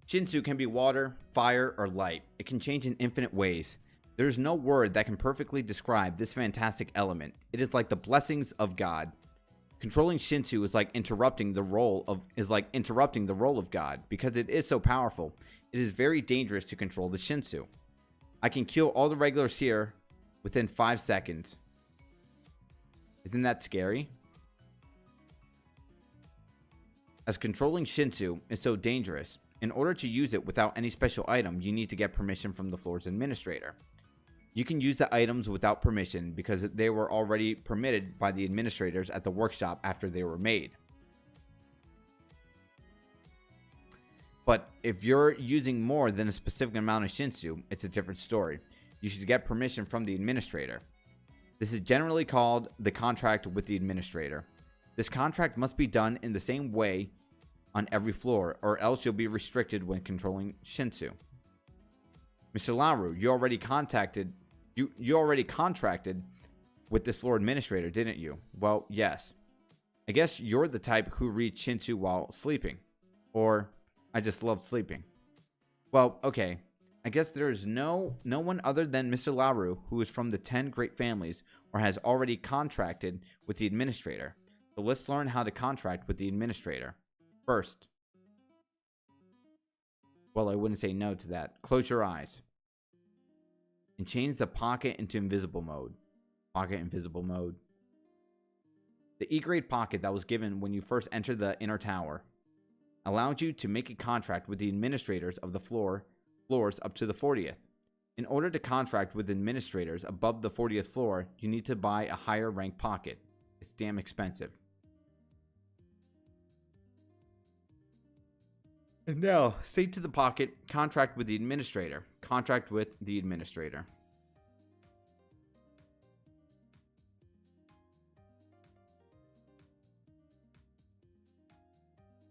Shinso can be water, fire, or light. It can change in infinite ways. There's no word that can perfectly describe this fantastic element. It is like the blessings of God. Controlling Shinso is like interrupting the role of God because it is so powerful. It is very dangerous to control the Shinso. I can kill all the regulars here within 5 seconds. Isn't that scary? As controlling Shinso is so dangerous, in order to use it without any special item, you need to get permission from the floor's administrator. You can use the items without permission because they were already permitted by the administrators at the workshop after they were made. But if you're using more than a specific amount of Shinso, it's a different story. You should get permission from the administrator. This is generally called the contract with the administrator. This contract must be done in the same way on every floor, or else you'll be restricted when controlling Shinso. Mr. Lero, you already contracted with this floor administrator, didn't you? Well, yes. I guess you're the type who reads Shinso while sleeping. Or, I just love sleeping. Well, okay. I guess there is no one other than Mr. Lero who is from the 10 great families or has already contracted with the administrator. So let's learn how to contract with the administrator. First. Well, I wouldn't say no to that. Close your eyes. And change the pocket into invisible mode. Pocket invisible mode. The E-grade pocket that was given when you first entered the inner tower allowed you to make a contract with the administrators of the floors up to the 40th. In order to contract with administrators above the 40th floor, you need to buy a higher rank pocket. It's damn expensive. And now, say to the pocket, contract with the administrator. Contract with the administrator.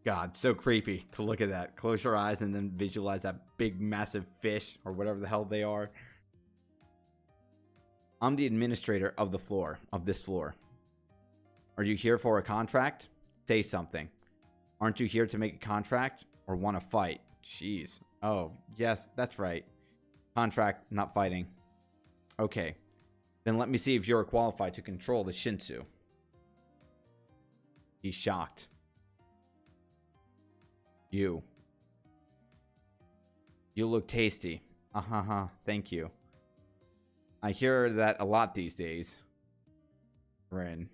God, so creepy to look at that. Close your eyes and then visualize that big, massive fish or whatever the hell they are. I'm the administrator of this floor. Are you here for a contract? Say something. Aren't you here to make a contract or want to fight? Jeez. Oh, yes, that's right. Contract, not fighting. Okay. Then let me see if you're qualified to control the Shinso. He's shocked. You look tasty. Thank you. I hear that a lot these days. Rin.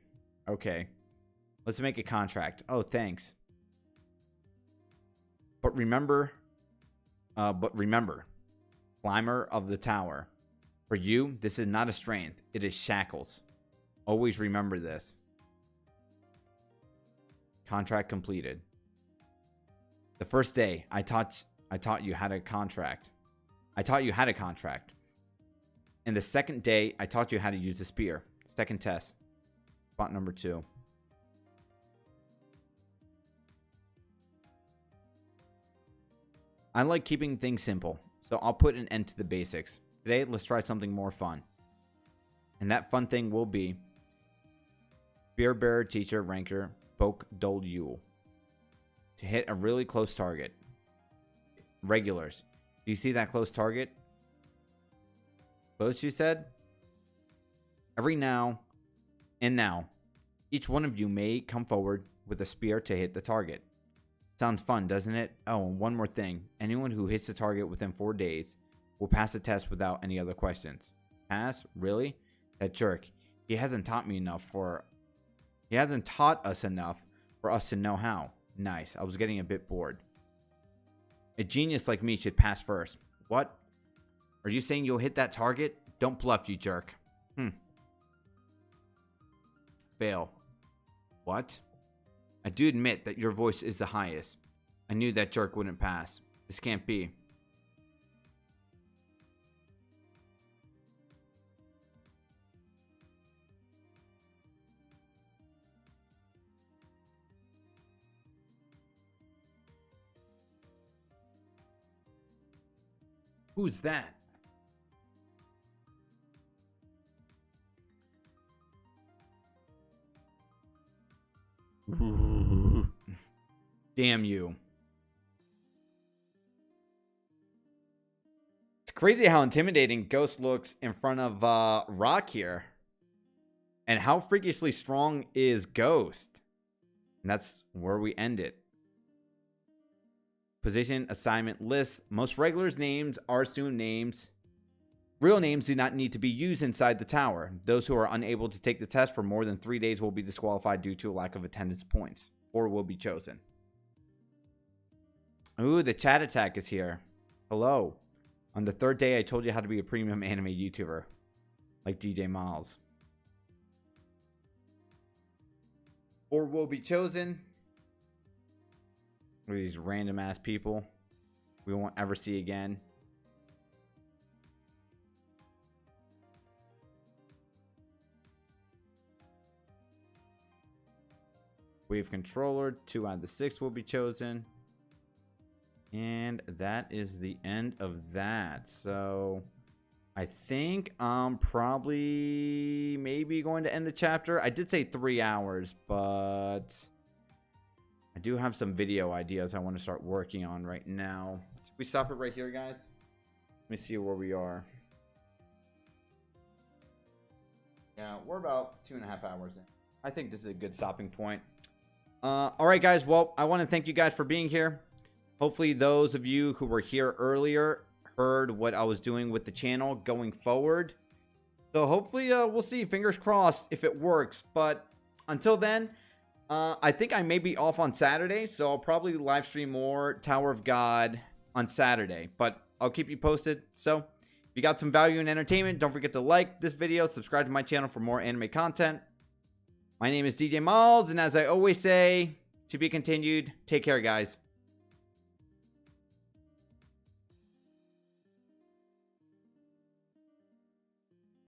Okay. Let's make a contract. Oh, thanks. But remember, climber of the tower. For you, this is not a strength. It is shackles. Always remember this. Contract completed. The first day, I taught you how to contract. And the second day, I taught you how to use a spear. Second test. Spot number 2. I like keeping things simple, so I'll put an end to the basics. Today, let's try something more fun. And that fun thing will be Spear Bearer Teacher Ranker Bok Dol Yule. To hit a really close target. Regulars. Do you see that close target? Close, you said? Every now and now, each one of you may come forward with a spear to hit the target. Sounds fun, doesn't it? Oh, and one more thing. Anyone who hits the target within 4 days will pass the test without any other questions. Pass? Really? That jerk. He hasn't taught us enough for us to know how. Nice. I was getting a bit bored. A genius like me should pass first. What? Are you saying you'll hit that target? Don't bluff, you jerk. Fail. What? I do admit that your voice is the highest. I knew that jerk wouldn't pass. This can't be. Who's that? Damn you. It's crazy how intimidating Ghost looks in front of Rock here. And how freakishly strong is Ghost. And that's where we end it. Position, assignment, list. Most regulars' names are assumed names. Real names do not need to be used inside the tower. Those who are unable to take the test for more than 3 days will be disqualified due to a lack of attendance points. Or will be chosen. Ooh, the chat attack is here. Hello. On the 3rd day, I told you how to be a premium anime YouTuber. Like DJ Miles. Or will be chosen. These random ass people we won't ever see again. Wave controller, 2 out of the 6 will be chosen. And that is the end of that. So I think I'm probably maybe going to end the chapter. I did say 3 hours, but I do have some video ideas I want to start working on right now. Should we stop it right here, guys? Let me see where we are. Yeah, we're about 2.5 hours in. I think this is a good stopping point. All right, guys. Well, I want to thank you guys for being here. Hopefully, those of you who were here earlier heard what I was doing with the channel going forward. So hopefully, we'll see. Fingers crossed if it works. But until then, I think I may be off on Saturday, so I'll probably live stream more Tower of God on Saturday. But I'll keep you posted. So if you got some value and entertainment, don't forget to like this video, subscribe to my channel for more anime content. My name is DJ Miles, and as I always say, to be continued, take care, guys.